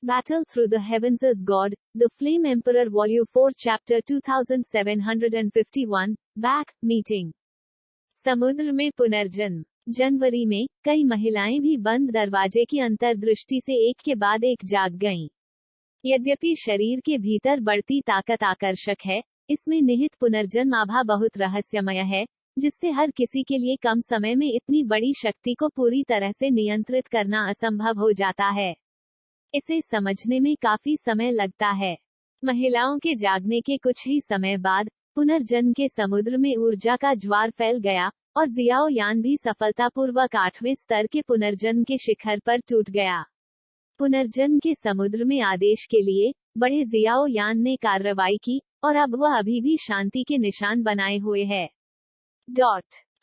Battle Through the Heavens as God, The Flame Emperor Volume 4 Chapter 2751, Back, Meeting। समुद्र में पुनर्जन्म। जनवरी में, कई महिलाएं भी बंद दरवाजे की अंतर्दृष्टि से एक के बाद एक जाग गईं। यद्यपि शरीर के भीतर बढ़ती ताकत आकर्षक है, इसमें निहित पुनर्जन्म आभा बहुत रहस्यमय है, जिससे हर किसी के लिए कम समय में इतनी बड़ी शक्ति को पूरी तरह से नियंत्रित करना असंभव हो जाता है। इसे समझने में काफी समय लगता है। महिलाओं के जागने के कुछ ही समय बाद पुनर्जन्म के समुद्र में ऊर्जा का ज्वार फैल गया और जियाओ यान भी सफलतापूर्वक 8वें स्तर के पुनर्जन्म के शिखर पर टूट गया। पुनर्जन्म के समुद्र में आदेश के लिए बड़े जियाओ यान ने कार्रवाई की और अब वह अभी भी शांति के निशान बनाए हुए है।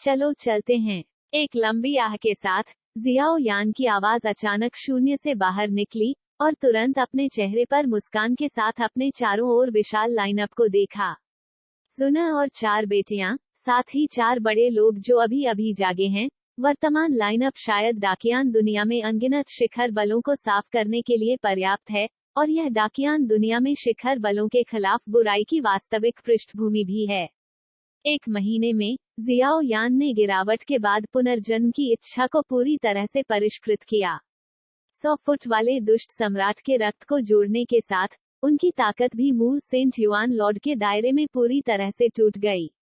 चलो चलते हैं। एक लंबी आह के साथ जियाओ यान की आवाज अचानक शून्य से बाहर निकली और तुरंत अपने चेहरे पर मुस्कान के साथ अपने चारों ओर विशाल लाइनअप को देखा। सुना और 4 बेटियां, साथ ही 4 बड़े लोग जो अभी अभी जागे हैं। वर्तमान लाइनअप शायद डाकियान दुनिया में अनगिनत शिखर बलों को साफ करने के लिए पर्याप्त है, और यह डाकियान दुनिया में शिखर बलों के खिलाफ बुराई की वास्तविक पृष्ठभूमि भी है। 1 महीने में जियाओ यान ने गिरावट के बाद पुनर्जन्म की इच्छा को पूरी तरह से परिष्कृत किया। 100 फुट वाले दुष्ट सम्राट के रक्त को जोड़ने के साथ उनकी ताकत भी मूल सेंट युआन लॉर्ड के दायरे में पूरी तरह से टूट गई।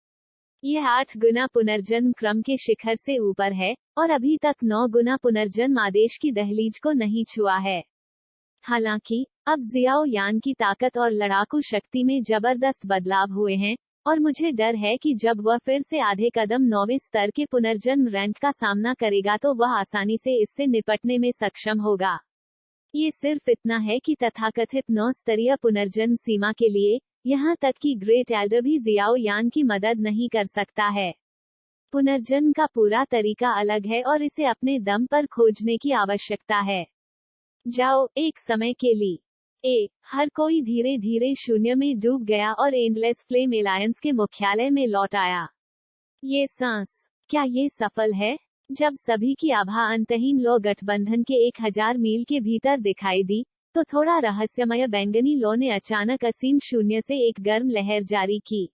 यह 8 गुना पुनर्जन्म क्रम के शिखर से ऊपर है और अभी तक 9 गुना पुनर्जन्म आदेश की दहलीज को नहीं छुआ है। हालांकि अब जियाओ यान की ताकत और लड़ाकू शक्ति में जबरदस्त बदलाव हुए हैं, और मुझे डर है कि जब वह फिर से आधे कदम 9वें स्तर के पुनर्जन्म रैंक का सामना करेगा तो वह आसानी से इससे निपटने में सक्षम होगा। ये सिर्फ इतना है कि तथाकथित 9 स्तरीय पुनर्जन्म सीमा के लिए यहाँ तक कि ग्रेट एल्डर भी जियाओ यान की मदद नहीं कर सकता है। पुनर्जन्म का पूरा तरीका अलग है और इसे अपने दम पर खोजने की आवश्यकता है। जाओ, एक समय के लिए। हर कोई धीरे धीरे शून्य में डूब गया और एंडलेस फ्लेम एलायंस के मुख्यालय में लौट आया। ये सांस, क्या ये सफल है? जब सभी की आभा अंतहीन लौ गठबंधन के 1000 मील के भीतर दिखाई दी, तो थोड़ा रहस्यमय बैंगनी लौ ने अचानक असीम शून्य से एक गर्म लहर जारी की।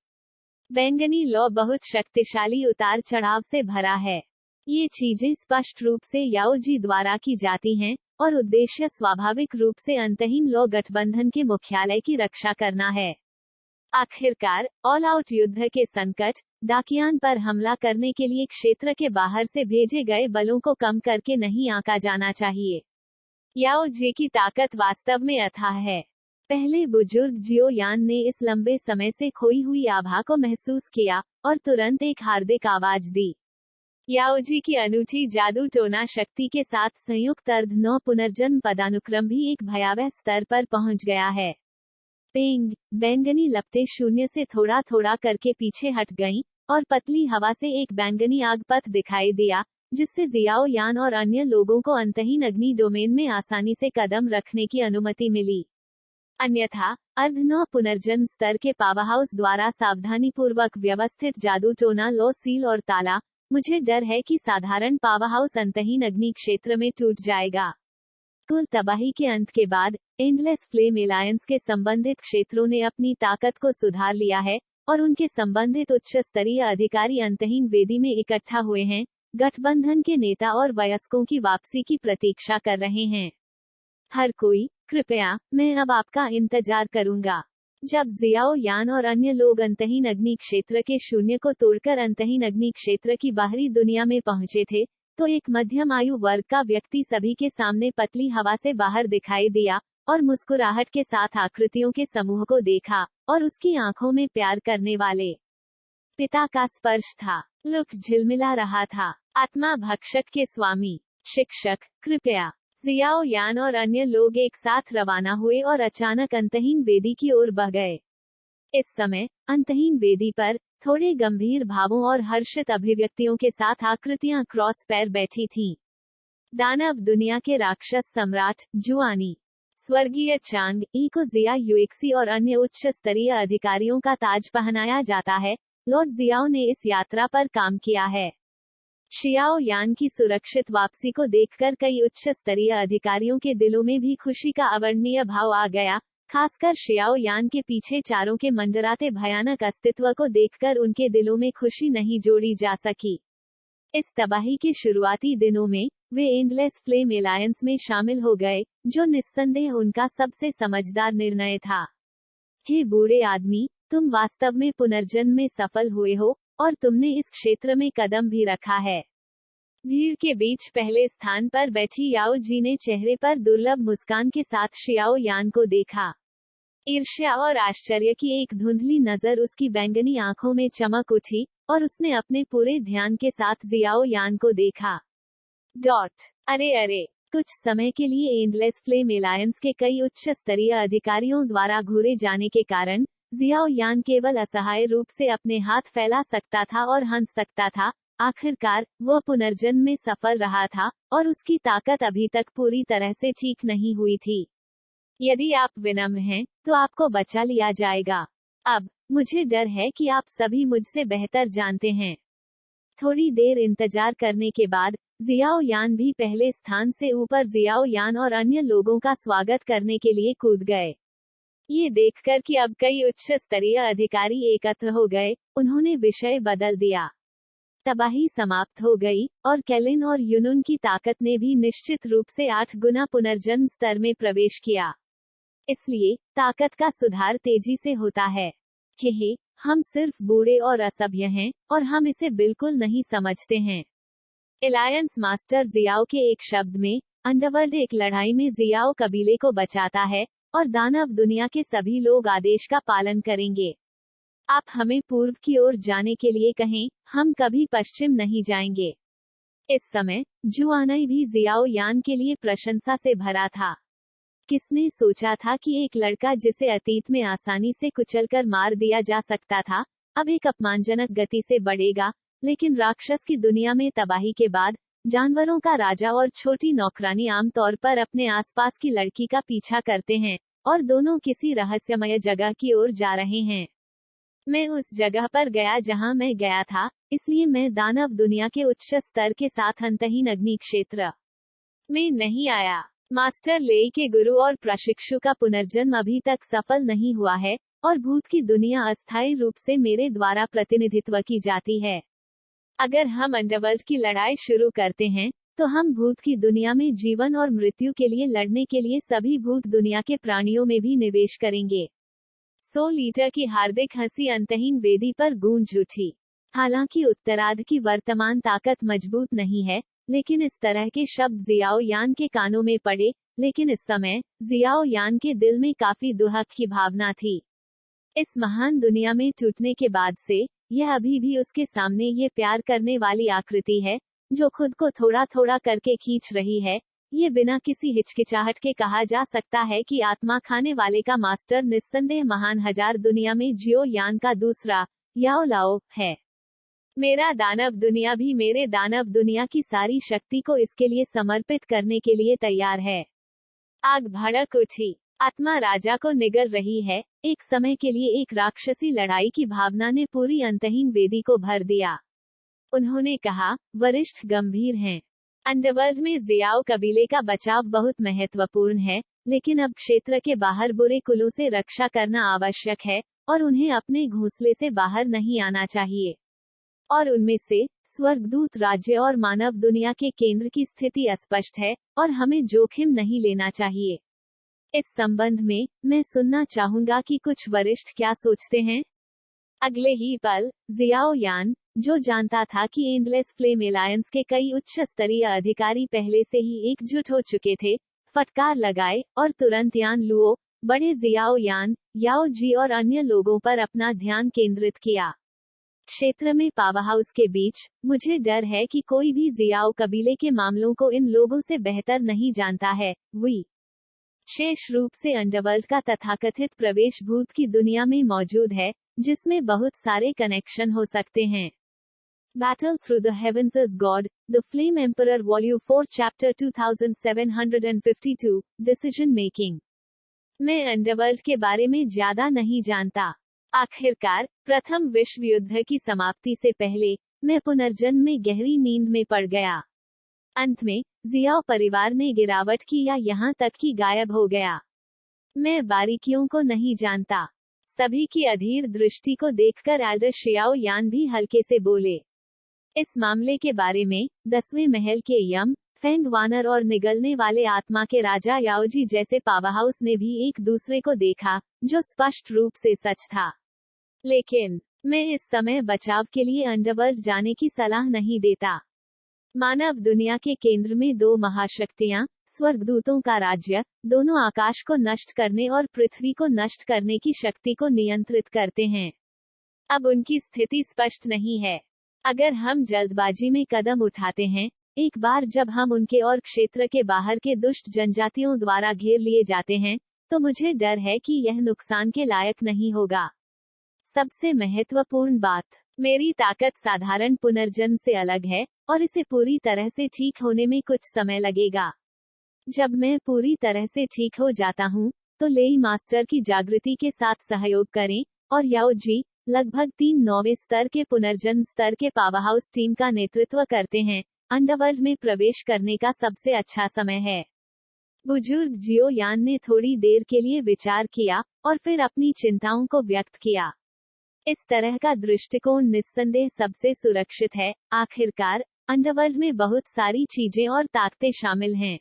बैंगनी लौ बहुत शक्तिशाली उतार चढ़ाव से भरा है। ये चीजें स्पष्ट रूप से याओ जी द्वारा की जाती हैं, और उद्देश्य स्वाभाविक रूप से अंतहीन लौ गठबंधन के मुख्यालय की रक्षा करना है। आखिरकार, ऑल आउट युद्ध के संकट, डाकियान पर हमला करने के लिए क्षेत्र के बाहर से भेजे गए बलों को कम करके नहीं आंका जाना चाहिए। याओ जी की ताकत वास्तव में अथाह है। पहले बुजुर्ग जियो यान ने इस लंबे समय से खोई हुई आभा को महसूस किया और तुरंत एक हार्दिक आवाज दी। याओ जी की अनूठी जादू टोना शक्ति के साथ संयुक्त अर्ध 9 पुनर्जन्म पदानुक्रम भी एक भयावह स्तर पर पहुंच गया है। पेंग, बैंगनी लपटें शून्य से थोड़ा थोड़ा करके पीछे हट गईं, और पतली हवा से एक बैंगनी आग पथ दिखाई दिया, जिससे जियाओ यान और अन्य लोगों को अंतहीन अग्नि डोमेन में आसानी से कदम रखने की अनुमति मिली। अन्यथा, अर्ध 9 पुनर्जन्म स्तर के पावरहाउस द्वारा सावधानीपूर्वक व्यवस्थित जादू टोना लो सील और ताला, मुझे डर है कि साधारण पावरहाउस अंतहीन अग्नि क्षेत्र में टूट जाएगा। कुल तबाही के अंत के बाद एंडलेस फ्लेम एलायंस के संबंधित क्षेत्रों ने अपनी ताकत को सुधार लिया है, और उनके संबंधित उच्च स्तरीय अधिकारी अंतहीन वेदी में इकट्ठा हुए हैं। गठबंधन के नेता और वयस्कों की वापसी की प्रतीक्षा कर रहे हैं। हर कोई, कृपया, मैं अब आपका इंतजार करूंगा। जब जियाओ यान और अन्य लोग अंतहीन अग्नि क्षेत्र के शून्य को तोड़कर अंतहीन अग्नि क्षेत्र की बाहरी दुनिया में पहुंचे थे, तो एक मध्यम आयु वर्ग का व्यक्ति सभी के सामने पतली हवा से बाहर दिखाई दिया, और मुस्कुराहट के साथ आकृतियों के समूह को देखा, और उसकी आंखों में प्यार करने वाले पिता का स्पर्श था। लुक झिलमिला रहा था। आत्मा भक्षक के स्वामी, शिक्षक, कृपया। जियाओ यान और अन्य लोग एक साथ रवाना हुए और अचानक अंतहीन वेदी की ओर बह गए। इस समय अंतहीन वेदी पर थोड़े गंभीर भावों और हर्षित अभिव्यक्तियों के साथ आकृतियां क्रॉस पैर बैठी थीं। दानव दुनिया के राक्षस सम्राट जुआनी, स्वर्गीय चांग ई को जिया यूएक्सी और अन्य उच्च स्तरीय अधिकारियों का ताज पहनाया जाता है। लॉर्ड जियाओ ने इस यात्रा पर काम किया है। शियाओ यान की सुरक्षित वापसी को देखकर कई उच्च स्तरीय अधिकारियों के दिलों में भी खुशी का अवर्णनीय भाव आ गया। खासकर शियाओ यान के पीछे चारों के मंडराते भयानक अस्तित्व को देखकर उनके दिलों में खुशी नहीं जोड़ी जा सकी। इस तबाही के शुरुआती दिनों में वे एंडलेस फ्लेम एलायंस में शामिल हो गए, जो निस्संदेह उनका सबसे समझदार निर्णय था। हे बूढ़े आदमी, तुम वास्तव में पुनर्जन्म में सफल हुए हो, और तुमने इस क्षेत्र में कदम भी रखा है। भीड़ के बीच पहले स्थान पर बैठी याओ जी ने चेहरे पर दुर्लभ मुस्कान के साथ शियाओ यान को देखा। ईर्ष्या और आश्चर्य की एक धुंधली नजर उसकी बैंगनी आंखों में चमक उठी, और उसने अपने पूरे ध्यान के साथ जियाओ यान को देखा। अरे कुछ समय के लिए एंडलेस फ्लेम एलायंस के कई उच्च स्तरीय अधिकारियों द्वारा घूरे जाने के कारण जियाओ यान केवल असहाय रूप से अपने हाथ फैला सकता था और हंस सकता था। आखिरकार वह पुनर्जन्म में सफल रहा था, और उसकी ताकत अभी तक पूरी तरह से ठीक नहीं हुई थी। यदि आप विनम्र हैं, तो आपको बचा लिया जाएगा। अब मुझे डर है कि आप सभी मुझसे बेहतर जानते हैं। थोड़ी देर इंतजार करने के बाद जियाओ यान भी पहले स्थान से ऊपर जियाओ यान और अन्य लोगों का स्वागत करने के लिए कूद गए। ये देखकर कि अब कई उच्च स्तरीय अधिकारी एकत्र हो गए, उन्होंने विषय बदल दिया। तबाही समाप्त हो गई, और केलिन और यूनुन की ताकत ने भी निश्चित रूप से 8 गुना पुनर्जन्म स्तर में प्रवेश किया। इसलिए ताकत का सुधार तेजी से होता है। हे, हम सिर्फ बूढ़े और असभ्य हैं, और हम इसे बिल्कुल नहीं समझते हैं। एलायंस मास्टर जियाओ के एक शब्द में, अंडरवर्ल्ड एक लड़ाई में जियाओ कबीले को बचाता है, और दानव दुनिया के सभी लोग आदेश का पालन करेंगे। आप हमें पूर्व की ओर जाने के लिए कहें, हम कभी पश्चिम नहीं जाएंगे। इस समय जुआनई भी जियाओ यान के लिए प्रशंसा से भरा था। किसने सोचा था कि एक लड़का जिसे अतीत में आसानी से कुचलकर मार दिया जा सकता था, अब एक अपमानजनक गति से बढ़ेगा। लेकिन राक्षस की दुनिया में तबाही के बाद जानवरों का राजा और छोटी नौकरानी आमतौर पर अपने आसपास की लड़की का पीछा करते हैं, और दोनों किसी रहस्यमय जगह की ओर जा रहे हैं। मैं उस जगह पर गया जहां मैं गया था, इसलिए मैं दानव दुनिया के उच्च स्तर के साथ अंतहीन अग्नि क्षेत्र में नहीं आया। मास्टर लेई के गुरु और प्रशिक्षु का पुनर्जन्म अभी तक सफल नहीं हुआ है, और भूत की दुनिया अस्थायी रूप से मेरे द्वारा प्रतिनिधित्व की जाती है। अगर हम अंडरवर्ल्ड की लड़ाई शुरू करते हैं, तो हम भूत की दुनिया में जीवन और मृत्यु के लिए लड़ने के लिए सभी भूत दुनिया के प्राणियों में भी निवेश करेंगे। 100 लीटर की हार्दिक हंसी अंतहीन वेदी पर गूंज उठी। हालांकि उत्तरार्ध की वर्तमान ताकत मजबूत नहीं है, लेकिन इस तरह के शब्द जियाओ यान के कानों में पड़े। लेकिन इस समय जियाओ यान के दिल में काफी दुहक की भावना थी। इस महान दुनिया में टूटने के बाद से यह अभी भी उसके सामने ये प्यार करने वाली आकृति है, जो खुद को थोड़ा थोड़ा करके खींच रही है। ये बिना किसी हिचकिचाहट के कहा जा सकता है कि आत्मा खाने वाले का मास्टर निस्संदेह महान हजार दुनिया में जियो यान का दूसरा याओ लाओ है। मेरा दानव दुनिया भी मेरे दानव दुनिया की सारी शक्ति को इसके लिए समर्पित करने के लिए तैयार है। आग भड़क उठी। आत्मा राजा को निगल रही है। एक समय के लिए एक राक्षसी लड़ाई की भावना ने पूरी अंतहीन वेदी को भर दिया। उन्होंने कहा, वरिष्ठ गंभीर हैं। अंडरवर्ल्ड में जियाओ कबीले का बचाव बहुत महत्वपूर्ण है, लेकिन अब क्षेत्र के बाहर बुरे कुलों से रक्षा करना आवश्यक है, और उन्हें अपने घोंसले से बाहर नहीं आना चाहिए। और उनमें से स्वर्गदूत राज्य और मानव दुनिया के केंद्र की स्थिति अस्पष्ट है, और हमें जोखिम नहीं लेना चाहिए। इस संबंध में मैं सुनना चाहूंगा कि कुछ वरिष्ठ क्या सोचते हैं। अगले ही पल जियाओ यान, जो जानता था कि एंडलेस फ्लेम एलायंस के कई उच्च स्तरीय अधिकारी पहले से ही एकजुट हो चुके थे, फटकार लगाए, और तुरंत यान लुओ, बड़े जियाओ यान, याओ जी और अन्य लोगों पर अपना ध्यान केंद्रित किया। क्षेत्र में पावर हाउस के बीच, मुझे डर है कि कोई भी जियाओ कबीले के मामलों को इन लोगों से बेहतर नहीं जानता है। विशेष रूप से अंडरवर्ल्ड का तथाकथित प्रवेश भूत की दुनिया में मौजूद है, जिसमें बहुत सारे कनेक्शन हो सकते हैं। Battle Through the Heavens as God, The Flame Emperor Volume 4 Chapter 2752, Decision Making। मैं अंडरवर्ल्ड के बारे में ज्यादा नहीं जानता। आखिरकार प्रथम विश्व युद्ध की समाप्ति से पहले मैं पुनर्जन्म में गहरी नींद में पड़ गया। अंत में जियाओ परिवार ने गिरावट की या यहाँ तक कि गायब हो गया। मैं बारीकियों को नहीं जानता। सभी की अधीर दृष्टि को देखकर एल्डर शियाओ यान भी हल्के से बोले। इस मामले के बारे में 10वें महल के यम, फेंग वानर और निगलने वाले आत्मा के राजा याओजी जैसे पावरहाउस ने भी एक दूसरे को देखा, जो स्पष्ट रूप से सच था। लेकिन मैं इस समय बचाव के लिए अंडरवर्ल्ड जाने की सलाह नहीं देता। मानव दुनिया के केंद्र में 2 महाशक्तियां, स्वर्गदूतों का राज्य, दोनों आकाश को नष्ट करने और पृथ्वी को नष्ट करने की शक्ति को नियंत्रित करते हैं। अब उनकी स्थिति स्पष्ट नहीं है। अगर हम जल्दबाजी में कदम उठाते हैं, एक बार जब हम उनके और क्षेत्र के बाहर के दुष्ट जनजातियों द्वारा घेर लिए जाते हैं, तो मुझे डर है कि यह नुकसान के लायक नहीं होगा। सबसे महत्वपूर्ण बात, मेरी ताकत साधारण पुनर्जन्म से अलग है और इसे पूरी तरह से ठीक होने में कुछ समय लगेगा। जब मैं पूरी तरह से ठीक हो जाता हूँ, तो लेई मास्टर की जागृति के साथ सहयोग करें और याओ जी लगभग 3/9 स्तर के पुनर्जन्म स्तर के पावरहाउस टीम का नेतृत्व करते हैं। अंडरवर्ल्ड में प्रवेश करने का सबसे अच्छा समय है। बुजुर्ग जियो यान ने थोड़ी देर के लिए विचार किया और फिर अपनी चिंताओं को व्यक्त किया। इस तरह का दृष्टिकोण निस्संदेह सबसे सुरक्षित है। आखिरकार अंडरवर्ल्ड में बहुत सारी चीजें और ताकतें शामिल हैं।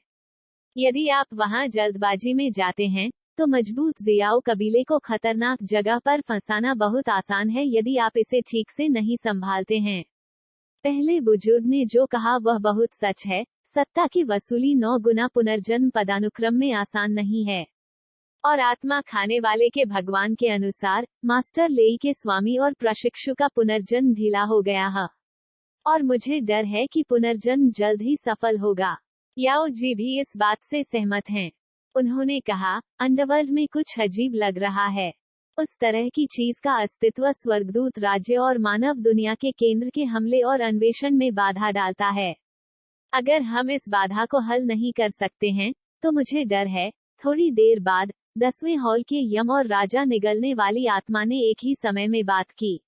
यदि आप वहां जल्दबाजी में जाते हैं, तो मजबूत जियाओ कबीले को खतरनाक जगह पर फंसाना बहुत आसान है यदि आप इसे ठीक से नहीं संभालते हैं। पहले बुजुर्ग ने जो कहा वह बहुत सच है। सत्ता की वसूली 9 गुना पुनर्जन्म पदानुक्रम में आसान नहीं है। और आत्मा खाने वाले के भगवान के अनुसार मास्टर लेई के स्वामी और प्रशिक्षु का पुनर्जन्म ढीला हो गया है, और मुझे डर है कि पुनर्जन्म जल्द ही सफल होगा। याओ जी भी इस बात से सहमत हैं। उन्होंने कहा, अंडरवर्ल्ड में कुछ अजीब लग रहा है। उस तरह की चीज का अस्तित्व स्वर्गदूत राज्य और मानव दुनिया के केंद्र के हमले और अन्वेषण में बाधा डालता है। अगर हम इस बाधा को हल नहीं कर सकते हैं, तो मुझे डर है। थोड़ी देर बाद 10वें हॉल के यम और राजा निगलने वाली आत्मा ने एक ही समय में बात की।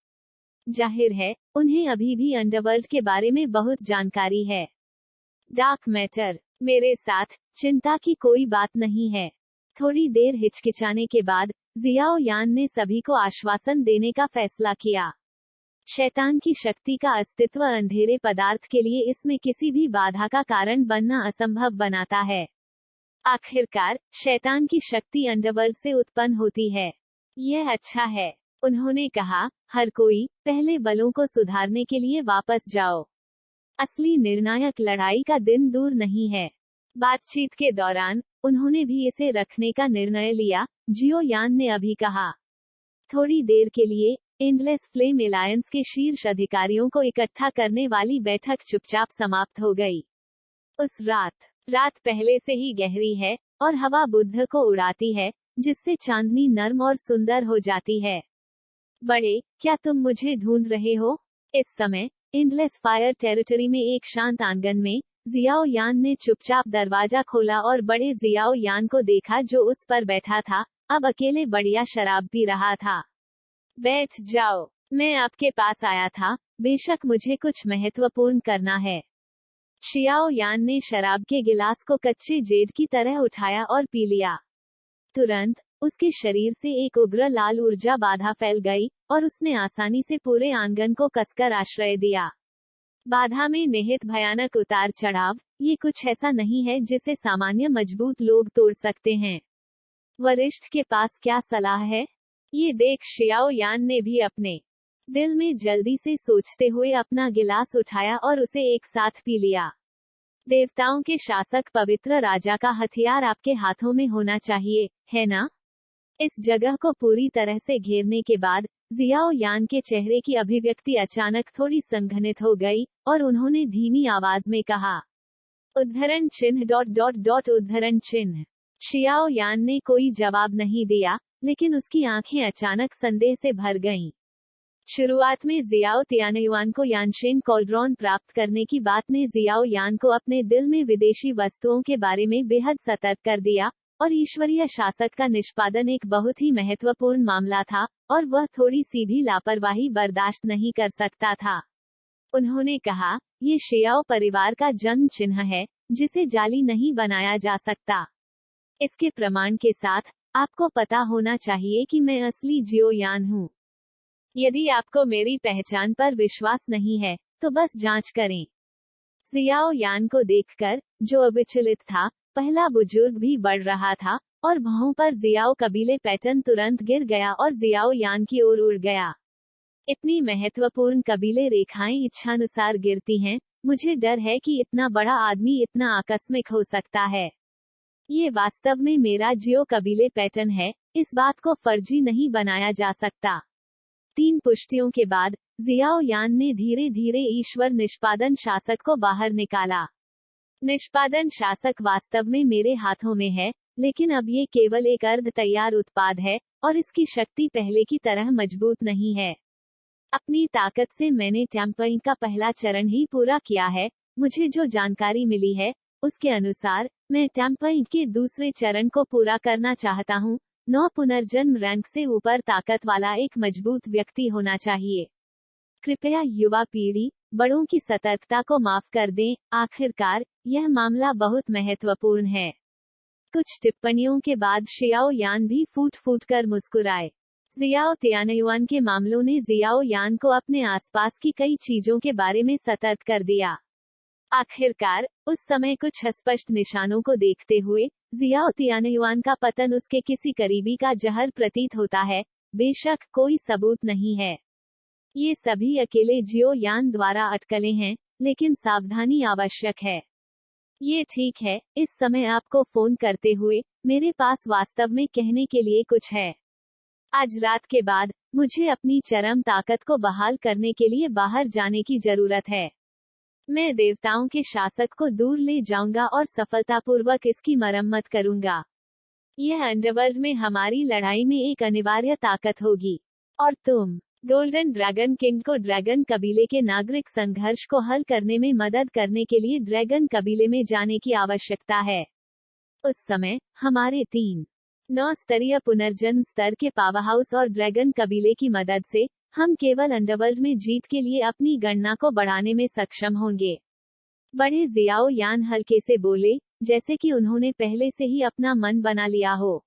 जाहिर है, उन्हें अभी भी अंडरवर्ल्ड के बारे में बहुत जानकारी है। डार्क मैटर, मेरे साथ चिंता की कोई बात नहीं है। थोड़ी देर हिचकिचाने के बाद जियाओ यान ने सभी को आश्वासन देने का फैसला किया। शैतान की शक्ति का अस्तित्व अंधेरे पदार्थ के लिए इसमें किसी भी बाधा का कारण बनना असंभव बनाता है। आखिरकार शैतान की शक्ति अंडरवर्ल्ड से उत्पन्न होती है। यह अच्छा है, उन्होंने कहा। हर कोई पहले बलों को सुधारने के लिए वापस जाओ। असली निर्णायक लड़ाई का दिन दूर नहीं है। बातचीत के दौरान उन्होंने भी इसे रखने का निर्णय लिया, जियो यान ने अभी कहा। थोड़ी देर के लिए एंडलेस फ्लेम एलायंस के शीर्ष अधिकारियों को इकट्ठा करने वाली बैठक चुपचाप समाप्त हो गई। उस रात पहले से ही गहरी है और हवा बुद्ध को उड़ाती है, जिससे चांदनी नर्म और सुंदर हो जाती है। बड़े, क्या तुम मुझे ढूंढ रहे हो? इस समय एंडलेस फायर टेरिटरी में एक शांत आंगन में जियाओ यान ने चुपचाप दरवाजा खोला और बड़े जियाओ यान को देखा जो उस पर बैठा था, अब अकेले बढ़िया शराब पी रहा था। बैठ जाओ, मैं आपके पास आया था, बेशक मुझे कुछ महत्वपूर्ण करना है। शियाओ यान ने शराब के गिलास को कच्चे जेड की तरह उठाया और पी लिया। तुरंत उसके शरीर से एक उग्र लाल ऊर्जा बाधा फैल गई और उसने आसानी से पूरे आंगन को कसकर आश्रय दिया। बाधा में निहित भयानक उतार चढ़ाव, ये कुछ ऐसा नहीं है जिसे सामान्य मजबूत लोग तोड़ सकते हैं। वरिष्ठ के पास क्या सलाह है? ये देख शियाओ यान ने भी अपने दिल में जल्दी से सोचते हुए अपना गिलास उठाया और उसे एक साथ पी लिया। देवताओं के शासक पवित्र राजा का हथियार आपके हाथों में होना चाहिए, है ना? इस जगह को पूरी तरह से घेरने के बाद जियाओ यान के चेहरे की अभिव्यक्ति अचानक थोड़ी संघनित हो गई और उन्होंने धीमी आवाज में कहा, उद्धरण चिन्ह ... उद्धरण चिन्ह। शियाओ यान ने कोई जवाब नहीं दिया, लेकिन उसकी आंखें अचानक संदेह से भर गईं। शुरुआत में जियाओ तियानयुआन को यानशेन कॉल्ड्रॉन प्राप्त करने की बात ने जियाओ यान को अपने दिल में विदेशी वस्तुओं के बारे में बेहद सतर्क कर दिया, और ईश्वरीय शासक का निष्पादन एक बहुत ही महत्वपूर्ण मामला था, और वह थोड़ी सी भी लापरवाही बर्दाश्त नहीं कर सकता था। उन्होंने कहा, ये शियाओ परिवार का जन्म चिन्ह है, जिसे जाली नहीं बनाया जा सकता। इसके प्रमाण के साथ आपको पता होना चाहिए कि मैं असली जियो यान हूँ। यदि आपको मेरी पहचान पर विश्वास नहीं है, तो बस जांच करें। जियाओ यान को देखकर, जो अविचलित था, पहला बुजुर्ग भी बढ़ रहा था, और भौं पर जियाओ कबीले पैटर्न तुरंत गिर गया और जियाओ यान की ओर उड़ गया। इतनी महत्वपूर्ण कबीले रेखाएं इच्छानुसार गिरती हैं, मुझे डर है कि इतना बड़ा आदमी इतना आकस्मिक हो सकता है। ये वास्तव में मेरा जियो कबीले पैटर्न है, इस बात को फर्जी नहीं बनाया जा सकता। 3 पुष्टियों के बाद जियाओ यान ने धीरे धीरे ईश्वर निष्पादन शासक को बाहर निकाला। निष्पादन शासक वास्तव में मेरे हाथों में है, लेकिन अब ये केवल एक अर्ध तैयार उत्पाद है, और इसकी शक्ति पहले की तरह मजबूत नहीं है। अपनी ताकत से मैंने टैंपरिंग का पहला चरण ही पूरा किया है। मुझे जो जानकारी मिली है, उसके अनुसार मैं टैंपरिंग के दूसरे चरण को पूरा करना चाहता हूँ। 9 पुनर्जन्म रैंक से ऊपर ताकत वाला एक मजबूत व्यक्ति होना चाहिए। कृपया युवा पीढ़ी, बड़ों की सतर्कता को माफ कर दें। आखिरकार, यह मामला बहुत महत्वपूर्ण है। कुछ टिप्पणियों के बाद शियाओ यान भी फूट फूट कर मुस्कुराए। जियाओ तियानयुआन के मामलों ने जियाओ यान को अपने आसपास की कई चीजों के बारे में सतर्क कर दिया। आखिरकार, उस समय कुछ अस्पष्ट निशानों को देखते हुए, जियाओ तियानयुआन का पतन उसके किसी करीबी का जहर प्रतीत होता है। बेशक कोई सबूत नहीं है। ये सभी अकेले जियो यान द्वारा अटकलें हैं, लेकिन सावधानी आवश्यक है। ये ठीक है, इस समय आपको फोन करते हुए, मेरे पास वास्तव में कहने के लिए कुछ है। आज रात के बाद, मुझे अपनी चरम ताकत को बहाल करने के लिए बाहर जाने की जरूरत है। मैं देवताओं के शासक को दूर ले जाऊंगा और सफलतापूर्वक इसकी मरम्मत करूंगा। यह अंडरवर्ल्ड में हमारी लड़ाई में एक अनिवार्य ताकत होगी। और तुम, गोल्डन ड्रैगन किंग को ड्रैगन कबीले के नागरिक संघर्ष को हल करने में मदद करने के लिए ड्रैगन कबीले में जाने की आवश्यकता है। उस समय, हमारे 9 स्तरीय पुनर्जन्म स्तर के पावरहाउस और ड्रैगन कबीले की मदद से, हम केवल अंडरवर्ल्ड में जीत के लिए अपनी गणना को बढ़ाने में सक्षम होंगे। बड़े जियाओ यान हल्के से बोले, जैसे कि उन्होंने पहले से ही अपना मन बना लिया हो।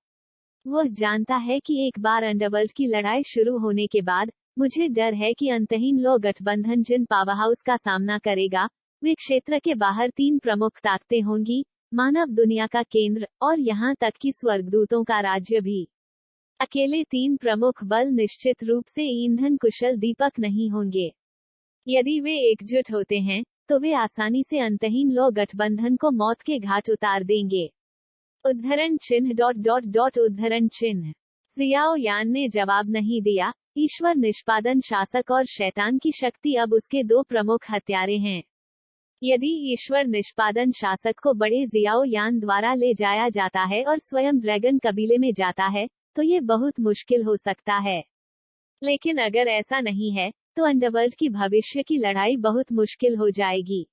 वह जानता है कि एक बार अंडरवर्ल्ड की लड़ाई शुरू होने के बाद, मुझे डर है कि अंतहीन लो गठबंधन जिन पावरहाउस का सामना करेगा, वे क्षेत्र के बाहर 3 प्रमुख ताकतें होंगी, मानव दुनिया का केंद्र, और यहाँ तक कि स्वर्गदूतों का राज्य भी। अकेले 3 प्रमुख बल निश्चित रूप से ईंधन कुशल दीपक नहीं होंगे। यदि वे एकजुट होते हैं, तो वे आसानी से अंतहीन लो गठबंधन को मौत के घाट उतार देंगे। उद्धरण चिन्ह उद्धरण चिन्ह। जियाओ यान ने जवाब नहीं दिया। ईश्वर निष्पादन शासक और शैतान की शक्ति अब उसके 2 प्रमुख हत्यारे हैं। यदि ईश्वर निष्पादन शासक को बड़े जियाओ यान द्वारा ले जाया जाता है और स्वयं ड्रैगन कबीले में जाता है, तो ये बहुत मुश्किल हो सकता है। लेकिन अगर ऐसा नहीं है, तो अंडरवर्ल्ड की भविष्य की लड़ाई बहुत मुश्किल हो जाएगी।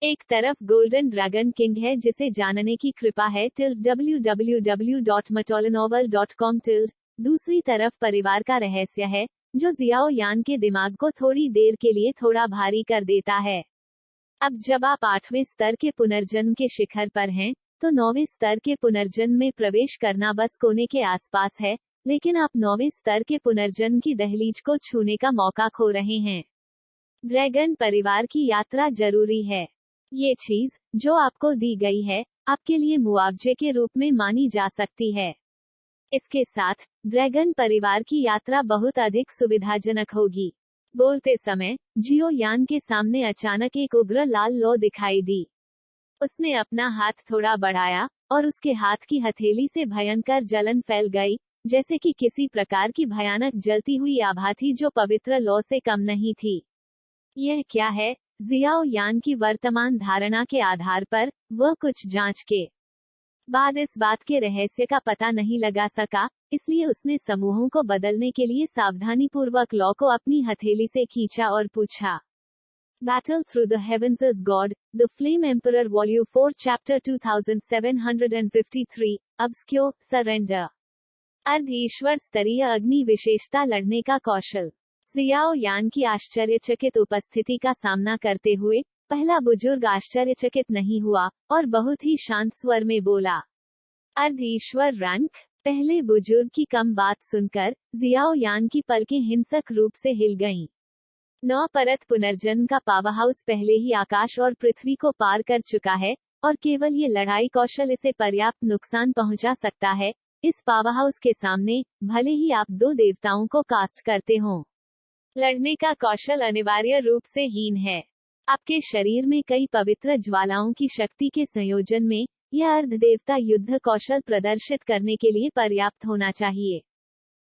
एक तरफ गोल्डन ड्रैगन किंग है जिसे जानने की कृपा है www.matolanovel.com। दूसरी तरफ परिवार का रहस्य है, जो जियाओ यान के दिमाग को थोड़ी देर के लिए थोड़ा भारी कर देता है। अब जब आप 8वें स्तर के पुनर्जन्म के शिखर पर हैं, तो 9वें स्तर के पुनर्जन्म में प्रवेश करना बस कोने के आसपास है, लेकिन आप 9वें स्तर के पुनर्जन्म की दहलीज को छूने का मौका खो रहे हैं। ड्रैगन परिवार की यात्रा जरूरी है। ये चीज, जो आपको दी गई है, आपके लिए मुआवजे के रूप में मानी जा सकती है। इसके साथ, ड्रैगन परिवार की यात्रा बहुत अधिक सुविधाजनक होगी। बोलते समय, जियो यान के सामने अचानक एक उग्र लाल लौ दिखाई दी। उसने अपना हाथ थोड़ा बढ़ाया, और उसके हाथ की हथेली से भयंकर जलन फैल गई, जैसे कि किसी प्रकार की भयानक जलती हुई आभा थी जो पवित्र लौ से कम नहीं थी। यह क्या है? जियाओ यान की वर्तमान धारणा के आधार पर, वह कुछ जांच के बाद इस बात के रहस्य का पता नहीं लगा सका, इसलिए उसने समूहों को बदलने के लिए सावधानीपूर्वक लौ को अपनी हथेली से खींचा और पूछा। Battle Through the Heavens as God, The Flame Emperor Volume 4 Chapter 2753, Obscure, Surrender। अर्ध ईश्वर स्तरीय अग्नि विशेषता लड़ने का कौशल। जियाओ यान की आश्चर्यचकित उपस्थिति का सामना करते हुए पहला बुजुर्ग आश्चर्यचकित नहीं हुआ और बहुत ही शांत स्वर में बोला, अर्ध ईश्वर रैंक। पहले बुजुर्ग की कम बात सुनकर जियाओ यान की पलकें हिंसक रूप से हिल गईं। 9 परत पुनर्जन्म का पावरहाउस पहले ही आकाश और पृथ्वी को पार कर चुका है और केवल ये लड़ाई कौशल इसे पर्याप्त नुकसान पहुंचा सकता है। इस पावरहाउस के सामने भले ही आप 2 देवताओं को कास्ट करते हों, लड़ने का कौशल अनिवार्य रूप से हीन है। आपके शरीर में कई पवित्र ज्वालाओं की शक्ति के संयोजन में यह अर्धदेवता युद्ध कौशल प्रदर्शित करने के लिए पर्याप्त होना चाहिए।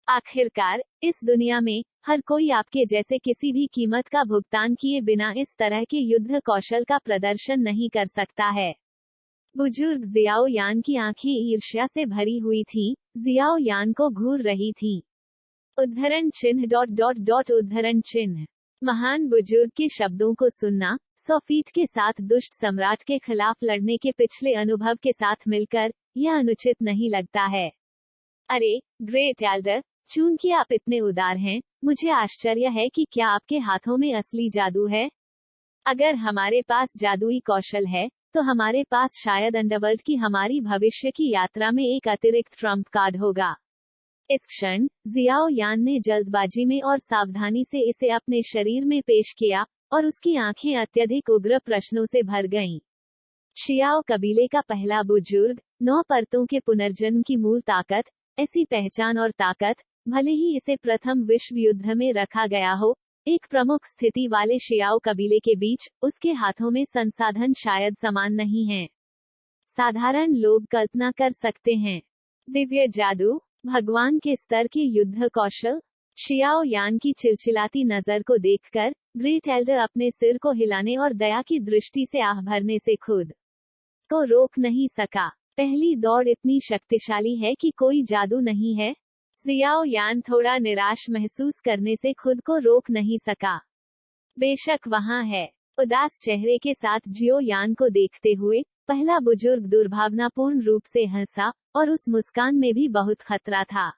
आखिरकार इस दुनिया में हर कोई आपके जैसे किसी भी कीमत का भुगतान किए बिना इस तरह के युद्ध कौशल का प्रदर्शन नहीं कर सकता है। बुजुर्ग जियाओ यान की आंखें ईर्ष्या से भरी हुई थीं, जियाओ यान को घूर रही थीं। उद्धरण चिन्ह उद्धरण चिन्ह। महान बुजुर्ग के शब्दों को सुनना, 100 फीट के साथ दुष्ट सम्राट के खिलाफ लड़ने के पिछले अनुभव के साथ मिलकर यह अनुचित नहीं लगता है। अरे ग्रेट एल्डर, चूंकि आप इतने उदार हैं, मुझे आश्चर्य है कि क्या आपके हाथों में असली जादू है। अगर हमारे पास जादुई कौशल है तो हमारे पास शायद अंडरवर्ल्ड की हमारी भविष्य की यात्रा में एक अतिरिक्त ट्रम्प कार्ड होगा। इस क्षण जियाओ यान ने जल्दबाजी में और सावधानी से इसे अपने शरीर में पेश किया और उसकी आंखें अत्यधिक उग्र प्रश्नों से भर गईं। शियाओ कबीले का पहला बुजुर्ग, 9 परतों के पुनर्जन्म की मूल ताकत, ऐसी पहचान और ताकत, भले ही इसे प्रथम विश्व युद्ध में रखा गया हो, एक प्रमुख स्थिति वाले शियाओ कबीले के बीच उसके हाथों में संसाधन शायद समान नहीं हैं। साधारण लोग कल्पना कर सकते हैं। दिव्य जादू, भगवान के स्तर के युद्ध कौशल। शियाओ यान की चिलचिलाती नजर को देखकर ग्रेट एल्डर अपने सिर को हिलाने और दया की दृष्टि से आह भरने से खुद को रोक नहीं सका। पहली दौड़ इतनी शक्तिशाली है कि कोई जादू नहीं है। जियाओ यान थोड़ा निराश महसूस करने से खुद को रोक नहीं सका। बेशक वहाँ है। उदास चेहरे के साथ जियो यान को देखते हुए पहला बुजुर्ग दुर्भावनापूर्ण रूप से हंसा और उस मुस्कान में भी बहुत खतरा था।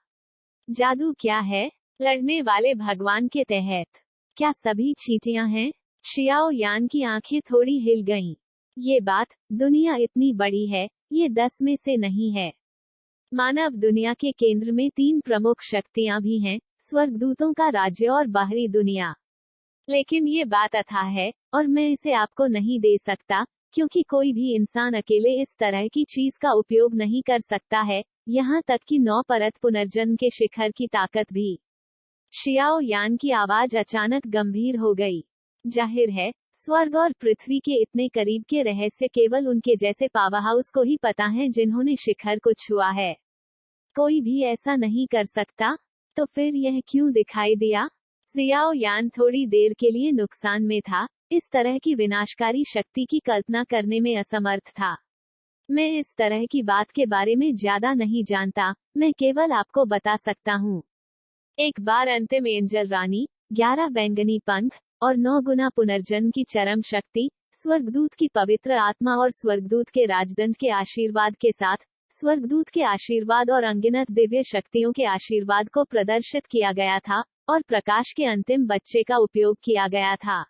जादू क्या है? लड़ने वाले भगवान के तहत क्या सभी चींटियां हैं? शियाओ यान की आंखें थोड़ी हिल गईं। ये बात, दुनिया इतनी बड़ी है, ये 10 में से नहीं है। मानव दुनिया के केंद्र में 3 प्रमुख शक्तियां भी हैं, स्वर्गदूतों का राज्य और बाहरी दुनिया। लेकिन ये बात अथाह है और मैं इसे आपको नहीं दे सकता, क्योंकि कोई भी इंसान अकेले इस तरह की चीज का उपयोग नहीं कर सकता है, यहाँ तक कि 9 परत पुनर्जन्म के शिखर की ताकत भी। शियाओ यान की आवाज अचानक गंभीर हो गई। जाहिर है, स्वर्ग और पृथ्वी के इतने करीब के रहस्य केवल उनके जैसे पावरहाउस को ही पता है जिन्होंने शिखर को छुआ है। कोई भी ऐसा नहीं कर सकता। तो फिर यह क्यों दिखाई दिया? जियाओ यान थोड़ी देर के लिए नुकसान में था, इस तरह की विनाशकारी शक्ति की कल्पना करने में असमर्थ था। मैं इस तरह की बात के बारे में ज्यादा नहीं जानता, मैं केवल आपको बता सकता हूँ। एक बार अंतिम एंजल रानी, 11 बैंगनी पंख और 9 गुना पुनर्जन्म की चरम शक्ति, स्वर्गदूत की पवित्र आत्मा और स्वर्गदूत के राजदंड के आशीर्वाद के साथ, स्वर्गदूत के आशीर्वाद और अनगिनत दिव्य शक्तियों के आशीर्वाद को प्रदर्शित किया गया था और प्रकाश के अंतिम बच्चे का उपयोग किया गया था।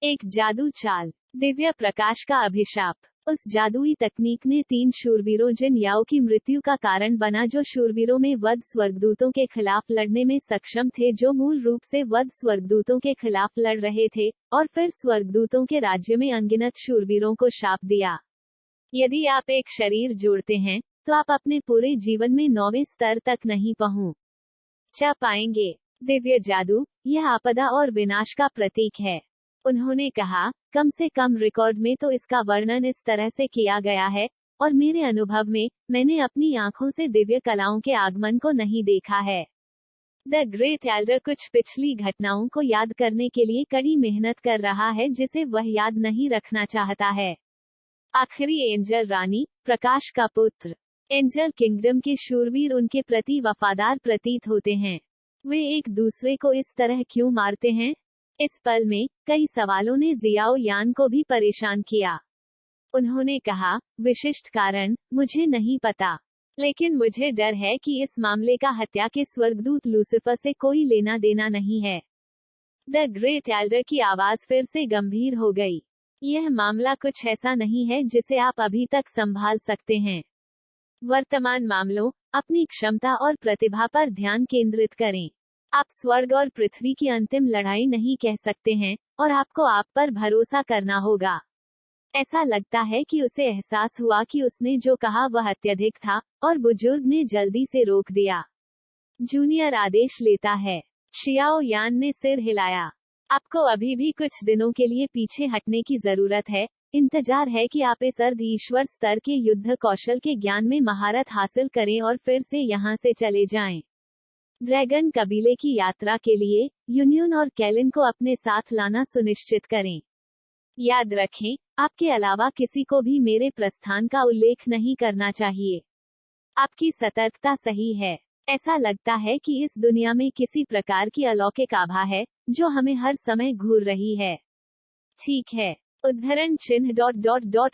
एक जादू चाल, दिव्य प्रकाश का अभिशाप। उस जादुई तकनीक ने 3 शूरवीरों जिन याओ की मृत्यु का कारण बना, जो शूरवीरों में वध स्वर्गदूतों के खिलाफ लड़ने में सक्षम थे, जो मूल रूप से वध स्वर्गदूतों के खिलाफ लड़ रहे थे, और फिर स्वर्गदूतों के राज्य में अनगिनत शूरवीरों को शाप दिया। यदि आप एक शरीर जोड़ते हैं तो आप अपने पूरे जीवन में 9वें स्तर तक नहीं पहुंच पाएंगे। दिव्य जादू, यह आपदा और विनाश का प्रतीक है। उन्होंने कहा, कम से कम रिकॉर्ड में तो इसका वर्णन इस तरह से किया गया है, और मेरे अनुभव में मैंने अपनी आंखों से दिव्य कलाओं के आगमन को नहीं देखा है। द ग्रेट एल्डर कुछ पिछली घटनाओं को याद करने के लिए कड़ी मेहनत कर रहा है जिसे वह याद नहीं रखना चाहता है। आखिरी एंजल रानी, प्रकाश का पुत्र। एंजल किंगडम के शूरवीर उनके प्रति वफादार प्रतीत होते हैं। वे एक दूसरे को इस तरह क्यों मारते हैं? इस पल में कई सवालों ने जियाओ यान को भी परेशान किया। उन्होंने कहा, विशिष्ट कारण मुझे नहीं पता, लेकिन मुझे डर है कि इस मामले का हत्या के स्वर्गदूत लूसिफर से कोई लेना देना नहीं है। द ग्रेट एल्डर की आवाज फिर से गंभीर हो गई। यह मामला कुछ ऐसा नहीं है जिसे आप अभी तक संभाल सकते हैं। वर्तमान मामलों, अपनी क्षमता और प्रतिभा पर ध्यान केंद्रित करें। आप स्वर्ग और पृथ्वी की अंतिम लड़ाई नहीं कह सकते हैं, और आपको आप पर भरोसा करना होगा। ऐसा लगता है कि उसे एहसास हुआ कि उसने जो कहा वह अत्यधिक था, और बुजुर्ग ने जल्दी से रोक दिया। जूनियर आदेश लेता है। शियाओ यान ने सिर हिलाया। आपको अभी भी कुछ दिनों के लिए पीछे हटने की जरूरत है। इंतजार है कि आप इस अर्ध ईश्वर स्तर के युद्ध कौशल के ज्ञान में महारत हासिल करें और फिर से यहाँ से चले जाएं। ड्रैगन कबीले की यात्रा के लिए यूनियन और कैलिन को अपने साथ लाना सुनिश्चित करें। याद रखें, आपके अलावा किसी को भी मेरे प्रस्थान का उल्लेख नहीं करना चाहिए। आपकी सतर्कता सही है। ऐसा लगता है कि इस दुनिया में किसी प्रकार की अलौकिक आभा है, जो हमें हर समय घूर रही है। ठीक है। उद्धरण चिन्ह ...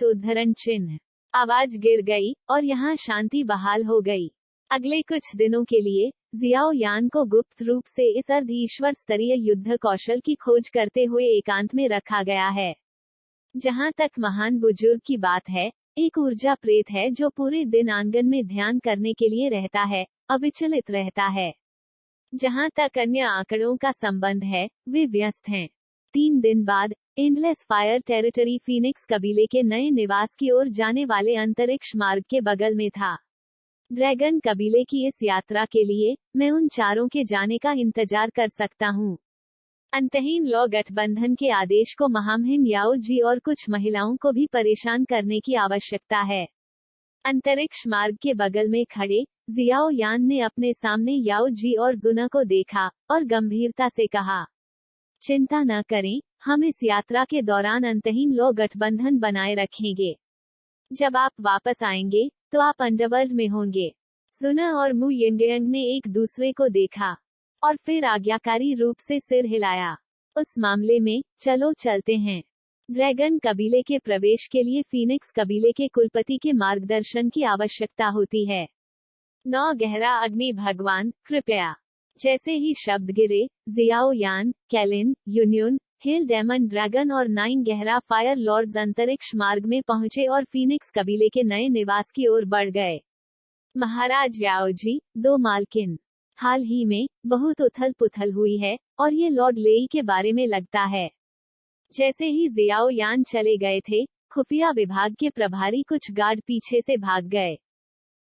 उद्धरण चिन्ह। आवाज गिर गई, और यहाँ शांति बहाल हो गई। अगले कुछ दिनों के लिए जियाओ यान को गुप्त रूप से इस अर्ध ईश्वर स्तरीय युद्ध कौशल की खोज करते हुए एकांत में रखा गया है। जहाँ तक महान बुजुर्ग की बात है, एक ऊर्जा प्रेत है जो पूरे दिन आंगन में ध्यान करने के लिए रहता है, अविचलित रहता है। जहाँ तक अन्य आंकड़ों का संबंध है, वे व्यस्त हैं। 3 दिन बाद एंडलेस फायर टेरिटरी फीनिक्स कबीले के नए निवास की ओर जाने वाले अंतरिक्ष मार्ग के बगल में था। ड्रैगन कबीले की इस यात्रा के लिए मैं उन चारों के जाने का इंतजार कर सकता हूँ। अंतहीन लॉ गठबंधन के आदेश को महामहिम याओ जी और कुछ महिलाओं को भी परेशान करने की आवश्यकता है। अंतरिक्ष मार्ग के बगल में खड़े जियाओ यान ने अपने सामने याओ जी और जुना को देखा, और गंभीरता से कहा, चिंता न करें, हम इस यात्रा के दौरान अंतहीन लॉ गठबंधन बनाए रखेंगे। जब आप वापस आएंगे, तो आप अंडरवर्ल्ड में होंगे। जुना और मु यिंगयंग ने एक दूसरे को देखा, और फिर आज्ञाकारी रूप से सिर हिलाया। उस मामले में, चलो चलते हैं। ड्रैगन कबीले के प्रवेश के लिए फीनिक्स कबीले के कुलपति के मार्गदर्शन की आवश्यकता होती है। 9 गहरा अग्नि भगवान, कृपया। जैसे ही शब्द गिरे, जियाओ यान, कैलिन, यूनियन, हिल डेमन ड्रैगन और 9 गहरा फायर लॉर्ड्स अंतरिक्ष मार्ग में पहुंचे और फीनिक्स कबीले के नए निवास की ओर बढ़ गए। महाराज याओ जी, 2 मालकिन। हाल ही में बहुत उथल पुथल हुई है, और ये लॉर्ड लेई के बारे में लगता है। जैसे ही जियाओ यान चले गए थे, खुफिया विभाग के प्रभारी कुछ गार्ड पीछे से भाग गए।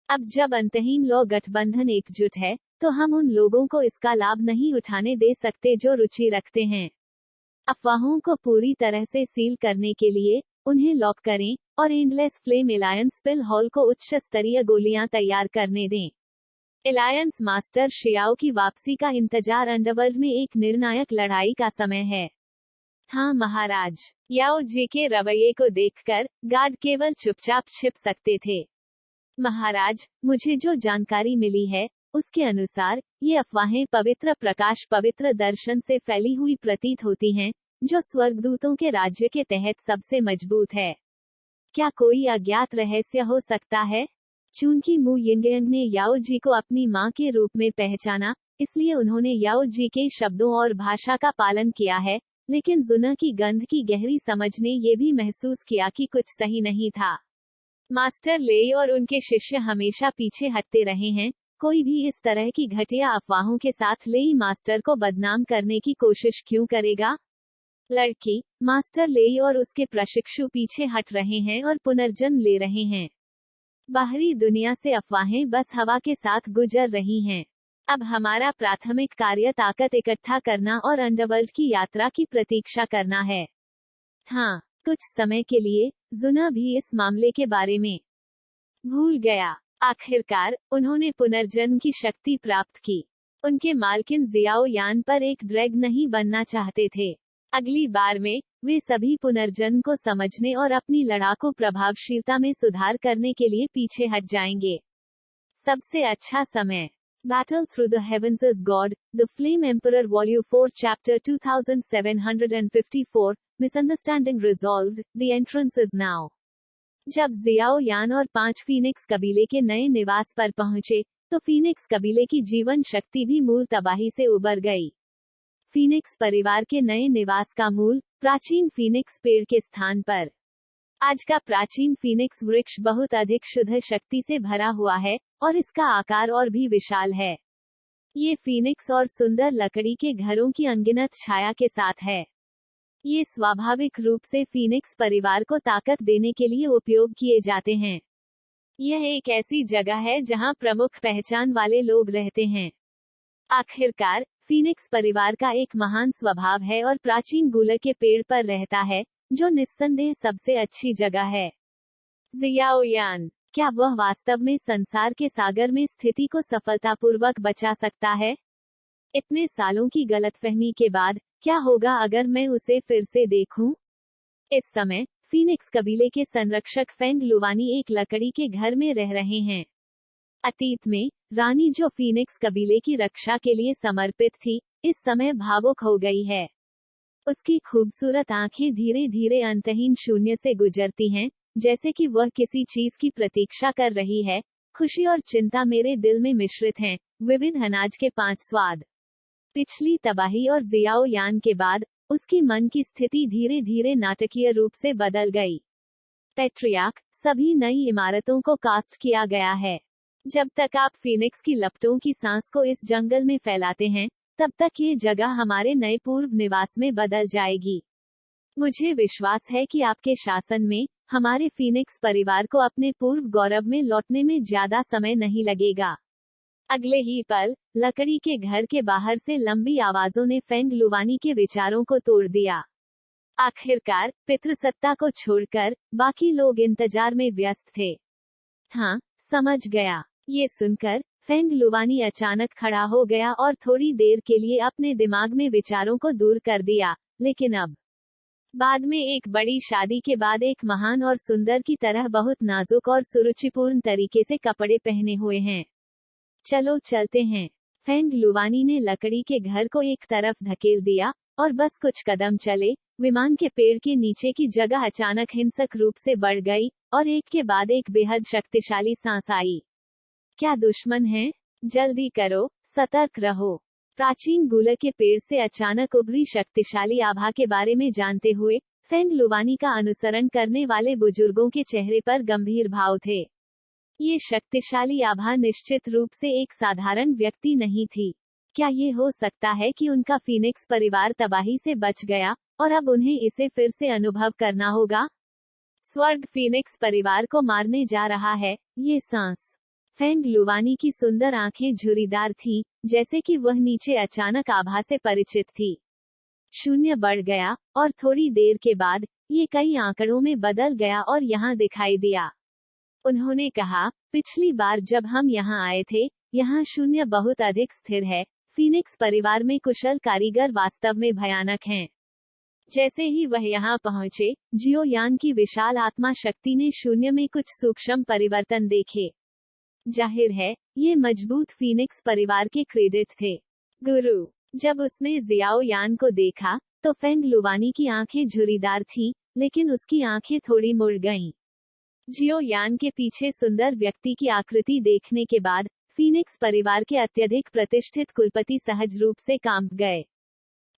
अब जब अंतहीन लॉ गठबंधन एकजुट है, तो हम उन लोगों को इसका लाभ नहीं उठाने दे सकते जो रुचि रखते हैं। अफवाहों को पूरी तरह से सील करने के लिए उन्हें लॉक करें, और एंडलेस फ्लेम एलायंस पिल हॉल को उच्च स्तरीय गोलियां तैयार करने दें। एलायंस मास्टर शियाओ की वापसी का इंतजार अंडरवर्ल्ड में एक निर्णायक लड़ाई का समय है। हाँ महाराज। याओ जी के रवैये को देखकर गार्ड केवल चुपचाप छिप सकते थे। महाराज, मुझे जो जानकारी मिली है, उसके अनुसार ये अफवाहें पवित्र प्रकाश पवित्र दर्शन से फैली हुई प्रतीत होती हैं, जो स्वर्गदूतों के राज्य के तहत सबसे मजबूत है। क्या कोई अज्ञात रहस्य हो सकता है? चूंकि मु यिंगयंग ने याओ जी को अपनी मां के रूप में पहचाना, इसलिए उन्होंने याओ जी के शब्दों और भाषा का पालन किया है, लेकिन जुना की गंध की गहरी समझ ने ये भी महसूस किया कि कुछ सही नहीं था। मास्टर लेई और उनके शिष्य हमेशा पीछे हटते रहे हैं। कोई भी इस तरह की घटिया अफवाहों के साथ लेई मास्टर को बदनाम करने की कोशिश क्यों करेगा? लड़की, मास्टर लेई और उसके प्रशिक्षु पीछे हट रहे हैं और पुनर्जन्म ले रहे हैं। बाहरी दुनिया से अफवाहें बस हवा के साथ गुजर रही हैं। अब हमारा प्राथमिक कार्य ताकत इकट्ठा करना और अंडरवर्ल्ड की यात्रा की प्रतीक्षा करना है। हाँ, कुछ समय के लिए जुना भी इस मामले के बारे में भूल गया। आखिरकार उन्होंने पुनर्जन्म की शक्ति प्राप्त की। उनके मालकिन जियाओ यान पर एक ड्रैग नहीं बनना चाहते थे। अगली बार में वे सभी पुनर्जन्म को समझने और अपनी लड़ाकू प्रभावशीलता में सुधार करने के लिए पीछे हट जाएंगे। सबसे अच्छा समय। Battle Through the Heavens is God, The Flame Emperor Volume 4 Chapter 2754, Misunderstanding Resolved, The Entrance is Now। जब जियाओ यान और 5 फीनिक्स कबीले के नए निवास पर पहुंचे, तो फीनिक्स कबीले की जीवन शक्ति भी मूल तबाही से उबर गई। फीनिक्स परिवार के नए निवास का मूल प्राचीन फीनिक्स पेड़ के स्थान पर। आज का प्राचीन फीनिक्स वृक्ष बहुत अधिक शुद्ध शक्ति से भरा हुआ है और इसका आकार और भी विशाल है। ये फीनिक्स और सुंदर लकड़ी के घरों की अनगिनत छाया के साथ है। ये स्वाभाविक रूप से फीनिक्स परिवार को ताकत देने के लिए उपयोग किए जाते हैं। यह एक ऐसी जगह है जहां प्रमुख पहचान वाले लोग रहते हैं। आखिरकार, फीनिक्स परिवार का एक महान स्वभाव है और प्राचीन गुलर के पेड़ पर रहता है, जो निस्संदेह सबसे अच्छी जगह है। जियाओयान, क्या वह वास्तव में संसार के सागर में स्थिति को सफलतापूर्वक बचा सकता है? इतने सालों की गलतफहमी के बाद क्या होगा अगर मैं उसे फिर से देखूं? इस समय फीनिक्स कबीले के संरक्षक फेंग लुवानी एक लकड़ी के घर में रह रहे हैं। अतीत में रानी जो फीनिक्स कबीले की रक्षा के लिए समर्पित थी, इस समय भावुक हो गई है। उसकी खूबसूरत आंखें धीरे धीरे अंतहीन शून्य से गुजरती हैं, जैसे कि वह किसी चीज की प्रतीक्षा कर रही है। खुशी और चिंता मेरे दिल में मिश्रित हैं, विविध अनाज के 5 स्वाद। पिछली तबाही और जियाओयान के बाद उसकी मन की स्थिति धीरे धीरे नाटकीय रूप से बदल गई। पैट्रियार्क, सभी नई इमारतों को कास्ट किया गया है। जब तक आप फीनिक्स की लपटों की सांस को इस जंगल में फैलाते हैं, तब तक ये जगह हमारे नए पूर्व निवास में बदल जाएगी। मुझे विश्वास है कि आपके शासन में हमारे फीनिक्स परिवार को अपने पूर्व गौरव में लौटने में ज्यादा समय नहीं लगेगा। अगले ही पल लकड़ी के घर के बाहर से लंबी आवाजों ने फेंग लुवानी के विचारों को तोड़ दिया। आखिरकार पितृसत्ता को छोड़कर बाकी लोग इंतजार में व्यस्त थे। हाँ, समझ गया। ये सुनकर फेंग लुवानी अचानक खड़ा हो गया और थोड़ी देर के लिए अपने दिमाग में विचारों को दूर कर दिया। लेकिन अब बाद में एक बड़ी शादी के बाद एक महान और सुंदर की तरह बहुत नाजुक और सुरुचिपूर्ण तरीके से कपड़े पहने हुए हैं। चलो चलते हैं। फेंग लुवानी ने लकड़ी के घर को एक तरफ धकेल दिया और बस कुछ कदम चले, विमान के पेड़ के नीचे की जगह अचानक हिंसक रूप से बढ़ गई और एक के बाद एक बेहद शक्तिशाली सांस आई। क्या दुश्मन है? जल्दी करो, सतर्क रहो। प्राचीन गुलर के पेड़ से अचानक उभरी शक्तिशाली आभा के बारे में जानते हुए फेंग लुवानी का अनुसरण करने वाले बुजुर्गों के चेहरे पर गंभीर भाव थे। ये शक्तिशाली आभा निश्चित रूप से एक साधारण व्यक्ति नहीं थी। क्या ये हो सकता है कि उनका फीनिक्स परिवार तबाही से बच गया और अब उन्हें इसे फिर से अनुभव करना होगा? स्वर्ग फीनिक्स परिवार को मारने जा रहा है। ये सांस। फेंग लुवानी की सुंदर आंखें झुर्रीदार थीं, जैसे कि वह नीचे अचानक आभा से परिचित थी। शून्य बढ़ गया और थोड़ी देर के बाद ये कई आंकड़ों में बदल गया और यहाँ दिखाई दिया। उन्होंने कहा, पिछली बार जब हम यहाँ आए थे, यहाँ शून्य बहुत अधिक स्थिर है। फीनिक्स परिवार में कुशल कारीगर वास्तव में भयानक हैं। जैसे ही वह यहाँ पहुँचे, जियोयान की विशाल आत्मा शक्ति ने शून्य में कुछ सूक्ष्म परिवर्तन देखे। जाहिर है, ये मजबूत फीनिक्स परिवार के क्रेडिट थे। गुरु, जब उसने जियाओयान को देखा, तो फेंग लुवानी की आंखें झुर्रीदार थीं, लेकिन उसकी आंखें थोड़ी मुड़ गईं। जियोयान के पीछे सुंदर व्यक्ति की आकृति देखने के बाद फीनिक्स परिवार के अत्यधिक प्रतिष्ठित कुलपति सहज रूप से कांप गए।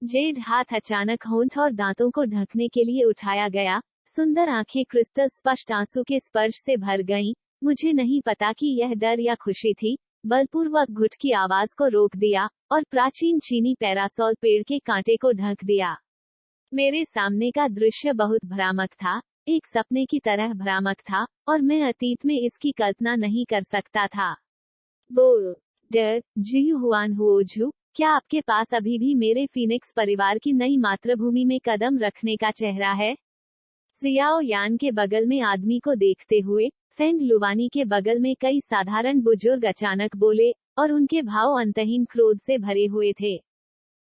जेड हाथ अचानक होंठ और दांतों को ढकने के लिए उठाया गया। सुंदर आंखें क्रिस्टल स्पष्ट आंसू के स्पर्श से भर गईं। मुझे नहीं पता कि यह डर या खुशी थी। बलपूर्वक घुट की आवाज को रोक दिया और प्राचीन चीनी पैरासोल पेड़ के कांटे को ढक दिया। मेरे सामने का दृश्य बहुत भ्रामक था, एक सपने की तरह भ्रामक था, और मैं अतीत में इसकी कल्पना नहीं कर सकता था। बोल, डर, जी हुआन हुओजू, क्या आपके पास अभी भी मेरे फीनिक्स परिवार की नई मातृभूमि में कदम रखने का चेहरा है? जियाओयान के बगल में आदमी को देखते हुए फेंग लुवानी के बगल में कई साधारण बुजुर्ग अचानक बोले, और उनके भाव अंतहीन क्रोध से भरे हुए थे।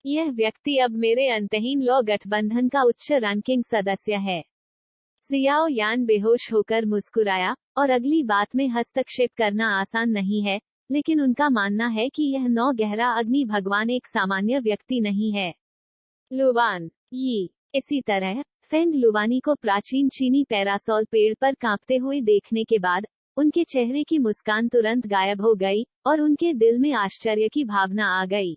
यह व्यक्ति अब मेरे अंतहीन लॉ गठबंधन का उच्च रैंकिंग सदस्य है। जियाओयान बेहोश होकर मुस्कुराया, और अगली बात में हस्तक्षेप करना आसान नहीं है, लेकिन उनका मानना है कि यह नौ गहरा अग्नि भगवान एक सामान्य व्यक्ति नहीं है। लुवान, ये इसी तरह फेंग लुवानी को प्राचीन चीनी पैरासोल पेड़ पर कांपते हुए देखने के बाद उनके चेहरे की मुस्कान तुरंत गायब हो गई और उनके दिल में आश्चर्य की भावना आ गई।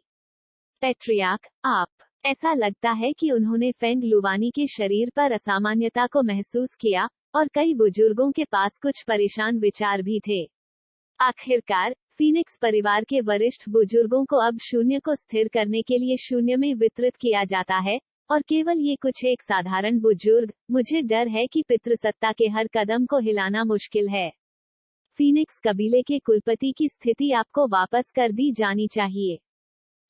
पैट्रियार्क, आप ऐसा लगता है कि उन्होंने फेंग लुवानी के शरीर पर असामान्यता को महसूस किया, और कई बुजुर्गों के पास कुछ परेशान विचार भी थे। आखिरकार, फीनिक्स परिवार के वरिष्ठ बुजुर्गों को अब शून्य को स्थिर करने के लिए शून्य में वितरित किया जाता है, और केवल ये कुछ एक साधारण बुजुर्ग, मुझे डर है कि पितृसत्ता के हर कदम को हिलाना मुश्किल है। फीनिक्स कबीले के कुलपति की स्थिति आपको वापस कर दी जानी चाहिए।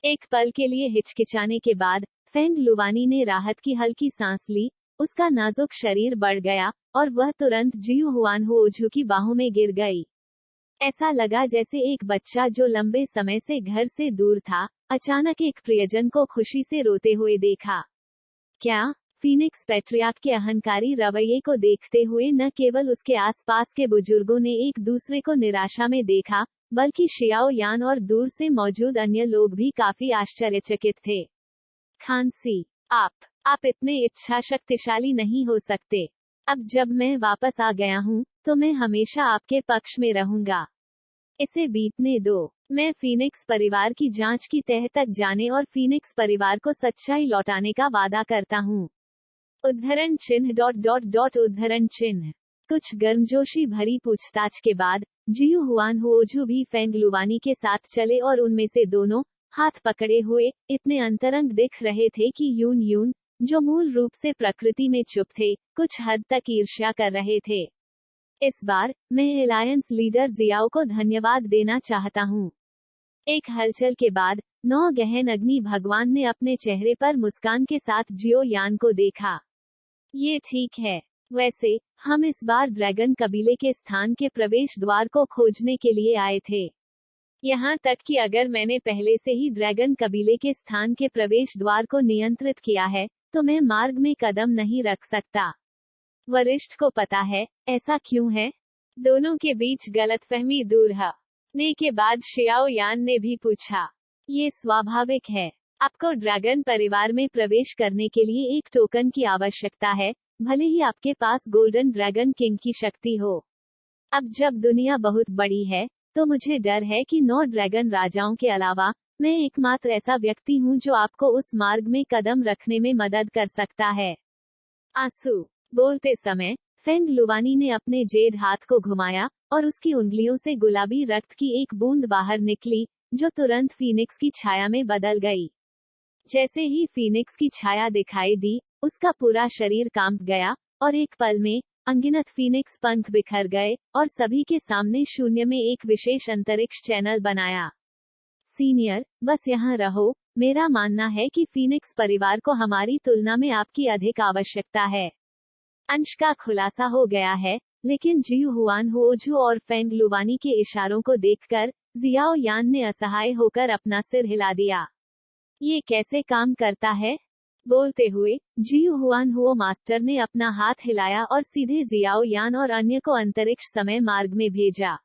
एक पल के लिए हिचकिचाने के बाद फेंग लुवानी ने राहत की हल्की सांस ली। उसका नाजुक शरीर बढ़ गया और वह तुरंत जियू हुआनहुओजू की बाहों में गिर गई। ऐसा लगा जैसे एक बच्चा जो लंबे समय से घर से दूर था, अचानक एक प्रियजन को खुशी से रोते हुए देखा। क्या? फीनिक्स पैट्रियार्क के अहंकारी रवैये को देखते हुए न केवल उसके आसपास के बुजुर्गों ने एक दूसरे को निराशा में देखा, बल्कि शियाओ यान और दूर से मौजूद अन्य लोग भी काफी आश्चर्यचकित थे। खांसी, आप इतने इच्छा शक्तिशाली नहीं हो सकते। अब जब मैं वापस आ गया हूँ, तो मैं हमेशा आपके पक्ष में रहूंगा। इसे बीतने दो। मैं फीनिक्स परिवार की जांच की तह तक जाने और फीनिक्स परिवार को सच्चाई लौटाने का वादा करता हूँ। उद्धरण चिन्ह उद्धरण चिन्ह। कुछ गर्मजोशी भरी पूछताछ के बाद जियू हुआनहुओजू भी फेंग लुवानी के साथ चले और उनमें से दोनों, हाथ पकड़े हुए, इतने अंतरंग दिख रहे थे कि यून यून, जो मूल रूप से प्रकृति में चुप थे, कुछ हद तक ईर्ष्या कर रहे थे। इस बार मैं अलायंस लीडर जियाओ को धन्यवाद देना चाहता हूँ। एक हलचल के बाद 9 गहन अग्नि भगवान ने अपने चेहरे पर मुस्कान के साथ जियो यान को देखा। ये ठीक है। वैसे, हम इस बार ड्रैगन कबीले के स्थान के प्रवेश द्वार को खोजने के लिए आए थे। यहाँ तक कि अगर मैंने पहले से ही ड्रैगन कबीले के स्थान के प्रवेश द्वार को नियंत्रित किया है, तो मैं मार्ग में कदम नहीं रख सकता। वरिष्ठ को पता है, ऐसा क्यों है? दोनों के बीच गलतफहमी दूर ने के बाद शियाओ यान ने भी पूछा। ये स्वाभाविक है। आपको ड्रैगन परिवार में प्रवेश करने के लिए एक टोकन की आवश्यकता है, भले ही आपके पास गोल्डन ड्रैगन किंग की शक्ति हो। अब जब दुनिया बहुत बड़ी है, तो मुझे डर है कि 9 ड्रैगन राजाओं के अलावा, मैं एकमात्र ऐसा व्यक्ति हूँ जो आपको उस मार्ग में कदम रखने में मदद कर सकता है। आंसू। बोलते समय, फेंग लुवानी ने अपने जेड हाथ को घुमाया, और उसकी उंगलियों से गुलाबी रक्त की एक बूंद बाहर निकली, जो तुरंत फीनिक्स की छाया में बदल गई। जैसे ही फीनिक्स की छाया दिखाई दी, उसका पूरा शरीर कांप गया, और एक पल में, अनगिनत फीनिक्स पंख बिखर गए, और सभी के सामने शून्य में एक विशेष अंतरिक्ष चैनल बनाया। सीनियर, बस यहाँ रहो। मेरा मानना है कि फीनिक्स परिवार को हमारी तुलना में आपकी अधिक आवश्यकता है। अंश का खुलासा हो गया है, लेकिन जियू हुआनहुओजू और फेंग लुवानी के इशारों को देखकर जियाओ यान ने असहाय होकर अपना सिर हिला दिया। ये कैसे काम करता है? बोलते हुए, जियू हुआनहुओ मास्टर ने अपना हाथ हिलाया और सीधे जियाओ यान और अन्य को अंतरिक्ष समय मार्ग में भेजा।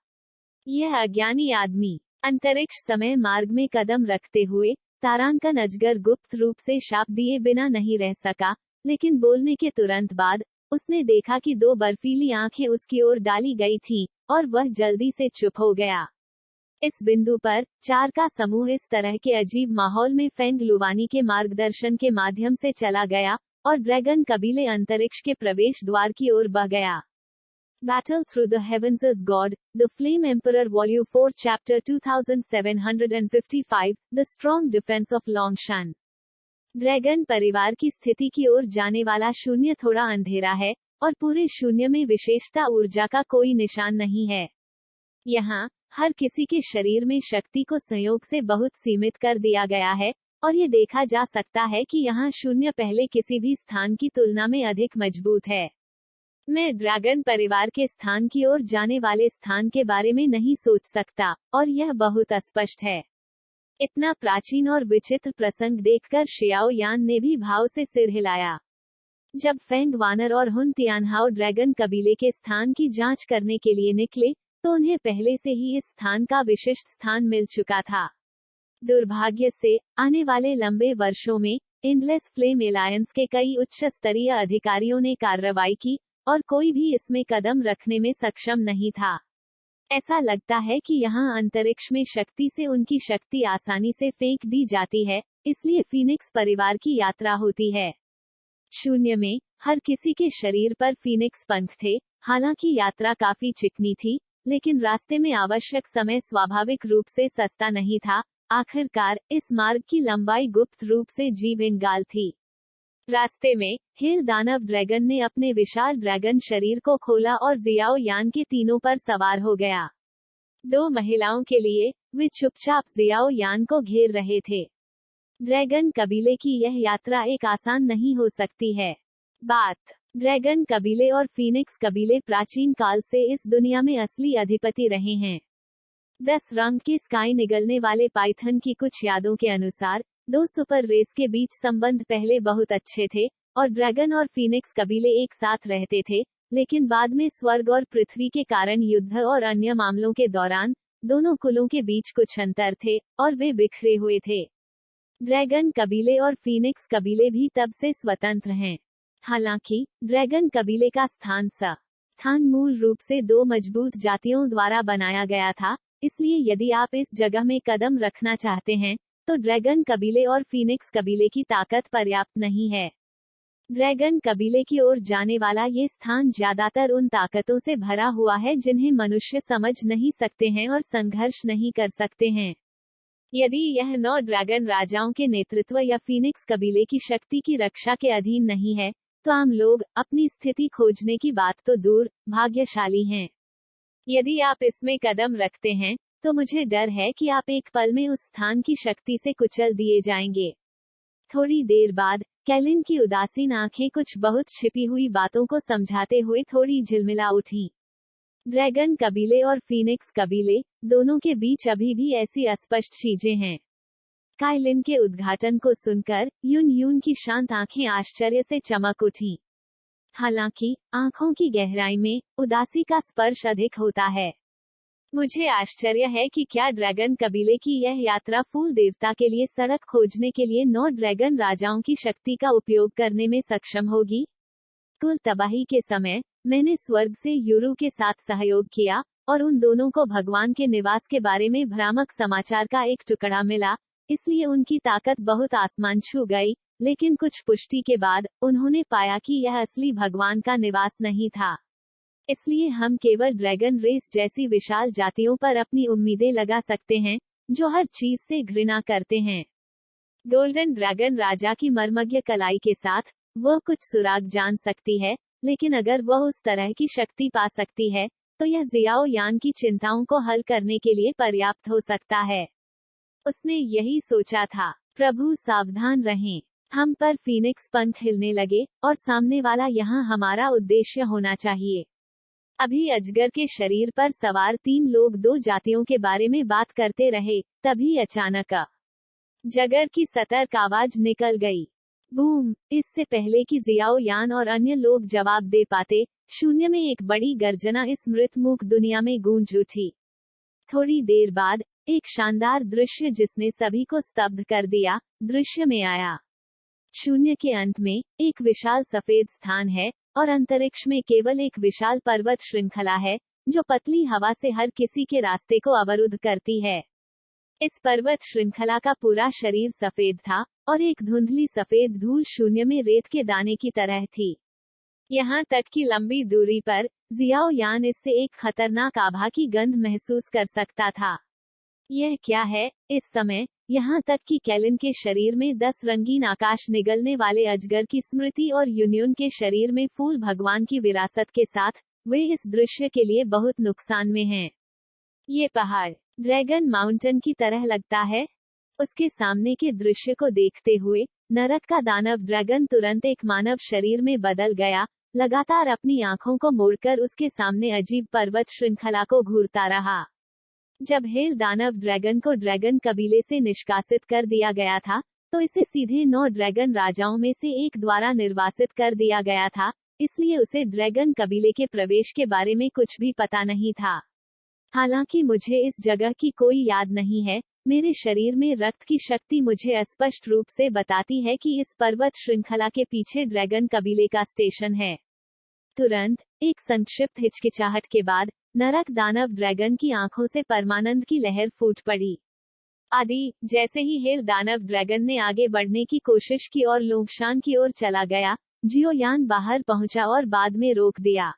यह अज्ञानी आदमी अंतरिक्ष समय मार्ग में कदम रखते हुए तारांकन अजगर गुप्त रूप से शाप दिए बिना नहीं रह सका, लेकिन बोलने के तुरंत बाद उसने देखा कि 2 बर्फीली आंखें उसकी ओर डाली गई थीं, और वह जल्दी से चुप हो गया। इस बिंदु पर 4 का समूह इस तरह के अजीब माहौल में फेंग लुवानी के मार्गदर्शन के माध्यम से चला गया, और ड्रैगन कबीले अंतरिक्ष के प्रवेश द्वार की ओर बह गया। Battle Through the Heavens as God, The Flame Emperor Volume 4 Chapter 2755, The Strong Defense of Longshan। Dragon परिवार की स्थिति की ओर जाने वाला शून्य थोड़ा अंधेरा है, और पूरे शून्य में विशेषता ऊर्जा का कोई निशान नहीं है। यहाँ, हर किसी के शरीर में शक्ति को संयोग से बहुत सीमित कर दिया गया है, और ये देखा जा सकता है कि यहाँ शून्य पहले किसी भी स्थान की तुलना में अधिक मजबूत है। मैं ड्रैगन परिवार के स्थान की ओर जाने वाले स्थान के बारे में नहीं सोच सकता, और यह बहुत अस्पष्ट है। इतना प्राचीन और विचित्र प्रसंग देखकर शियाओ यान ने भी भाव से सिर हिलाया। जब फेंग वानर और हुन तियानहाओ ड्रैगन कबीले के स्थान की जांच करने के लिए निकले, तो उन्हें पहले से ही इस स्थान का विशिष्ट स्थान मिल चुका था। दुर्भाग्य से, आने वाले लंबे वर्षों में, एंडलेस फ्लेम एलायंस के कई उच्च स्तरीय अधिकारियों ने कार्रवाई की, और कोई भी इसमें कदम रखने में सक्षम नहीं था। ऐसा लगता है कि यहाँ अंतरिक्ष में शक्ति से उनकी शक्ति आसानी से फेंक दी जाती है, इसलिए फीनिक्स परिवार की यात्रा होती है। शून्य में हर किसी के शरीर पर फीनिक्स पंख थे। हालांकि यात्रा काफी चिकनी थी, लेकिन रास्ते में आवश्यक समय स्वाभाविक रूप से सस्ता नहीं था। आखिरकार इस मार्ग की लंबाई गुप्त रूप से जीव-इंगाल थी। रास्ते में हेल दानव ड्रैगन ने अपने विशाल ड्रैगन शरीर को खोला और जियाओ यान के तीनों पर सवार हो गया। 2 महिलाओं के लिए वे चुपचाप जियाओ यान को घेर रहे थे। ड्रैगन कबीले की यह यात्रा एक आसान नहीं हो सकती है। बात ड्रैगन कबीले और फीनिक्स कबीले प्राचीन काल से इस दुनिया में असली अधिपति रहे हैं। 10 रंग के स्काई निगलने वाले पाइथन की कुछ यादों के अनुसार 2 सुपर रेस के बीच संबंध पहले बहुत अच्छे थे और ड्रैगन और फीनिक्स कबीले एक साथ रहते थे, लेकिन बाद में स्वर्ग और पृथ्वी के कारण युद्ध और अन्य मामलों के दौरान दोनों कुलों के बीच कुछ अंतर थे और वे बिखरे हुए थे। ड्रैगन कबीले और फीनिक्स कबीले भी तब से स्वतंत्र हैं। हालांकि ड्रैगन कबीले का स्थान मूल रूप से 2 मजबूत जातियों द्वारा बनाया गया था, इसलिए यदि आप इस जगह में कदम रखना चाहते हैं, तो ड्रैगन कबीले और फीनिक्स कबीले की ताकत पर्याप्त नहीं है। ड्रैगन कबीले की ओर जाने वाला ये स्थान ज्यादातर उन ताकतों से भरा हुआ है जिन्हें मनुष्य समझ नहीं सकते हैं और संघर्ष नहीं कर सकते हैं। यदि यह 9 ड्रैगन राजाओं के नेतृत्व या फीनिक्स कबीले की शक्ति की रक्षा के अधीन नहीं है, तो आम लोग अपनी स्थिति खोजने की बात तो दूर, भाग्यशाली हैं। यदि आप इसमें कदम रखते हैं, तो मुझे डर है कि आप एक पल में उस स्थान की शक्ति से कुचल दिए जाएंगे। थोड़ी देर बाद कैलिन की उदासीन आंखें कुछ बहुत छिपी हुई बातों को समझाते हुए थोड़ी झिलमिला उठी। ड्रैगन कबीले और फीनिक्स कबीले दोनों के बीच अभी भी ऐसी अस्पष्ट चीजें हैं। काइलिन के उद्घाटन को सुनकर यून की शांत आंखें आश्चर्य से चमक उठीं। हालांकि आंखों की गहराई में उदासी का स्पर्श अधिक होता है। मुझे आश्चर्य है कि क्या ड्रैगन कबीले की यह यात्रा फूल देवता के लिए सड़क खोजने के लिए 9 ड्रैगन राजाओं की शक्ति का उपयोग करने में सक्षम होगी। कुल तबाही के समय मैंने स्वर्ग से यूरू के साथ सहयोग किया और उन दोनों को भगवान के निवास के बारे में भ्रामक समाचार का एक टुकड़ा मिला, इसलिए उनकी ताकत बहुत आसमान छू गई, लेकिन कुछ पुष्टि के बाद उन्होंने पाया कि यह असली भगवान का निवास नहीं था। इसलिए हम केवल ड्रैगन रेस जैसी विशाल जातियों पर अपनी उम्मीदें लगा सकते हैं, जो हर चीज से घृणा करते हैं। गोल्डन ड्रैगन राजा की मर्मज्ञ कलाई के साथ वह कुछ सुराग जान सकती है, लेकिन अगर वह उस तरह की शक्ति पा सकती है, तो यह जियाओ यान की चिंताओं को हल करने के लिए पर्याप्त हो सकता है। उसने यही सोचा था। प्रभु सावधान रहें। हम पर फीनिक्स पंख हिलने लगे और सामने वाला यहाँ हमारा उद्देश्य होना चाहिए। अभी अजगर के शरीर पर सवार 3 लोग 2 जातियों के बारे में बात करते रहे, तभी अचानक जगर की सतर्क आवाज निकल गई। बूम! इससे पहले कि जियाओ यान और अन्य लोग जवाब दे पाते, शून्य में एक बड़ी गर्जना इस मृतमूक दुनिया में गूंज उठी। थोड़ी देर बाद एक शानदार दृश्य जिसने सभी को स्तब्ध कर दिया, दृश्य में आया। शून्य के अंत में एक विशाल सफेद स्थान है और अंतरिक्ष में केवल एक विशाल पर्वत श्रृंखला है, जो पतली हवा से हर किसी के रास्ते को अवरुद्ध करती है। इस पर्वत श्रृंखला का पूरा शरीर सफेद था और एक धुंधली सफेद धूल शून्य में रेत के दाने की तरह थी। यहाँ तक कि लंबी दूरी पर जियाओ यान इससे एक खतरनाक आभा की गंध महसूस कर सकता था। यह क्या है? इस समय यहाँ तक कि कैलिन के शरीर में 10 रंगीन आकाश निगलने वाले अजगर की स्मृति और यूनियन के शरीर में फूल भगवान की विरासत के साथ वे इस दृश्य के लिए बहुत नुकसान में हैं। ये पहाड़ ड्रैगन माउंटेन की तरह लगता है। उसके सामने के दृश्य को देखते हुए नरक का दानव ड्रैगन तुरंत एक मानव शरीर में बदल गया, लगातार अपनी आंखों को मोड़कर उसके सामने अजीब पर्वत श्रृंखला को घूरता रहा। जब हेल दानव ड्रैगन को ड्रैगन कबीले से निष्कासित कर दिया गया था, तो इसे सीधे 9 ड्रैगन राजाओं में से एक द्वारा निर्वासित कर दिया गया था, इसलिए उसे ड्रैगन कबीले के प्रवेश के बारे में कुछ भी पता नहीं था। हालांकि मुझे इस जगह की कोई याद नहीं है, मेरे शरीर में रक्त की शक्ति मुझे स्पष्ट रूप से बताती है कि इस पर्वत श्रृंखला के पीछे ड्रैगन कबीले का स्टेशन है। तुरंत एक संक्षिप्त हिचकिचाहट के बाद नरक दानव ड्रैगन की आंखों से परमानंद की लहर फूट पड़ी। आदि। जैसे ही हेल दानव ड्रैगन ने आगे बढ़ने की कोशिश की और लोंगशान की ओर चला गया, जियोयान बाहर पहुंचा और बाद में रोक दिया।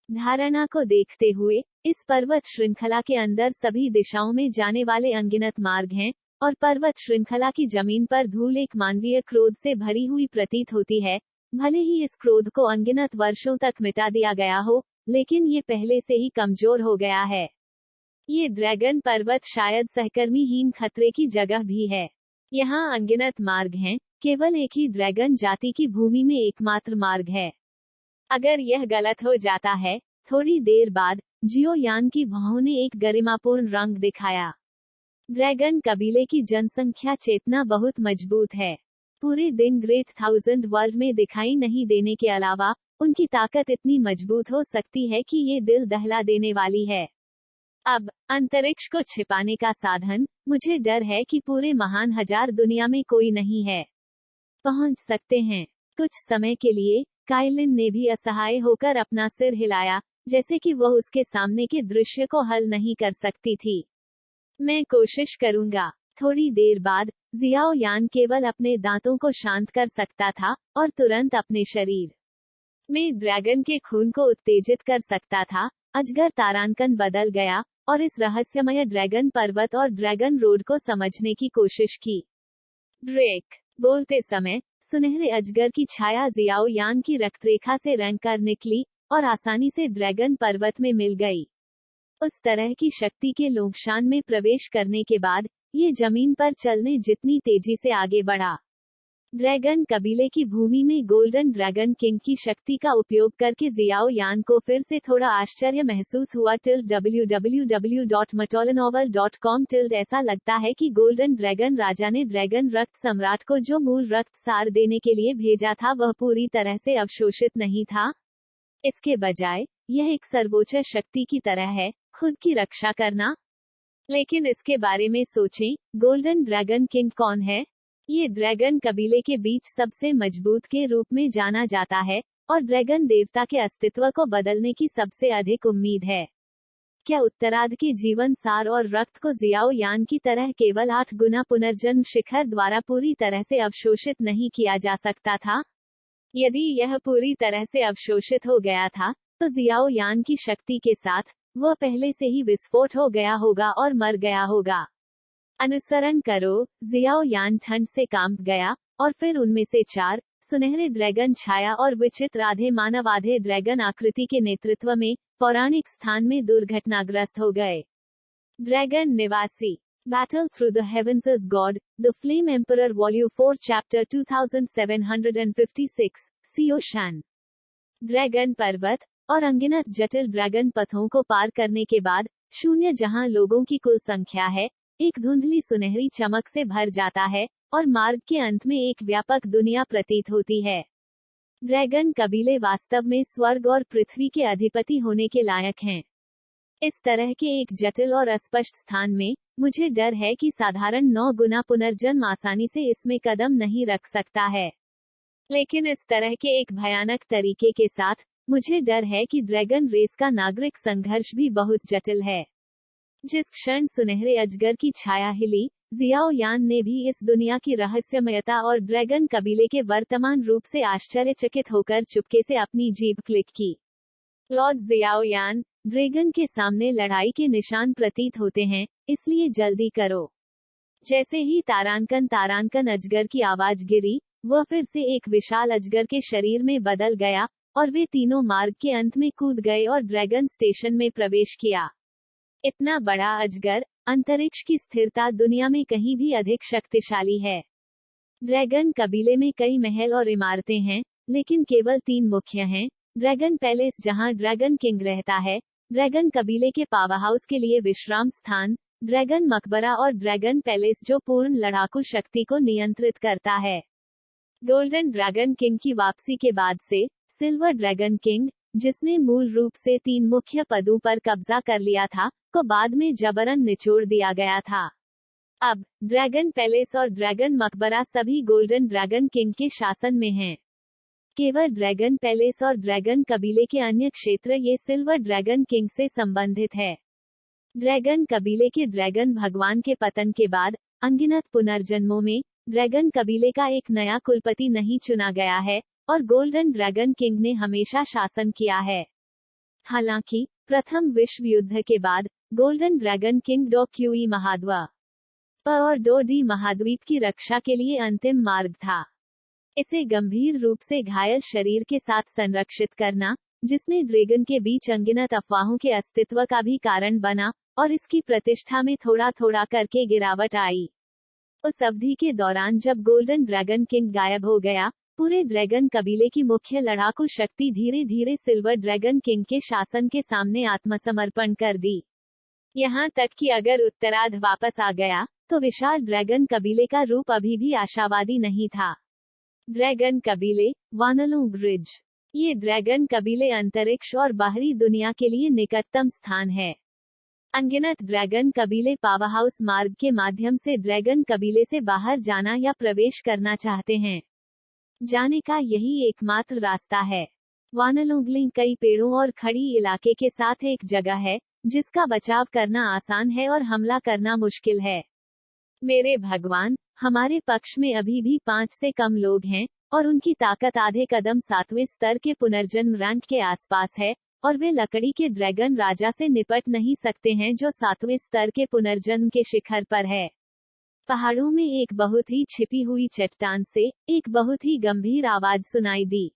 धारणा को देखते हुए, इस पर्वत श्रृंखला के अंदर सभी दिशाओं में जाने वाले अनगिनत मार्ग हैं, और पर्वत श्रृंखला की जमीन पर धूल एक मानवीय क्रोध से भरी हुई प्रतीत होती है। भले ही इस क्रोध को अनगिनत वर्षों तक मिटा दिया गया हो, लेकिन ये पहले से ही कमजोर हो गया है। ये ड्रैगन पर्वत शायद सहकर्मीहीन खतरे की जगह भी है। यहाँ अनगिनत मार्ग हैं, केवल एक ही ड्रैगन जाति की भूमि में एकमात्र मार्ग है। अगर यह गलत हो जाता है, थोड़ी देर बाद जियोयान की भौहों ने एक गरिमापूर्ण रंग दिखाया। ड्रैगन कबीले की जनसंख्या चेतना बहुत मजबूत है। पूरे दिन ग्रेट थाउजेंड वर्ल्ड में दिखाई नहीं देने के अलावा, उनकी ताकत इतनी मजबूत हो सकती है कि ये दिल दहला देने वाली है। अब अंतरिक्ष को छिपाने का साधन, मुझे डर है कि पूरे महान हजार दुनिया में कोई नहीं है। पहुंच सकते हैं। कुछ समय के लिए काइलिन ने भी असहाय होकर अपना सिर हिलाया, जैसे कि वह उसके सामने के दृश्य को हल नहीं कर सकती थी। मैं कोशिश करूंगा। थोड़ी देर बाद जियाओ यान केवल अपने दांतों को शांत कर सकता था, और तुरंत अपने शरीर में ड्रैगन के खून को उत्तेजित कर सकता था। अजगर तारांकन बदल गया, और इस रहस्यमय ड्रैगन पर्वत और ड्रैगन रोड को समझने की कोशिश की। ड्रेक बोलते समय, सुनहरे अजगर की छाया जियाओ यान की रक्तरेखा से रेंग कर निकली, और आसानी से ड्रैगन पर्वत में मिल गई। उस तरह की शक्ति के लोंगशान में प्रवेश करने के बाद, ये जमीन पर चलने जितनी तेजी से आगे बढ़ा। ड्रैगन कबीले की भूमि में गोल्डन ड्रैगन किंग की शक्ति का उपयोग करके जियाओ यान को फिर से थोड़ा आश्चर्य महसूस हुआ। www.matolanovel.com ऐसा लगता है कि गोल्डन ड्रैगन राजा ने ड्रैगन रक्त सम्राट को जो मूल रक्त सार देने के लिए भेजा था वह पूरी तरह से अवशोषित नहीं था। इसके बजाय, यह एक सर्वोच्च शक्ति की तरह है, खुद की रक्षा करना। लेकिन इसके बारे में सोचें, गोल्डन ड्रैगन किंग कौन है? ये ड्रैगन कबीले के बीच सबसे मजबूत के रूप में जाना जाता है, और ड्रैगन देवता के अस्तित्व को बदलने की सबसे अधिक उम्मीद है। क्या उत्तरार्ध के जीवन सार और रक्त को जियाओ यान की तरह केवल 8 गुना पुनर्जन्म शिखर द्वारा पूरी तरह से अवशोषित नहीं किया जा सकता था? यदि यह पूरी तरह से अवशोषित हो गया था, तो जियाओ यान की शक्ति के साथ, वह पहले से ही विस्फोट हो गया होगा और मर गया होगा। अनुसरण करो। जियाओ यान ठंड से कांप गया, और फिर उनमें से 4 सुनहरे ड्रैगन छाया और विचित्र आधे मानव आधे ड्रैगन आकृति के नेतृत्व में पौराणिक स्थान में दुर्घटनाग्रस्त हो गए। ड्रैगन निवासी। Battle Through the Heavens as God, The Flame Emperor Volume 4 Chapter 2756, सियोशान। Dragon पर्वत और अनगिनत जटिल ड्रैगन पथों को पार करने के बाद, शून्य जहां लोगों की कुल संख्या है, एक धुंधली सुनहरी चमक से भर जाता है, और मार्ग के अंत में एक व्यापक दुनिया प्रतीत होती है। ड्रैगन कबीले वास्तव में स्वर्ग और पृथ्वी के अधिपति होने के लायक हैं। इस तरह के एक जटिल और अस्पष्ट स्थान में, मुझे डर है कि साधारण 9 गुना पुनर्जन्म आसानी से इसमें कदम नहीं रख सकता है। लेकिन इस तरह के एक भयानक तरीके के साथ, मुझे डर है कि ड्रैगन रेस का नागरिक संघर्ष भी बहुत जटिल है। जिस क्षण सुनहरे अजगर की छाया हिली, जियाओ यान ने भी इस दुनिया की रहस्यमयता और ड्रैगन कबीले के वर्तमान रूप से आश्चर्यचकित होकर चुपके से अपनी जीभ क्लिक की। लॉर्ड जियाओ यान, ड्रैगन के सामने लड़ाई के निशान प्रतीत होते हैं, इसलिए जल्दी करो। जैसे ही तारांकन अजगर की आवाज गिरी, वह फिर से एक विशाल अजगर के शरीर में बदल गया, और वे तीनों मार्ग के अंत में कूद गए और ड्रैगन स्टेशन में प्रवेश किया। इतना बड़ा अजगर, अंतरिक्ष की स्थिरता दुनिया में कहीं भी अधिक शक्तिशाली है। ड्रैगन कबीले में कई महल और इमारतें हैं, लेकिन केवल 3 मुख्य हैं। ड्रैगन पैलेस जहां ड्रैगन किंग रहता है, ड्रैगन कबीले के पावर हाउस के लिए विश्राम स्थान, ड्रैगन मकबरा और ड्रैगन पैलेस जो पूर्ण लड़ाकू शक्ति को नियंत्रित करता है। गोल्डन ड्रैगन किंग की वापसी के बाद से, सिल्वर ड्रैगन किंग, जिसने मूल रूप से 3 मुख्य पदों पर कब्जा कर लिया था, को बाद में जबरन निचोड़ दिया गया था। अब ड्रैगन पैलेस और ड्रैगन मकबरा सभी गोल्डन ड्रैगन किंग के शासन में हैं। केवल ड्रैगन पैलेस और ड्रैगन कबीले के अन्य क्षेत्र ये सिल्वर ड्रैगन किंग से संबंधित है। ड्रैगन कबीले के ड्रैगन भगवान के पतन के बाद अनगिनत पुनर्जन्मों में ड्रैगन कबीले का एक नया कुलपति नहीं चुना गया है और गोल्डन ड्रैगन किंग ने हमेशा शासन किया है। हालांकि प्रथम विश्व युद्ध के बाद golden dragon king Dou Qi महाद्वीप और डो डी महाद्वीप की रक्षा के लिए अंतिम मार्ग था। इसे गंभीर रूप से घायल शरीर के साथ संरक्षित करना, जिसने ड्रैगन के बीच अनगिनत अफवाहों के अस्तित्व का भी कारण बना और इसकी प्रतिष्ठा में थोड़ा थोड़ा करके गिरावट आई। उस अवधि के दौरान जब गोल्डन ड्रैगन किंग गायब हो गया, पूरे ड्रैगन कबीले की मुख्य लड़ाकू शक्ति धीरे धीरे सिल्वर ड्रैगन किंग के शासन के सामने आत्मसमर्पण कर दी। यहाँ तक कि अगर उत्तरार्ध वापस आ गया तो विशाल ड्रैगन कबीले का रूप अभी भी आशावादी नहीं था। ड्रैगन कबीले, वानलोंग रिज। ये ड्रैगन कबीले अंतरिक्ष और बाहरी दुनिया के लिए निकटतम स्थान है। अनगिनत ड्रैगन कबीले पावरहाउस मार्ग के माध्यम से ड्रैगन कबीले से बाहर जाना या प्रवेश करना चाहते हैं। जाने का यही एकमात्र रास्ता है। वानलोंगलिंग कई पेड़ों और खड़ी इलाके के साथ एक जगह है जिसका बचाव करना आसान है और हमला करना मुश्किल है। मेरे भगवान, हमारे पक्ष में अभी भी 5 से कम लोग हैं और उनकी ताकत आधे कदम 7वें स्तर के पुनर्जन्म रैंक के आसपास है और वे लकड़ी के ड्रैगन राजा से निपट नहीं सकते हैं जो 7वें स्तर के पुनर्जन्म के शिखर पर है। पहाड़ों में एक बहुत ही छिपी हुई चट्टान से एक बहुत ही गंभीर आवाज सुनाई दी।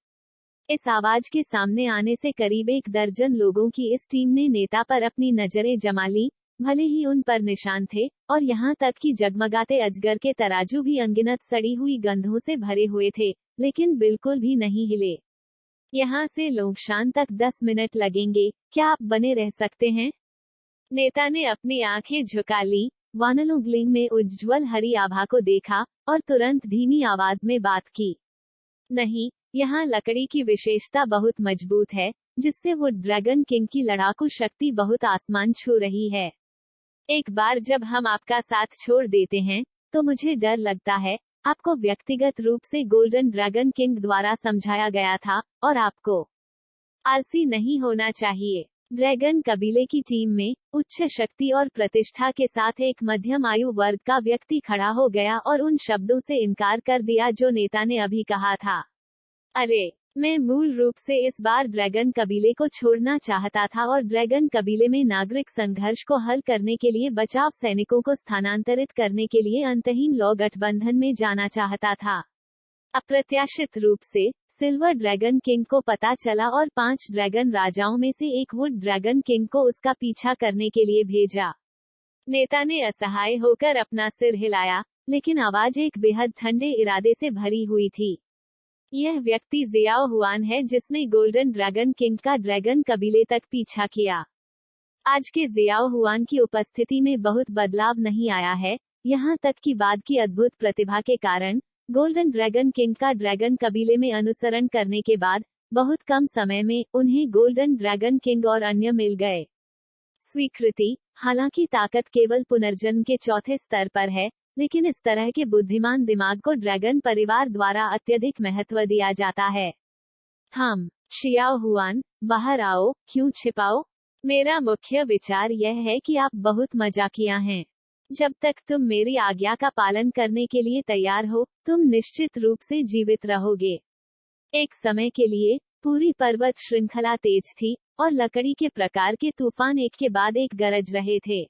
इस आवाज के सामने आने से करीब 1 दर्जन लोगों की इस टीम ने नेता पर अपनी नजरें जमा ली, भले ही उन पर निशान थे और यहाँ तक कि जगमगाते अजगर के तराजू भी अनगिनत सड़ी हुई गंधों से भरे हुए थे, लेकिन बिल्कुल भी नहीं हिले। यहाँ से लोंगशान तक 10 मिनट लगेंगे, क्या आप बने रह सकते हैं? नेता ने अपनी आंखें झुका ली, वानलोंगलिंग में उज्ज्वल हरी आभा को देखा और तुरंत धीमी आवाज में बात की। नहीं, यहाँ लकड़ी की विशेषता बहुत मजबूत है, जिससे वुड ड्रैगन किंग की लड़ाकू शक्ति बहुत आसमान छू रही है। एक बार जब हम आपका साथ छोड़ देते हैं, तो मुझे डर लगता है, आपको व्यक्तिगत रूप से गोल्डन ड्रैगन किंग द्वारा समझाया गया था और आपको आलसी नहीं होना चाहिए। ड्रैगन कबीले की टीम में उच्च शक्ति और प्रतिष्ठा के साथ एक मध्यम आयु वर्ग का व्यक्ति खड़ा हो गया और उन शब्दों से इनकार कर दिया जो नेता ने अभी कहा था। अरे, मैं मूल रूप से इस बार ड्रैगन कबीले को छोड़ना चाहता था और ड्रैगन कबीले में नागरिक संघर्ष को हल करने के लिए बचाव सैनिकों को स्थानांतरित करने के लिए अंतहीन लौ गठबंधन में जाना चाहता था। अप्रत्याशित रूप से सिल्वर ड्रैगन किंग को पता चला और 5 ड्रैगन राजाओं में से एक वुड ड्रैगन किंग को उसका पीछा करने के लिए भेजा। नेता ने असहाय होकर अपना सिर हिलाया, लेकिन आवाज एक बेहद ठंडे इरादे से भरी हुई थी। यह व्यक्ति जियाओ हुआन है जिसने गोल्डन ड्रैगन किंग का ड्रैगन कबीले तक पीछा किया। आज के जियाओ हुआन की उपस्थिति में बहुत बदलाव नहीं आया है, यहाँ तक कि बाद की अद्भुत प्रतिभा के कारण गोल्डन ड्रैगन किंग का ड्रैगन कबीले में अनुसरण करने के बाद बहुत कम समय में उन्हें गोल्डन ड्रैगन किंग और अन्य मिल गए। स्वीकृति, हालांकि ताकत केवल पुनर्जन्म के 4थे स्तर पर है, लेकिन इस तरह के बुद्धिमान दिमाग को ड्रैगन परिवार द्वारा अत्यधिक महत्व दिया जाता है। हम, शियाओ हुआन, बाहर आओ, क्यों छिपाओ? मेरा मुख्य विचार यह है कि आप बहुत मजाकिया हैं। जब तक तुम मेरी आज्ञा का पालन करने के लिए तैयार हो, तुम निश्चित रूप से जीवित रहोगे। एक समय के लिए पूरी पर्वत श्रृंखला तेज थी और लकड़ी के प्रकार के तूफान एक के बाद एक गरज रहे थे।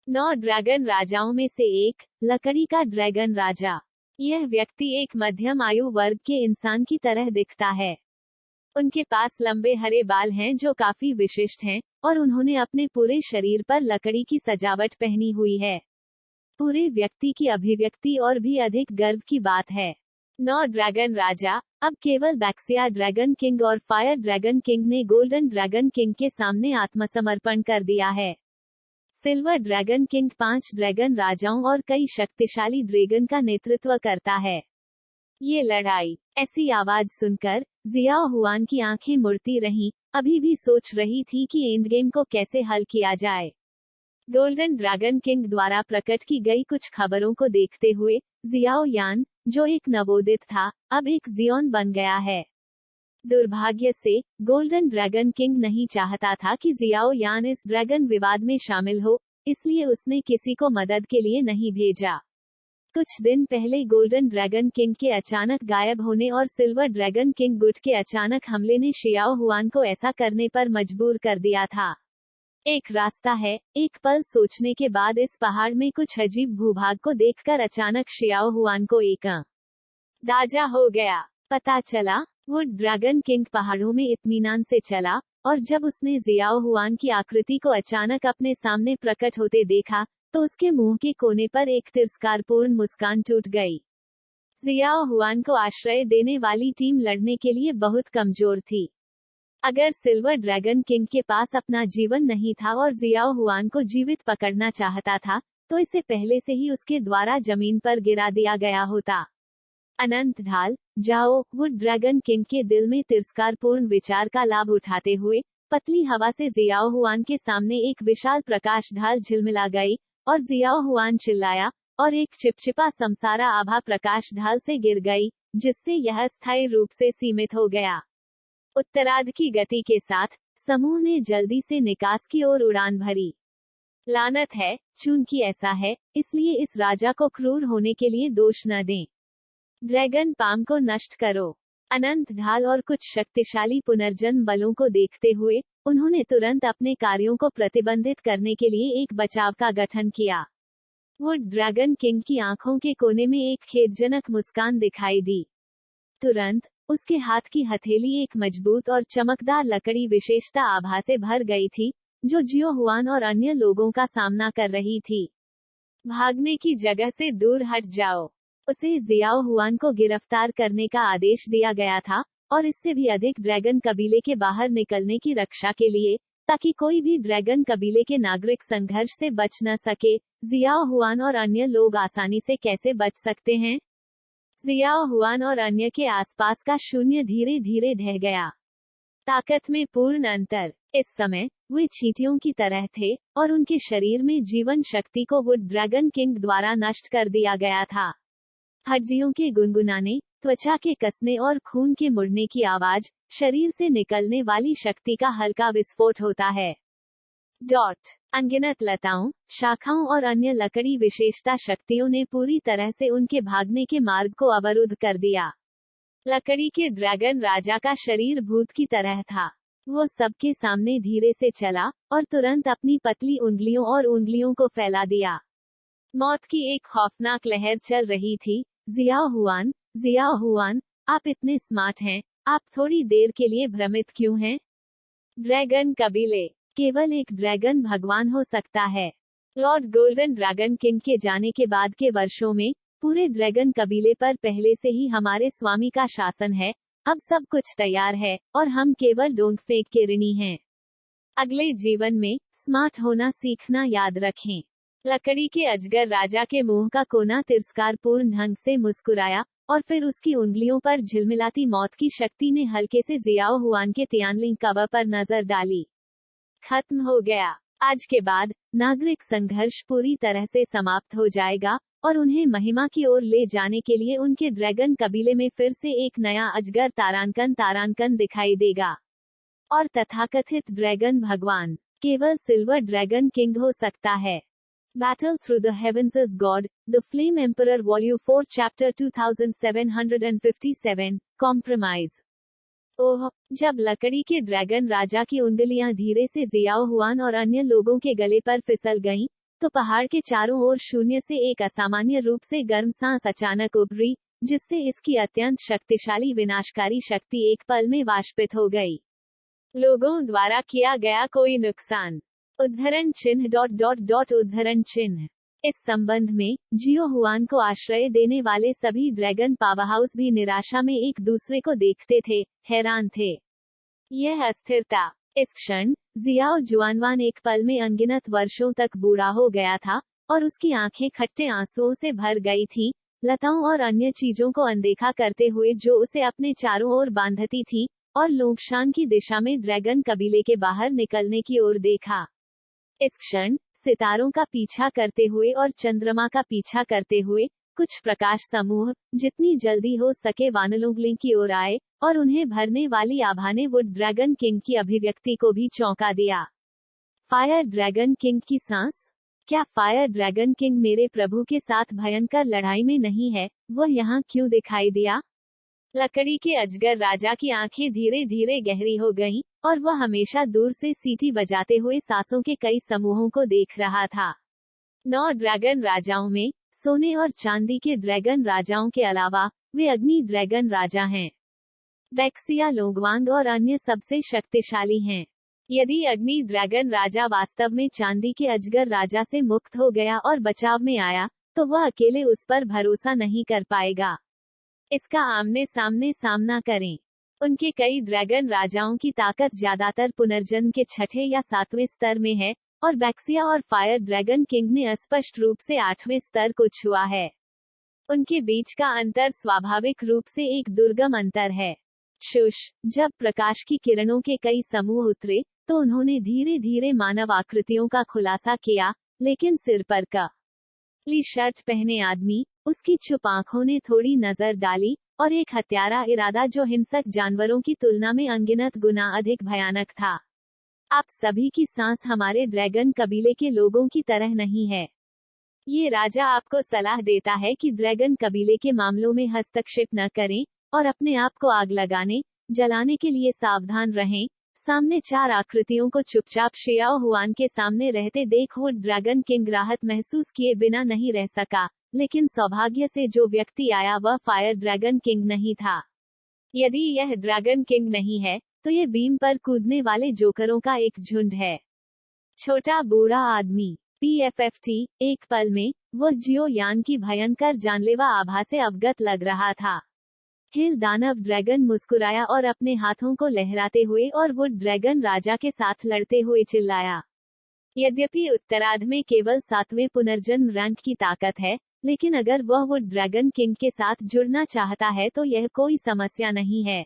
9 ड्रैगन राजाओं में से एक, लकड़ी का ड्रैगन राजा। यह व्यक्ति एक मध्यम आयु वर्ग के इंसान की तरह दिखता है। उनके पास लंबे हरे बाल हैं जो काफी विशिष्ट हैं, और उन्होंने अपने पूरे शरीर पर लकड़ी की सजावट पहनी हुई है। पूरे व्यक्ति की अभिव्यक्ति और भी अधिक गर्व की बात है। 9 ड्रैगन राजा, अब केवल बैक्सिया ड्रैगन किंग और फायर ड्रैगन किंग ने गोल्डन ड्रैगन किंग के सामने आत्मसमर्पण कर दिया है। सिल्वर ड्रैगन किंग 5 ड्रैगन राजाओं और कई शक्तिशाली ड्रैगन का नेतृत्व करता है। ये लड़ाई, ऐसी आवाज सुनकर जियाओ हुआन की आंखें मुड़ती रहीं, अभी भी सोच रही थी कि एंड गेम को कैसे हल किया जाए। गोल्डन ड्रैगन किंग द्वारा प्रकट की गई कुछ खबरों को देखते हुए जियाओ यान, जो एक नवोदित था, अब एक जियोन बन गया है। दुर्भाग्य से गोल्डन ड्रैगन किंग नहीं चाहता था कि जियाओ यान इस ड्रैगन विवाद में शामिल हो, इसलिए उसने किसी को मदद के लिए नहीं भेजा। कुछ दिन पहले गोल्डन ड्रैगन किंग के अचानक गायब होने और सिल्वर ड्रैगन किंग गुट के अचानक हमले ने शियाओ हुआन को ऐसा करने पर मजबूर कर दिया था। एक रास्ता है। एक पल सोचने के बाद इस पहाड़ में कुछ अजीब भूभाग को देखकर अचानक शियाओ हुआन को एक अंदाजा हो गया। पता चला वुड ड्रैगन किंग पहाड़ों में इत्मीनान से चला, और जब उसने जियाओ हुआन की आकृति को अचानक अपने सामने प्रकट होते देखा तो उसके मुंह के कोने पर एक तिरस्कारपूर्ण मुस्कान टूट गई। जियाओ हुआन को आश्रय देने वाली टीम लड़ने के लिए बहुत कमजोर थी। अगर सिल्वर ड्रैगन किंग के पास अपना जीवन नहीं था और जियाओ हुआन को जीवित पकड़ना चाहता था, तो इसे पहले से ही उसके द्वारा जमीन पर गिरा दिया गया होता। अनंत ढाल जाओ। वुड ड्रैगन किंग के दिल में तिरस्कारपूर्ण विचार का लाभ उठाते हुए पतली हवा से जियाओ हुआन के सामने एक विशाल प्रकाश ढाल झिलमिला गई, और जियाओ हुआन चिल्लाया, और एक चिपचिपा समसारा आभा प्रकाश ढाल से गिर गई, जिससे यह स्थायी रूप से सीमित हो गया। उत्तरार्ध की गति के साथ समूह ने जल्दी से निकास की ओर उड़ान भरी। लानत है, चूंकि ऐसा है, इसलिए इस राजा को क्रूर होने के लिए दोष न दें। ड्रैगन पाम को नष्ट करो। अनंत ढाल और कुछ शक्तिशाली पुनर्जन्म बलों को देखते हुए उन्होंने तुरंत अपने कार्यों को प्रतिबंधित करने के लिए एक बचाव का गठन किया। वुड ड्रैगन किंग की आंखों के कोने में एक खेदजनक मुस्कान दिखाई दी। तुरंत उसके हाथ की हथेली एक मजबूत और चमकदार लकड़ी विशेषता आभा से भर गई थी, जो जियो हुआन और अन्य लोगों का सामना कर रही थी। भागने की जगह से दूर हट जाओ। उसे जियाओ हुआन को गिरफ्तार करने का आदेश दिया गया था, और इससे भी अधिक ड्रैगन कबीले के बाहर निकलने की रक्षा के लिए, ताकि कोई भी ड्रैगन कबीले के नागरिक संघर्ष से बच न सके। जियाओ हुआन और अन्य लोग आसानी से कैसे बच सकते हैं? जियाओ हुआन और अन्य के आसपास का शून्य धीरे धीरे ढह गया। ताकत में पूर्ण अंतर। इस समय वे चींटियों की तरह थे, और उनके शरीर में जीवन शक्ति को वुड ड्रैगन किंग द्वारा नष्ट कर दिया गया था। हड्डियों के गुनगुनाने, त्वचा के कसने और खून के मुड़ने की आवाज, शरीर से निकलने वाली शक्ति का हल्का विस्फोट होता है। अनगिनत लताओं, शाखाओं और अन्य लकड़ी विशेषता शक्तियों ने पूरी तरह से उनके भागने के मार्ग को अवरुद्ध कर दिया। लकड़ी के ड्रैगन राजा का शरीर भूत की तरह था। वो सबके सामने धीरे से चला, और तुरंत अपनी पतली उंगलियों को फैला दिया। मौत की एक खौफनाक लहर चल रही थी। जियाओ हुआन, आप इतने स्मार्ट हैं, आप थोड़ी देर के लिए भ्रमित क्यों हैं? ड्रैगन कबीले। केवल एक ड्रैगन भगवान हो सकता है। लॉर्ड गोल्डन ड्रैगन किंग के जाने के बाद के वर्षों में पूरे ड्रैगन कबीले पर पहले से ही हमारे स्वामी का शासन है। अब सब कुछ तैयार है, और हम केवल डोंट फेक के ऋणी हैं। अगले जीवन में स्मार्ट होना सीखना याद रखें। लकड़ी के अजगर राजा के मुंह का कोना तिरस्कारपूर्ण ढंग से मुस्कुराया, और फिर उसकी उंगलियों पर झिलमिलाती मौत की शक्ति ने हल्के से जियाओ हुआन के तियानलिंग कवर पर नजर डाली। खत्म हो गया। आज के बाद नागरिक संघर्ष पूरी तरह से समाप्त हो जाएगा, और उन्हें महिमा की ओर ले जाने के लिए उनके ड्रैगन कबीले में फिर से एक नया अजगर तारांकन दिखाई देगा। और तथाकथित ड्रैगन भगवान केवल सिल्वर ड्रैगन किंग हो सकता है। Battle Through the Heavens is God, The Flame Emperor Volume 4 Chapter 2757, Compromise। ओह, जब लकड़ी के ड्रैगन राजा की उंगलियां धीरे से जियाओ हुआन और अन्य लोगों के गले पर फिसल गईं, तो पहाड़ के चारों ओर शून्य से एक असामान्य रूप से गर्म सांस अचानक उभरी, जिससे इसकी अत्यंत शक्तिशाली विनाशकारी शक्ति एक पल में वाष्पित हो गई। लोगों द्वारा किया गया कोई नुकसान। उद्धरण चिन्ह। इस संबंध में जियो हुआन को आश्रय देने वाले सभी ड्रैगन पावरहाउस भी निराशा में एक दूसरे को देखते थे, हैरान थे। यह अस्थिरता। इस क्षण जियाओ जुआनवान एक पल में अनगिनत वर्षों तक बूढ़ा हो गया था, और उसकी आंखें खट्टे आंसुओं से भर गई थीं, लताओं और अन्य चीजों को अनदेखा करते हुए जो उसे अपने चारों ओर बांधती थी, और लोंगशान की दिशा में ड्रैगन कबीले के बाहर निकलने की ओर देखा। इस क्षण सितारों का पीछा करते हुए और चंद्रमा का पीछा करते हुए कुछ प्रकाश समूह जितनी जल्दी हो सके वानलोंगलिंग की ओर आए और उन्हें भरने वाली आभा ने वुड ड्रैगन किंग की अभिव्यक्ति को भी चौंका दिया। फायर ड्रैगन किंग की सांस। क्या फायर ड्रैगन किंग मेरे प्रभु के साथ भयंकर लड़ाई में नहीं है? वह यहाँ क्यों दिखाई दिया? लकड़ी के अजगर राजा की आंखें धीरे धीरे गहरी हो गईं, और वह हमेशा दूर से सीटी बजाते हुए सांसों के कई समूहों को देख रहा था। 9 ड्रैगन राजाओं में सोने और चांदी के ड्रैगन राजाओं के अलावा वे अग्नि ड्रैगन राजा हैं। बैक्सिया लोंगवांग और अन्य सबसे शक्तिशाली हैं। यदि अग्नि ड्रैगन राजा वास्तव में चांदी के अजगर राजा से मुक्त हो गया और बचाव में आया, तो वह अकेले उस पर भरोसा नहीं कर पाएगा। इसका आमने सामने सामना करें। उनके कई ड्रैगन राजाओं की ताकत ज्यादातर पुनर्जन्म के 6 या 7वें स्तर में है, और बैक्सिया और फायर ड्रैगन किंग ने स्पष्ट रूप से 8वें स्तर को छुआ है। उनके बीच का अंतर स्वाभाविक रूप से एक दुर्गम अंतर है। शुश, जब प्रकाश की किरणों के कई समूह उतरे, तो उन्होंने धीरे धीरे मानव आकृतियों का खुलासा किया, लेकिन सिर पर काली शर्ट पहने आदमी, उसकी चुप आंखों ने थोड़ी नजर डाली, और एक हत्यारा इरादा जो हिंसक जानवरों की तुलना में अनगिनत गुना अधिक भयानक था। आप सभी की सांस हमारे ड्रैगन कबीले के लोगों की तरह नहीं है। ये राजा आपको सलाह देता है कि ड्रैगन कबीले के मामलों में हस्तक्षेप न करें, और अपने आप को आग लगाने, जलाने के लिए सावधान रहें। सामने 4 आकृतियों को चुपचाप शियाओ हुआन के सामने रहते देख वुड ड्रैगन किंग राहत महसूस किए बिना नहीं रह सका, लेकिन सौभाग्य से जो व्यक्ति आया वह फायर ड्रैगन किंग नहीं था। यदि यह ड्रैगन किंग नहीं है, तो ये बीम पर कूदने वाले जोकरों का एक झुंड है। छोटा बूढ़ा आदमी PFFT। एक पल में वह जियो यान की भयंकर जानलेवा आभा से अवगत लग रहा था। हिल दानव ड्रैगन मुस्कुराया और अपने हाथों को लहराते हुए और वुड ड्रैगन राजा के साथ लड़ते हुए चिल्लाया। यद्यपि उत्तरार्ध में केवल 7वें पुनर्जन्म रैंक की ताकत है, लेकिन अगर वह वुड ड्रैगन किंग के साथ जुड़ना चाहता है तो यह कोई समस्या नहीं है।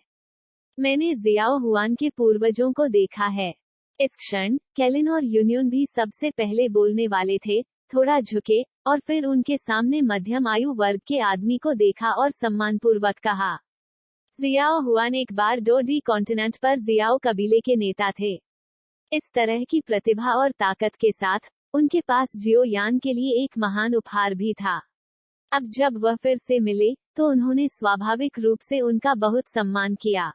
मैंने जियाओ हुआन के पूर्वजों को देखा है। इस क्षण कैलिन और यूनियन भी सबसे पहले बोलने वाले थे, थोड़ा झुके, और फिर उनके सामने मध्यम आयु वर्ग के आदमी को देखा और सम्मानपूर्वक कहा। जियाओ हुआन एक बार डोडी कॉन्टिनेंट पर जियाओ कबीले के नेता थे। इस तरह की प्रतिभा और ताकत के साथ उनके पास जियो यान के लिए एक महान उपहार भी था। अब जब वह फिर से मिले, तो उन्होंने स्वाभाविक रूप से उनका बहुत सम्मान किया।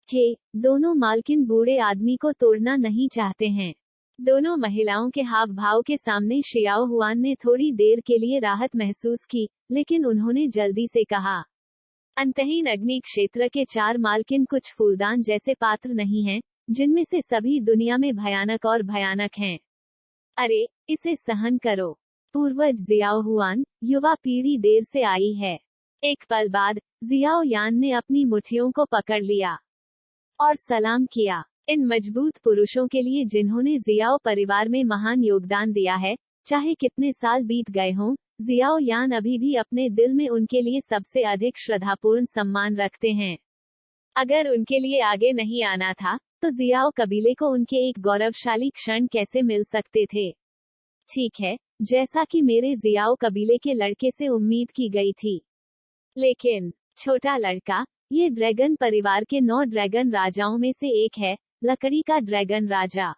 हे, दोनों मालकिन बूढ़े आदमी को तोड़ना नहीं चाहते हैं। दोनों महिलाओं के हाव भाव के सामने शियाओ हुआन ने थोड़ी देर के लिए राहत महसूस की, लेकिन उन्होंने जल्दी से कहा, अंतहीन अग्नि क्षेत्र के 4 मालकिन कुछ फूलदान जैसे पात्र नहीं हैं, जिनमें से सभी दुनिया में भयानक और भयानक हैं। अरे, इसे सहन करो। पूर्वज जियाओ हुआन, युवा पीढ़ी देर से आई है। एक पल बाद जियाओ यान ने अपनी मुट्ठियों को पकड़ लिया और सलाम किया। इन मजबूत पुरुषों के लिए जिन्होंने जियाओ परिवार में महान योगदान दिया है, चाहे कितने साल बीत गए हों, जियाओ यान अभी भी अपने दिल में उनके लिए सबसे अधिक श्रद्धापूर्ण सम्मान रखते हैं। अगर उनके लिए आगे नहीं आना था, तो जियाओ कबीले को उनके एक गौरवशाली क्षण कैसे मिल सकते थे? ठीक है, जैसा कि मेरे जियाओ कबीले के लड़के से उम्मीद की गई थी। लेकिन छोटा लड़का, ये ड्रैगन परिवार के 9 ड्रैगन राजाओं में से एक है, लकड़ी का ड्रैगन राजा।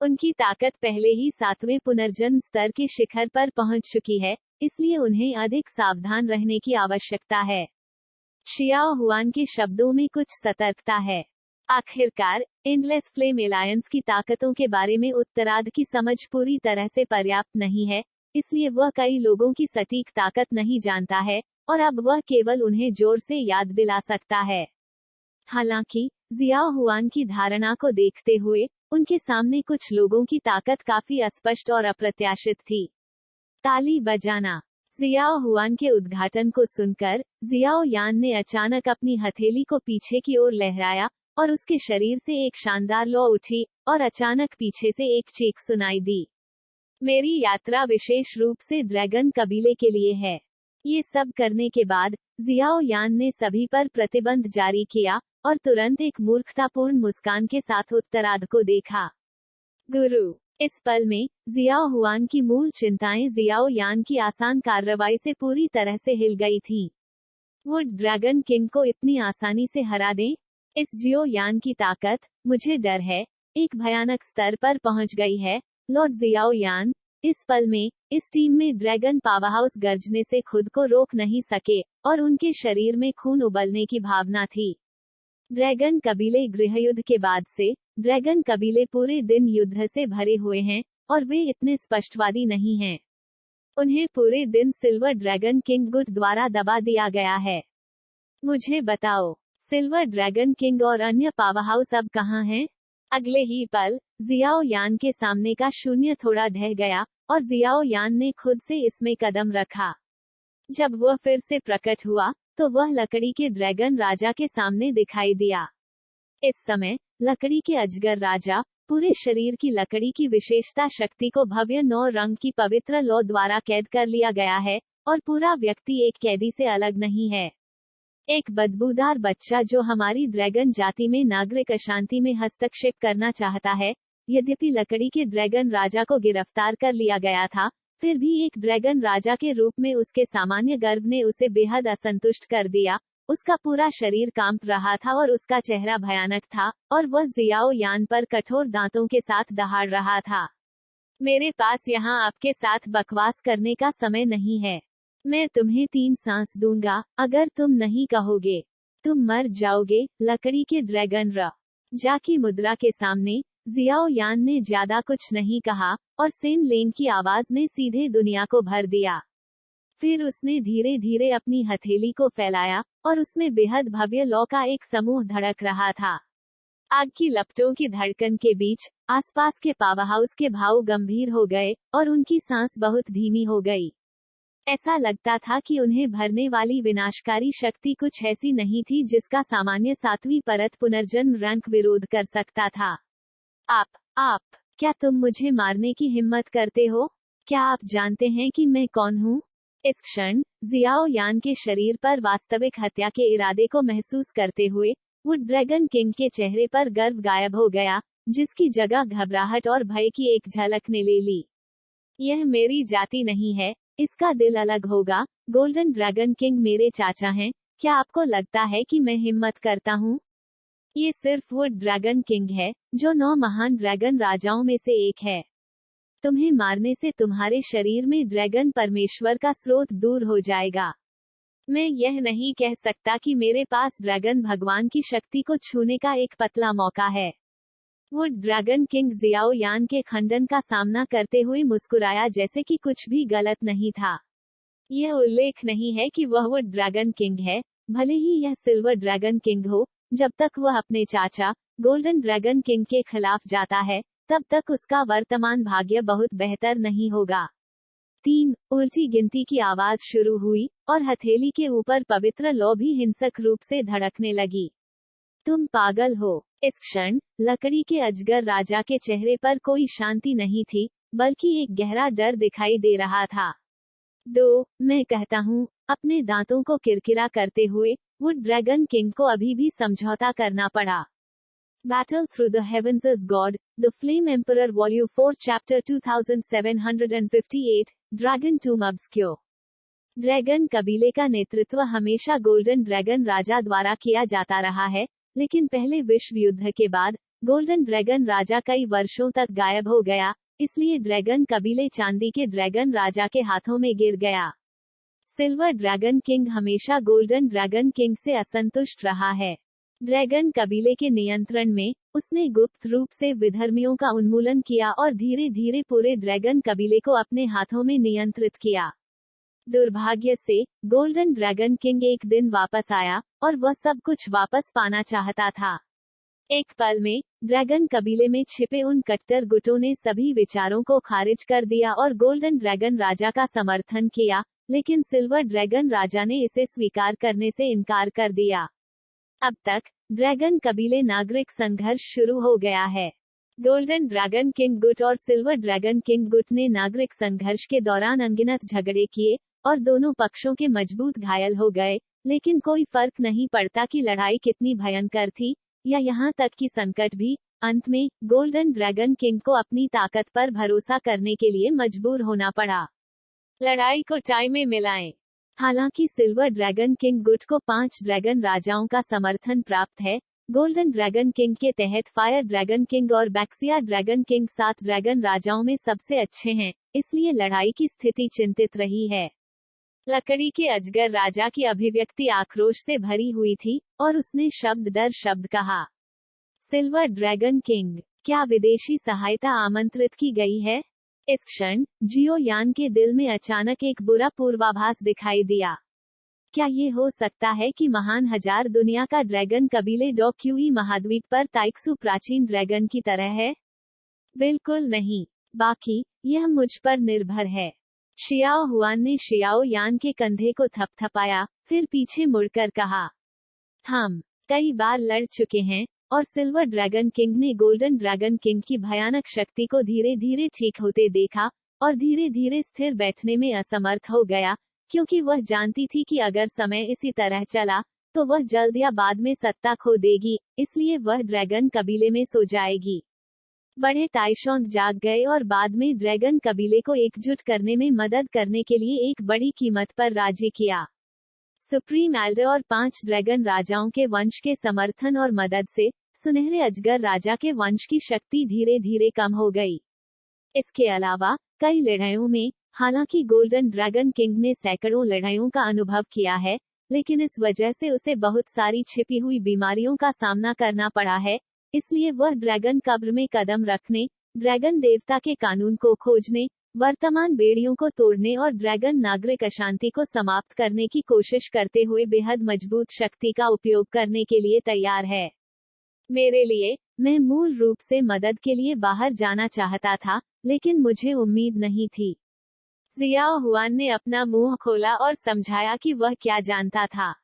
उनकी ताकत पहले ही 7वें पुनर्जन्म स्तर के शिखर पर पहुंच चुकी है, इसलिए उन्हें अधिक सावधान रहने की आवश्यकता है। शियाओ हुआन के शब्दों में कुछ सतर्कता है। आखिरकार, एंडलेस फ्लेम एलायंस की ताकतों के बारे में उत्तरार्ध की समझ पूरी तरह से पर्याप्त नहीं है, इसलिए वह कई लोगों की सटीक ताकत नहीं जानता है, और अब वह केवल उन्हें जोर से याद दिला सकता है। हालांकि जियाओ हुआन की धारणा को देखते हुए उनके सामने कुछ लोगों की ताकत काफी अस्पष्ट और अप्रत्याशित थी। ताली बजाना। जियाओ हुआन के उद्घाटन को सुनकर जियाओ यान ने अचानक अपनी हथेली को पीछे की ओर लहराया, और उसके शरीर से एक शानदार लौ उठी, और अचानक पीछे से एक चीख सुनाई दी। मेरी यात्रा विशेष रूप से ड्रैगन कबीले के लिए है। ये सब करने के बाद जियाओ यान ने सभी पर प्रतिबंध जारी किया, और तुरंत एक मूर्खतापूर्ण मुस्कान के साथ उत्तरार्ध को देखा। गुरु, इस पल में जियाओ हुआन की मूल चिंताएं जियाओ यान की आसान कार्रवाई से पूरी तरह से हिल गई थीं। वो ड्रैगन किंग को इतनी आसानी से हरा दें? इस जियो यान की ताकत, मुझे डर है, एक भयानक स्तर पर पहुंच गई है। लॉर्ड जियाओ यान इस पल में इस टीम में ड्रैगन पावरहाउस गरजने से खुद को रोक नहीं सके और उनके शरीर में खून उबलने की भावना थी। ड्रैगन कबीले गृहयुद्ध के बाद से ड्रैगन कबीले पूरे दिन युद्ध से भरे हुए हैं और वे इतने स्पष्टवादी नहीं हैं। उन्हें पूरे दिन सिल्वर ड्रैगन किंग गुट द्वारा दबा दिया गया है। मुझे बताओ, सिल्वर ड्रैगन किंग और अन्य पावरहाउस अब कहाँ हैं? अगले ही पल जियाओ यान के सामने का शून्य थोड़ा ढह गया और जियाओ यान ने खुद से इसमें कदम रखा। जब वह फिर से प्रकट हुआ तो वह लकड़ी के ड्रैगन राजा के सामने दिखाई दिया। इस समय लकड़ी के अजगर राजा पूरे शरीर की लकड़ी की विशेषता शक्ति को भव्य 9 रंग की पवित्र लौ द्वारा कैद कर लिया गया है और पूरा व्यक्ति एक कैदी से अलग नहीं है। एक बदबूदार बच्चा जो हमारी ड्रैगन जाति में नागरिक अशांति में हस्तक्षेप करना चाहता है। यद्यपि लकड़ी के ड्रैगन राजा को गिरफ्तार कर लिया गया था, फिर भी एक ड्रैगन राजा के रूप में उसके सामान्य गर्व ने उसे बेहद असंतुष्ट कर दिया। उसका पूरा शरीर कांप रहा था और उसका चेहरा भयानक था और वह जियाओ यान पर कठोर दांतों के साथ दहाड़ रहा था। मेरे पास यहाँ आपके साथ बकवास करने का समय नहीं है। मैं तुम्हें 3 सांस दूंगा, अगर तुम नहीं कहोगे तुम मर जाओगे। लकड़ी के ड्रैगन जा की मुद्रा के सामने जियाओ यान ने ज्यादा कुछ नहीं कहा और सेन लेंग की आवाज ने सीधे दुनिया को भर दिया। फिर उसने धीरे धीरे अपनी हथेली को फैलाया और उसमें बेहद भव्य लौ का एक समूह धड़क रहा था। आग की लपटों की धड़कन के बीच आसपास के पावरहाउस के भाव गंभीर हो गए और उनकी सांस बहुत धीमी हो गई। ऐसा लगता था कि उन्हें भरने वाली विनाशकारी शक्ति कुछ ऐसी नहीं थी जिसका सामान्य 7वीं परत पुनर्जन्म रैंक विरोध कर सकता था। आप, क्या तुम मुझे मारने की हिम्मत करते हो? क्या आप जानते हैं कि मैं कौन हूँ? इस क्षण जियाओ यान के शरीर पर वास्तविक हत्या के इरादे को महसूस करते हुए वुड ड्रैगन किंग के चेहरे पर गर्व गायब हो गया, जिसकी जगह घबराहट और भय की एक झलक ने ले ली। यह मेरी जाति नहीं है, इसका दिल अलग होगा। गोल्डन ड्रैगन किंग मेरे चाचा हैं। क्या आपको लगता है कि मैं हिम्मत करता हूँ? ये सिर्फ वुड ड्रैगन किंग है, जो 9 महान ड्रैगन राजाओं में से एक है। तुम्हें मारने से तुम्हारे शरीर में ड्रैगन परमेश्वर का स्रोत दूर हो जाएगा। मैं यह नहीं कह सकता कि मेरे पास ड्रैगन भगवान की शक्ति को छूने का एक पतला मौका है। वुड ड्रैगन किंग जियाओ यान के खंडन का सामना करते हुए मुस्कुराया जैसे कि कुछ भी गलत नहीं था। यह उल्लेख नहीं है कि वह वुड ड्रैगन किंग है, भले ही यह सिल्वर ड्रैगन किंग हो। जब तक वह अपने चाचा गोल्डन ड्रैगन किंग के खिलाफ जाता है, तब तक उसका वर्तमान भाग्य बहुत बेहतर नहीं होगा। 3 उल्टी गिनती की आवाज शुरू हुई और हथेली के ऊपर पवित्र लौ भी हिंसक रूप से धड़कने लगी। तुम पागल हो। इस क्षण लकड़ी के अजगर राजा के चेहरे पर कोई शांति नहीं थी, बल्कि एक गहरा डर दिखाई दे रहा था। मैं कहता हूँ, अपने दांतों को किरकिरा करते हुए वुड ड्रैगन किंग को अभी भी समझौता करना पड़ा। Battle Through the Heavens is God, The Flame Emperor Volume 4 Chapter 2758, Dragon Tomb Obscure। Dragon कबीले का नेतृत्व हमेशा गोल्डन ड्रैगन राजा द्वारा किया जाता रहा है, लेकिन पहले विश्व युद्ध के बाद गोल्डन ड्रैगन राजा कई वर्षों तक गायब हो गया, इसलिए ड्रैगन कबीले चांदी के ड्रैगन राजा के हाथों में गिर गया। सिल्वर ड्रैगन किंग हमेशा गोल्डन ड्रैगन किंग से असंतुष्ट रहा है। ड्रैगन कबीले के नियंत्रण में उसने गुप्त रूप से विधर्मियों का उन्मूलन किया और धीरे धीरे पूरे ड्रैगन कबीले को अपने हाथों में नियंत्रित किया। दुर्भाग्य से गोल्डन ड्रैगन किंग एक दिन वापस आया और वह सब कुछ वापस पाना चाहता था। एक पल में ड्रैगन कबीले में छिपे उन कट्टर गुटों ने सभी विचारों को खारिज कर दिया और गोल्डन ड्रैगन राजा का समर्थन किया, लेकिन सिल्वर ड्रैगन राजा ने इसे स्वीकार करने से इनकार कर दिया। अब तक ड्रैगन कबीले नागरिक संघर्ष शुरू हो गया है। गोल्डन ड्रैगन किंग गुट और सिल्वर ड्रैगन किंग गुट ने नागरिक संघर्ष के दौरान अनगिनत झगड़े किए और दोनों पक्षों के मजबूत घायल हो गए, लेकिन कोई फर्क नहीं पड़ता कि लड़ाई कितनी भयंकर थी, या यहाँ तक कि संकट भी अंत में गोल्डन ड्रैगन किंग को अपनी ताकत पर भरोसा करने के लिए मजबूर होना पड़ा। लड़ाई को टाई में मिलाएं। हालांकि सिल्वर ड्रैगन किंग गुट को 5 ड्रैगन राजाओं का समर्थन प्राप्त है, गोल्डन ड्रैगन किंग के तहत फायर ड्रैगन किंग और बैक्सिया ड्रैगन किंग 7 ड्रैगन राजाओं में सबसे अच्छे हैं, इसलिए लड़ाई की स्थिति चिंतित रही है। लकड़ी के अजगर राजा की अभिव्यक्ति आक्रोश से भरी हुई थी और उसने शब्द दर शब्द कहा, सिल्वर ड्रैगन किंग, क्या विदेशी सहायता आमंत्रित की गई है? इस क्षण जियो यान के दिल में अचानक एक बुरा पूर्वाभास दिखाई दिया। क्या ये हो सकता है कि महान हजार दुनिया का ड्रैगन कबीले डोक्यूई महाद्वीप पर ताइक्सु प्राचीन ड्रैगन की तरह है? बिल्कुल नहीं, बाकी यह मुझ पर निर्भर है। शियाओ हुआन ने शियाओ यान के कंधे को थपथपाया, फिर पीछे मुड़कर कहा, हम कई बार लड़ चुके हैं और सिल्वर ड्रैगन किंग ने गोल्डन ड्रैगन किंग की भयानक शक्ति को धीरे धीरे ठीक होते देखा और धीरे धीरे स्थिर बैठने में असमर्थ हो गया, क्योंकि वह जानती थी कि अगर समय इसी तरह चला तो वह जल्द या बाद में सत्ता खो देगी, इसलिए वह ड्रैगन कबीले में सो जाएगी। बड़े ताइशोंग जाग गए और बाद में ड्रैगन कबीले को एकजुट करने में मदद करने के लिए एक बड़ी कीमत पर राजी किया। सुप्रीम एल्डर और 5 ड्रैगन राजाओं के वंश के समर्थन और मदद से सुनहरे अजगर राजा के वंश की शक्ति धीरे धीरे कम हो गई। इसके अलावा कई लड़ाइयों में, हालांकि गोल्डन ड्रैगन किंग ने सैकड़ों लड़ाइयों का अनुभव किया है, लेकिन इस वजह से उसे बहुत सारी छिपी हुई बीमारियों का सामना करना पड़ा है, इसलिए वह ड्रैगन कब्र में कदम रखने, ड्रैगन देवता के कानून को खोजने, वर्तमान बेड़ियों को तोड़ने और ड्रैगन नागरिक अशांति को समाप्त करने की कोशिश करते हुए बेहद मजबूत शक्ति का उपयोग करने के लिए तैयार है। मेरे लिए, मैं मूल रूप से मदद के लिए बाहर जाना चाहता था, लेकिन मुझे उम्मीद नहीं थी। जियाओ हुआन ने अपना मुंह खोला और समझाया कि वह क्या जानता था।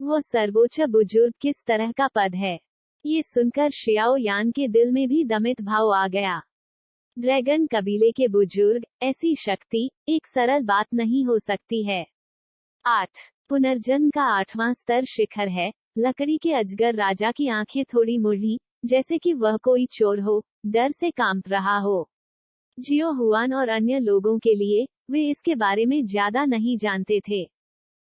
वो सर्वोच्च बुजुर्ग किस तरह का पद है। ये सुनकर शियाओ यान के दिल में भी दमित भाव आ गया। ड्रैगन कबीले के बुजुर्ग, ऐसी शक्ति एक सरल बात नहीं हो सकती है। 8 पुनर्जन्म का 8वां स्तर शिखर है। लकड़ी के अजगर राजा की आंखें थोड़ी मुड़ी, जैसे कि वह कोई चोर हो, डर से कांप रहा हो। जियो हुआन और अन्य लोगों के लिए, वे इसके बारे में ज्यादा नहीं जानते थे।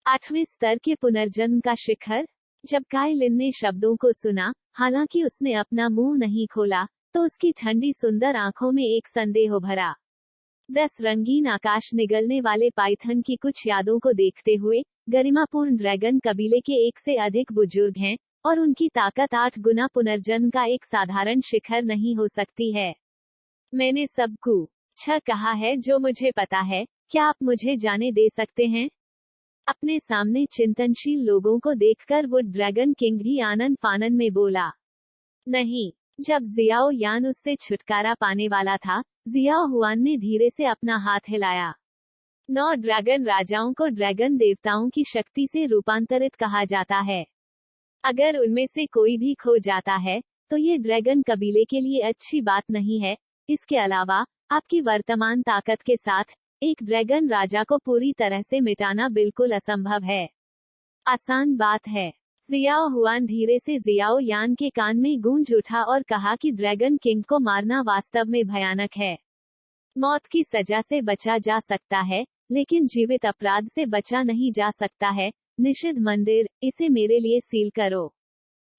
8वें स्तर के पुनर्जन्म का शिखर। जब काई लिन ने शब्दों को सुना, हालांकि उसने अपना मुंह नहीं खोला, तो उसकी ठंडी सुंदर आंखों में एक संदेह भरा। 10 रंगीन आकाश निगलने वाले पाइथन की कुछ यादों को देखते हुए, गरिमापूर्ण ड्रैगन कबीले के 1 से अधिक बुजुर्ग हैं, और उनकी ताकत 8 गुना पुनर्जन्म का एक साधारण शिखर नहीं हो सकती है। मैंने सब कुछ कहा है जो मुझे पता है, क्या आप मुझे जाने दे सकते हैं? अपने सामने चिंतनशील लोगों को देखकर वो ड्रैगन किंग भी आनन फानन में बोला, नहीं। जब जियाओ यान उससे छुटकारा पाने वाला था, जियाओ हुआन ने धीरे से अपना हाथ हिलाया। 9 ड्रैगन राजाओं को ड्रैगन देवताओं की शक्ति से रूपांतरित कहा जाता है। अगर उनमें से कोई भी खो जाता है, तो ये ड्रैगन कबीले के लिए अच्छी बात नहीं है। इसके अलावा, आपकी वर्तमान ताकत के साथ, एक ड्रैगन राजा को पूरी तरह से मिटाना बिल्कुल असंभव है। आसान बात है। जियाओ हुआन धीरे से जियाओ यान के कान में गूंज उठा और कहा कि ड्रैगन किंग को मारना वास्तव में भयानक है। मौत की सजा से बचा जा सकता है, लेकिन जीवित अपराध से बचा नहीं जा सकता है। निषिद्ध मंदिर, इसे मेरे लिए सील करो।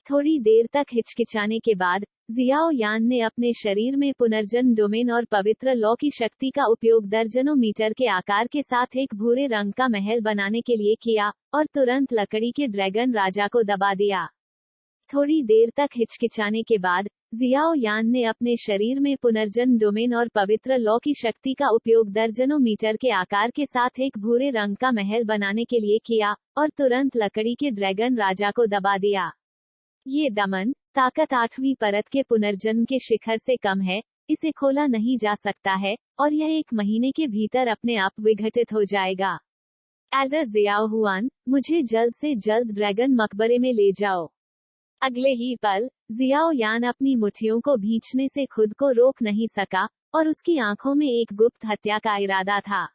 थोड़ी देर तक हिचकिचाने के बाद, जियाओ यान ने अपने शरीर में पुनर्जन्म डोमेन और पवित्र लॉ की शक्ति का उपयोग दर्जनों मीटर के आकार के साथ एक भूरे रंग का महल बनाने के लिए किया, और तुरंत लकड़ी के ड्रैगन राजा को दबा दिया। थोड़ी देर तक हिचकिचाने के बाद, जियाओ यान ने अपने शरीर में पुनर्जन्म डोमेन और पवित्र लॉ की शक्ति का उपयोग दर्जनों मीटर के आकार के साथ एक भूरे रंग का महल बनाने के लिए किया, और तुरंत लकड़ी के ड्रैगन राजा को दबा दिया। ये दमन, ताकत 8वीं परत के पुनर्जन्म के शिखर से कम है, इसे खोला नहीं जा सकता है, और यह 1 महीने के भीतर अपने आप विघटित हो जाएगा। एल्डर जियाओ हुआन, मुझे जल्द से जल्द ड्रैगन मकबरे में ले जाओ। अगले ही पल, जियाओ यान अपनी मुट्ठियों को भींचने से खुद को रोक नहीं सका, और उसकी आंखों में एक गुप्त हत्या का इरादा था।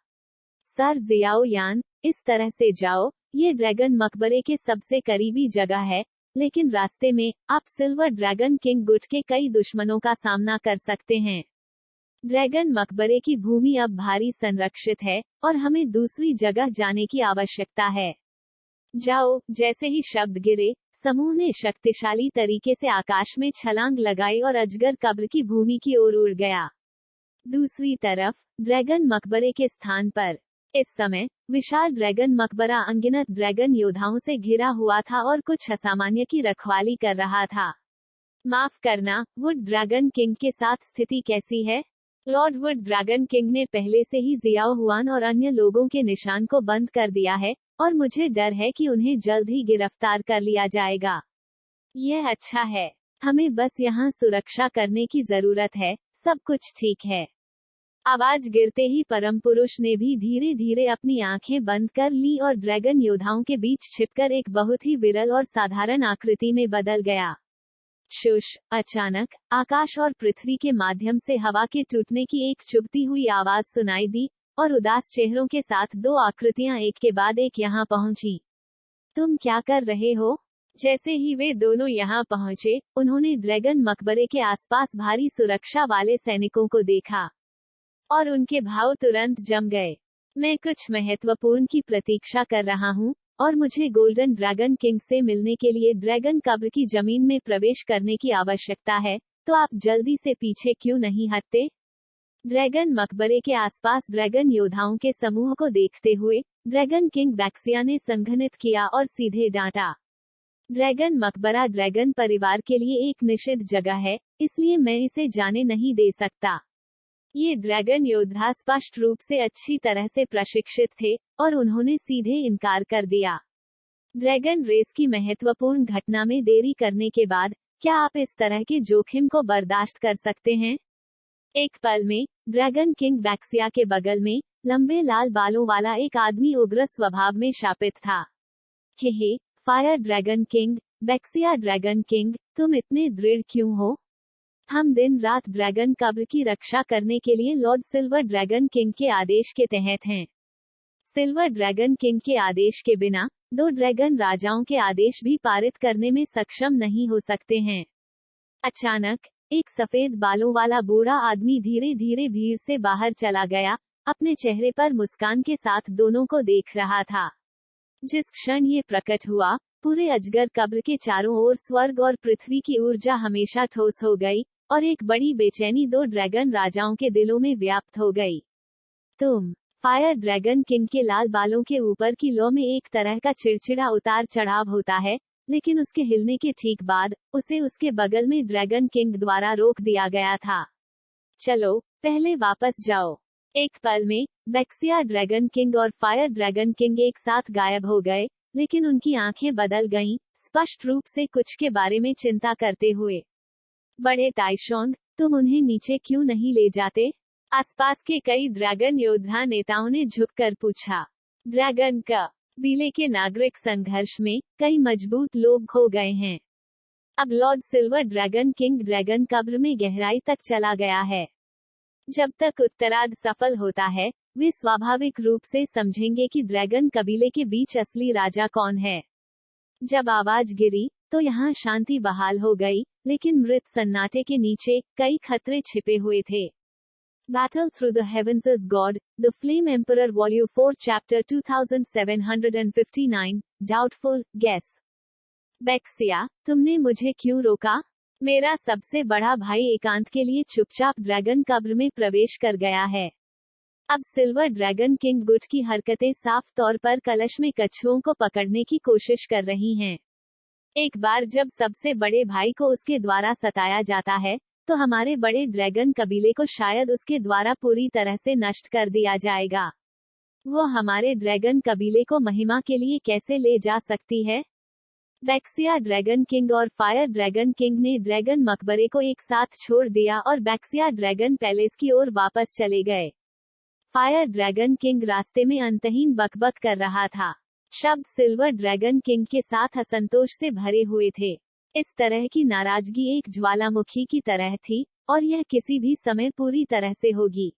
सर जियाओ यान, इस तरह से जाओ, ये ड्रैगन मकबरे के सबसे करीबी जगह है, लेकिन रास्ते में आप सिल्वर ड्रैगन किंग गुट के कई दुश्मनों का सामना कर सकते हैं। ड्रैगन मकबरे की भूमि अब भारी संरक्षित है और हमें दूसरी जगह जाने की आवश्यकता है। जाओ। जैसे ही शब्द गिरे, समूह ने शक्तिशाली तरीके से आकाश में छलांग लगाई और अजगर कब्र की भूमि की ओर उड़ गया। दूसरी तरफ ड्रैगन मकबरे के स्थान पर इस समय विशाल ड्रैगन मकबरा अनगिनत ड्रैगन योद्धाओं से घिरा हुआ था और कुछ असामान्य की रखवाली कर रहा था। माफ करना, वुड ड्रैगन किंग के साथ स्थिति कैसी है? लॉर्ड वुड ड्रैगन किंग ने पहले से ही जियाओ हुआन और अन्य लोगों के निशान को बंद कर दिया है और मुझे डर है कि उन्हें जल्द ही गिरफ्तार कर लिया जाएगा। यह अच्छा है। हमें बस यहाँ सुरक्षा करने की जरूरत है। सब कुछ ठीक है। आवाज गिरते ही परम पुरुष ने भी धीरे धीरे अपनी आंखें बंद कर ली और ड्रैगन योद्धाओं के बीच छिपकर एक बहुत ही विरल और साधारण आकृति में बदल गया। शुश। अचानक आकाश और पृथ्वी के माध्यम से हवा के टूटने की एक चुभती हुई आवाज सुनाई दी और उदास चेहरों के साथ दो आकृतियां एक के बाद एक यहाँ पहुंची। तुम क्या कर रहे हो? जैसे ही वे दोनों यहाँ पहुंचे, उन्होंने ड्रैगन मकबरे के आसपास भारी सुरक्षा वाले सैनिकों को देखा और उनके भाव तुरंत जम गए। मैं कुछ महत्वपूर्ण की प्रतीक्षा कर रहा हूँ और मुझे गोल्डन ड्रैगन किंग से मिलने के लिए ड्रैगन कब्र की जमीन में प्रवेश करने की आवश्यकता है, तो आप जल्दी से पीछे क्यों नहीं हटते? ड्रैगन मकबरे के आसपास ड्रैगन योद्धाओं के समूह को देखते हुए ड्रैगन किंग बैक्सिया ने संघनित किया और सीधे डांटा। ड्रैगन मकबरा ड्रैगन परिवार के लिए एक निषिद्ध जगह है, इसलिए मैं इसे जाने नहीं दे सकता। ये ड्रैगन योद्धा स्पष्ट रूप से अच्छी तरह से प्रशिक्षित थे और उन्होंने सीधे इनकार कर दिया। ड्रैगन रेस की महत्वपूर्ण घटना में देरी करने के बाद क्या आप इस तरह के जोखिम को बर्दाश्त कर सकते हैं? एक पल में ड्रैगन किंग बैक्सिया के बगल में लंबे लाल बालों वाला एक आदमी उग्र स्वभाव में शापित था। हे fire dragon king, Baxia dragon king, तुम इतने दृढ़ क्यों हो? हम दिन रात ड्रैगन कब्र की रक्षा करने के लिए लॉर्ड सिल्वर ड्रैगन किंग के आदेश के तहत हैं। सिल्वर ड्रैगन किंग के आदेश के बिना दो ड्रैगन राजाओं के आदेश भी पारित करने में सक्षम नहीं हो सकते हैं। अचानक एक सफेद बालों वाला बूढ़ा आदमी धीरे धीरे भीड़ से बाहर चला गया, अपने चेहरे पर मुस्कान के साथ दोनों को देख रहा था। जिस क्षण ये प्रकट हुआ, पूरे अजगर कब्र के चारों ओर स्वर्ग और पृथ्वी की ऊर्जा हमेशा ठोस हो गई और एक बड़ी बेचैनी दो ड्रैगन राजाओं के दिलों में व्याप्त हो गई। तुम। फायर ड्रैगन किंग के लाल बालों के ऊपर की लौ में एक तरह का चिड़चिड़ा उतार चढ़ाव होता है, लेकिन उसके हिलने के ठीक बाद उसे उसके बगल में ड्रैगन किंग द्वारा रोक दिया गया था। चलो, पहले वापस जाओ। एक पल में बैक्सिया ड्रैगन किंग और फायर ड्रैगन किंग एक साथ गायब हो गए, लेकिन उनकी आंखें बदल गईं, स्पष्ट रूप से कुछ के बारे में चिंता करते हुए। बड़े ताइशोंग, तुम उन्हें नीचे क्यों नहीं ले जाते? आसपास के कई ड्रैगन योद्धा नेताओं ने झुककर पूछा। ड्रैगन कबीले के नागरिक संघर्ष में कई मजबूत लोग खो गए हैं। अब Lord silver dragon king dragon कब्र में गहराई तक चला गया है। जब तक उत्तरार्ध सफल होता है, वे स्वाभाविक रूप से समझेंगे कि ड्रैगन कबीले के बीच असली राजा कौन है। जब आवाज गिरी, तो यहाँ शांति बहाल हो गई, लेकिन मृत सन्नाटे के नीचे कई खतरे छिपे हुए थे। Battle Through the Heavens is God, The Flame Emperor Volume 4 Chapter 2759, Doubtful, Guess। बैक्सिया, तुमने मुझे क्यों रोका? मेरा सबसे बड़ा भाई एकांत के लिए चुपचाप ड्रैगन कब्र में प्रवेश कर गया है। अब सिल्वर ड्रैगन किंग गुट की हरकतें साफ तौर पर कलश में कछुओं को पकड़ने की कोशिश कर रही हैं। एक बार जब सबसे बड़े भाई को उसके द्वारा सताया जाता है, तो हमारे बड़े ड्रैगन कबीले को शायद उसके द्वारा पूरी तरह से नष्ट कर दिया जाएगा। वो हमारे ड्रैगन कबीले को महिमा के लिए कैसे ले जा सकती है? बैक्सिया ड्रैगन किंग और फायर ड्रैगन किंग ने ड्रैगन मकबरे को एक साथ छोड़ दिया और बैक्सिया ड्रैगन पैलेस की ओर वापस चले गए। फायर ड्रैगन किंग रास्ते में अंतहीन बकबक कर रहा था। शब्द सिल्वर ड्रैगन किंग के साथ असंतोष से भरे हुए थे। इस तरह की नाराजगी एक ज्वालामुखी की तरह थी और यह किसी भी समय पूरी तरह से होगी।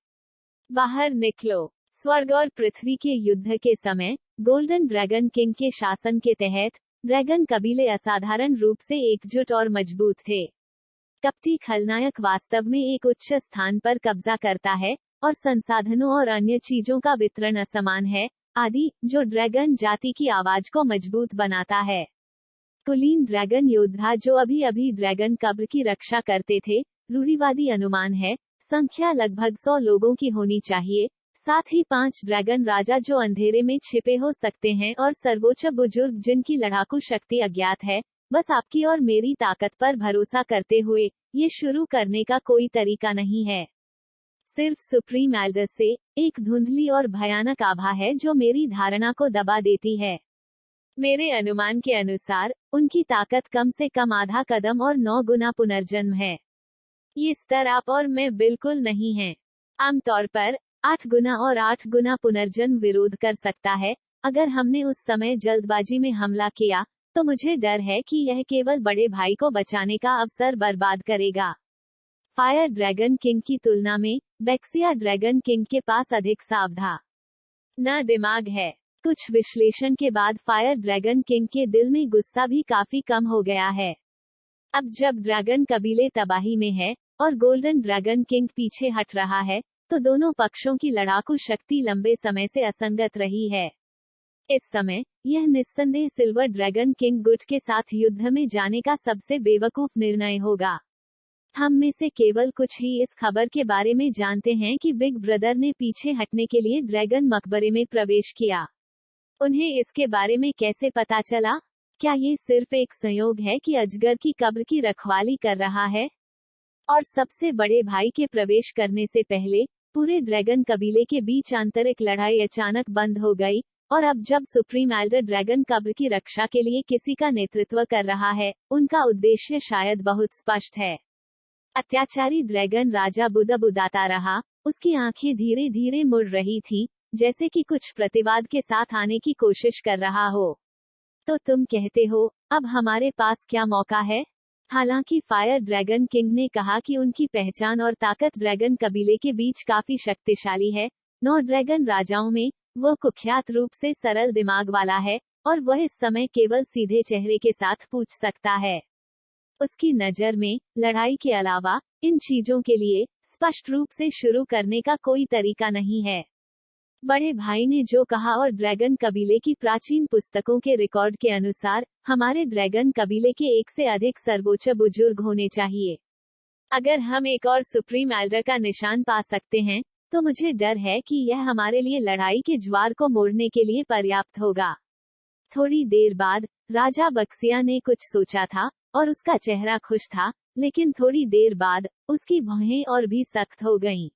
बाहर निकलो। स्वर्ग और पृथ्वी के युद्ध के समय गोल्डन ड्रैगन किंग के शासन के तहत ड्रैगन कबीले असाधारण रूप से एकजुट और मजबूत थे। कपटी खलनायक वास्तव में एक उच्च स्थान पर कब्जा करता है और संसाधनों और अन्य चीजों का वितरण असमान है, आदि, जो ड्रैगन जाति की आवाज को मजबूत बनाता है। कुलीन ड्रैगन योद्धा जो अभी अभी ड्रैगन कब्र की रक्षा करते थे, रूढ़िवादी अनुमान है, संख्या लगभग 100 लोगों की होनी चाहिए, साथ ही 5 ड्रैगन राजा जो अंधेरे में छिपे हो सकते हैं और सर्वोच्च बुजुर्ग जिनकी लड़ाकू शक्ति अज्ञात है। बस आपकी और मेरी ताकत पर भरोसा करते हुए ये शुरू करने का कोई तरीका नहीं है। सिर्फ सुप्रीम एल्डर से एक धुंधली और भयानक आभा है जो मेरी धारणा को दबा देती है। मेरे अनुमान के अनुसार उनकी ताकत कम से कम आधा कदम और 9 गुना पुनर्जन्म है। ये स्तर आप और मैं बिल्कुल नहीं है। आमतौर पर 8 गुना और 8 गुना पुनर्जन्म विरोध कर सकता है। अगर हमने उस समय जल्दबाजी में हमला किया तो मुझे डर है कि यह केवल बड़े भाई को बचाने का अवसर बर्बाद करेगा। फायर ड्रैगन किंग की तुलना में बैक्सिया ड्रैगन किंग के पास अधिक सावधान दिमाग है। कुछ विश्लेषण के बाद फायर ड्रैगन किंग के दिल में गुस्सा भी काफी कम हो गया है। अब जब ड्रैगन कबीले तबाही में है और गोल्डन ड्रैगन किंग पीछे हट रहा है, तो दोनों पक्षों की लड़ाकू शक्ति लंबे समय से असंगत रही है। इस समय यह निस्संदेह सिल्वर ड्रैगन किंग गुट के साथ युद्ध में जाने का सबसे बेवकूफ निर्णय होगा। हम में से केवल कुछ ही इस खबर के बारे में जानते हैं कि बिग ब्रदर ने पीछे हटने के लिए ड्रैगन मकबरे में प्रवेश किया। उन्हें इसके बारे में कैसे पता चला? क्या ये सिर्फ एक संयोग है कि अजगर की कब्र की रखवाली कर रहा है? और सबसे बड़े भाई के प्रवेश करने से पहले पूरे ड्रैगन कबीले के बीच आंतरिक लड़ाई अचानक बंद हो गई, और अब जब सुप्रीम एल्डर ड्रैगन कब्र की रक्षा के लिए किसी का नेतृत्व कर रहा है, उनका उद्देश्य शायद बहुत स्पष्ट है। अत्याचारी ड्रैगन राजा बुदबुदाता रहा, उसकी आंखें धीरे धीरे मुड़ रही थी, जैसे कि कुछ प्रतिवाद के साथ आने की कोशिश कर रहा हो। तो तुम कहते हो, अब हमारे पास क्या मौका है? हालांकि फायर ड्रैगन किंग ने कहा कि उनकी पहचान और ताकत ड्रैगन कबीले के बीच काफी शक्तिशाली है। 9 ड्रैगन राजाओं में वह कुख्यात रूप से सरल दिमाग वाला है, और वह इस समय केवल सीधे चेहरे के साथ पूछ सकता है। उसकी नजर में लड़ाई के अलावा इन चीजों के लिए स्पष्ट रूप से शुरू करने का कोई तरीका नहीं है। बड़े भाई ने जो कहा और ड्रैगन कबीले की प्राचीन पुस्तकों के रिकॉर्ड के अनुसार हमारे ड्रैगन कबीले के एक से अधिक सर्वोच्च बुजुर्ग होने चाहिए। अगर हम एक और सुप्रीम एल्डर का निशान पा सकते हैं, तो मुझे डर है कि यह हमारे लिए लड़ाई के ज्वार को मोड़ने के लिए पर्याप्त होगा। थोड़ी देर बाद राजा बक्सिया ने कुछ सोचा था और उसका चेहरा खुश था, लेकिन थोड़ी देर बाद उसकी भौहें और भी सख्त हो गईं।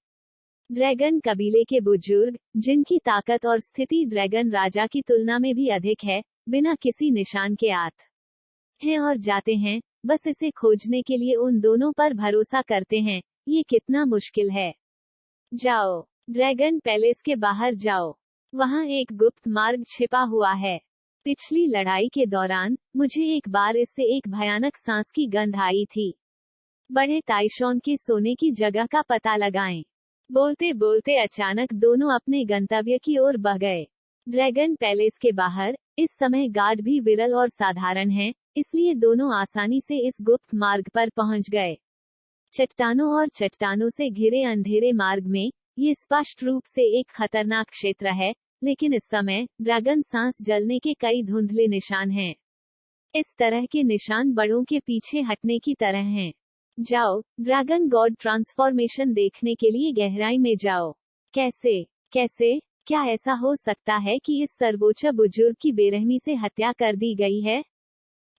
ड्रैगन कबीले के बुजुर्ग, जिनकी ताकत और स्थिति ड्रैगन राजा की तुलना में भी अधिक है, बिना किसी निशान के आते हैं और जाते हैं, बस इसे खोजने के लिए उन दोनों पर भरोसा करते हैं। ये कितना मुश्किल है। जाओ, ड्रैगन पैलेस के बाहर जाओ। वहाँ एक गुप्त मार्ग छिपा हुआ है। पिछली लड़ाई के दौरान मुझे एक बार इससे एक भयानक सांस की गंध आई थी। बड़े ताइशॉन के सोने की जगह का पता लगाएं। बोलते बोलते अचानक दोनों अपने गंतव्य की ओर बह गए। ड्रैगन पैलेस के बाहर इस समय गार्ड भी विरल और साधारण हैं, इसलिए दोनों आसानी से इस गुप्त मार्ग पर पहुंच गए। चट्टानों और चट्टानों से घिरे अंधेरे मार्ग में ये स्पष्ट रूप से एक खतरनाक क्षेत्र है, लेकिन इस समय ड्रैगन सांस जलने के कई धुंधले निशान हैं। इस तरह के निशान बड़ों के पीछे हटने की तरह हैं। जाओ, ड्रैगन गॉड ट्रांसफॉर्मेशन देखने के लिए गहराई में जाओ। कैसे? क्या ऐसा हो सकता है कि इस सर्वोच्च बुजुर्ग की बेरहमी से हत्या कर दी गई है?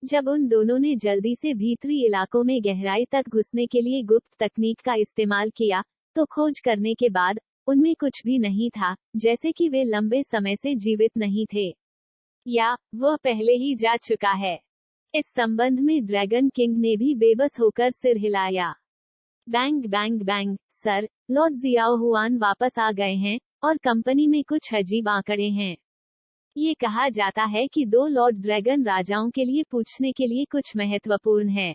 जब उन दोनों ने जल्दी से भीतरी इलाकों में गहराई तक घुसने के लिए गुप्त तकनीक का इस्तेमाल किया, तो खोज करने के बाद उनमें कुछ भी नहीं था, जैसे कि वे लंबे समय से जीवित नहीं थे, या वह पहले ही जा चुका है। इस संबंध में ड्रैगन किंग ने भी बेबस होकर सिर हिलाया। Bang bang bang, sir, lord जियाओ हुआन वापस आ गए हैं, और कंपनी में कुछ अजीब आंकड़े हैं। ये कहा जाता है कि 2 लॉर्ड ड्रैगन राजाओं के लिए पूछने के लिए कुछ महत्वपूर्ण है।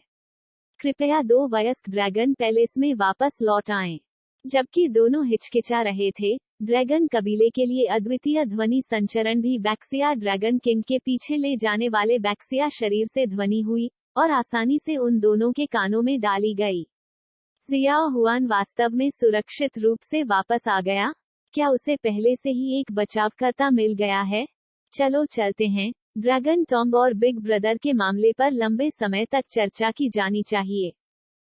कृपया 2 वयस्क ड्रैगन पैलेस में वापस लौट आएं। जबकि दोनों हिचकिचा रहे थे, ड्रैगन कबीले के लिए अद्वितीय ध्वनि संचरण भी बैक्सिया ड्रैगन किंग के पीछे ले जाने वाले बैक्सिया शरीर से ध्वनि हुई और आसानी से उन दोनों के कानों में डाली गई। जियाओ हुआन वास्तव में सुरक्षित रूप से वापस आ गया? क्या उसे पहले से ही एक बचावकर्ता मिल गया है? चलो चलते हैं। ड्रैगन टॉम्ब और बिग ब्रदर के मामले पर लंबे समय तक चर्चा की जानी चाहिए।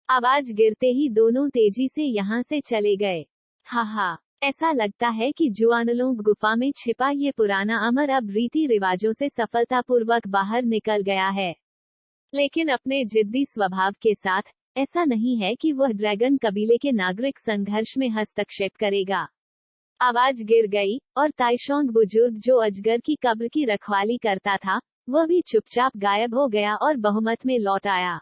आवाज गिरते ही दोनों तेजी से यहाँ से चले गए। हा, ऐसा लगता है कि जुआनलोंग गुफा में छिपा ये पुराना अमर अब रीति रिवाजों से सफलतापूर्वक बाहर निकल गया है। लेकिन अपने जिद्दी स्वभाव के साथ, ऐसा नहीं है कि वह ड्रैगन कबीले के नागरिक संघर्ष में हस्तक्षेप करेगा। आवाज गिर गई, और ताइशोंग बुजुर्ग जो अजगर की कब्र की रखवाली करता था, वह भी चुपचाप गायब हो गया और बहुमत में लौट आया।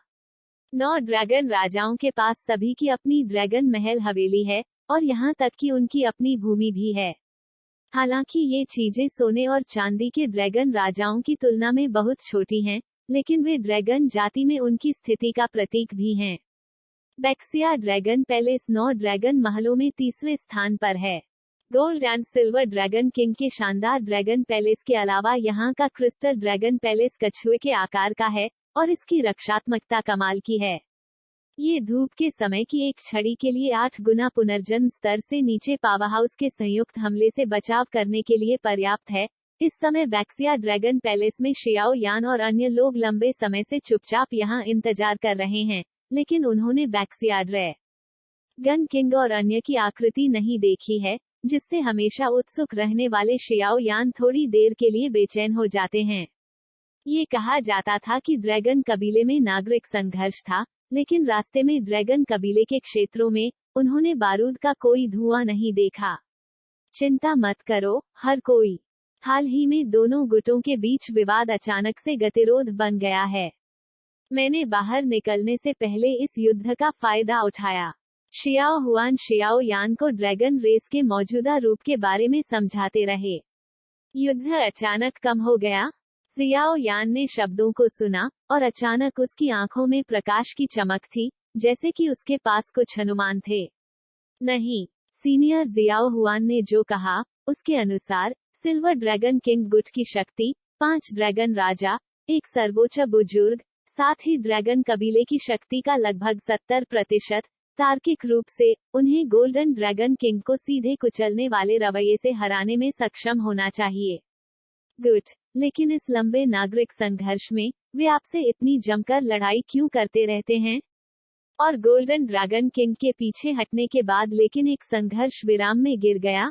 9 ड्रैगन राजाओं के पास सभी की अपनी ड्रैगन महल हवेली है, और यहाँ तक कि उनकी अपनी भूमि भी है। हालांकि ये चीजें सोने और चांदी के ड्रैगन राजाओं की तुलना में बहुत छोटी हैं, लेकिन वे ड्रैगन जाति में उनकी स्थिति का प्रतीक भी हैं। बैक्सिया ड्रैगन पैलेस 9 ड्रैगन महलों में तीसरे स्थान पर है। Gold and silver dragon king के शानदार ड्रैगन पैलेस के अलावा यहाँ का क्रिस्टल ड्रैगन पैलेस कछुए के आकार का है, और इसकी रक्षात्मकता कमाल की है। ये धूप के समय की एक छड़ी के लिए 8 गुना पुनर्जन्म स्तर से नीचे पावरहाउस के संयुक्त हमले से बचाव करने के लिए पर्याप्त है। इस समय बैक्सिया ड्रैगन पैलेस में शियाओ यान और अन्य लोग लंबे समय से चुपचाप यहाँ इंतजार कर रहे हैं, लेकिन उन्होंने बैक्सिया ड्रैगन किंग और अन्य की आकृति नहीं देखी है, जिससे हमेशा उत्सुक रहने वाले शियाओ यान थोड़ी देर के लिए बेचैन हो जाते हैं। ये कहा जाता था कि ड्रैगन कबीले में नागरिक संघर्ष था, लेकिन रास्ते में ड्रैगन कबीले के क्षेत्रों में उन्होंने बारूद का कोई धुआं नहीं देखा। चिंता मत करो, हर कोई। हाल ही में दोनों गुटों के बीच विवाद अचानक से गतिरोध बन गया है। मैंने बाहर निकलने से पहले इस युद्ध का फायदा उठाया। शियाओ हुआन शियाओ यान को ड्रैगन रेस के मौजूदा रूप के बारे में समझाते रहे। युद्ध अचानक कम हो गया। जियाओ यान ने शब्दों को सुना, और अचानक उसकी आंखों में प्रकाश की चमक थी, जैसे कि उसके पास कुछ अनुमान थे। नहीं, सीनियर जियाओ हुआन ने जो कहा, उसके अनुसार, सिल्वर ड्रैगन किंग गुट की शक्ति, 5 ड्रैगन राजा, एक सर्वोच्च बुजुर्ग, साथ ही ड्रैगन कबीले की शक्ति का लगभग 70%, तार्किक रूप से, उन्हें गोल्डन ड्रैगन किंग को सीधे कुचलने वाले रवैये से हराने में सक्षम होना चाहिए। गुट, लेकिन इस लंबे नागरिक संघर्ष में, वे आपसे इतनी जमकर लड़ाई क्यों करते रहते हैं? और गोल्डन ड्रैगन किंग के पीछे हटने के बाद लेकिन एक संघर्ष विराम में गिर गया?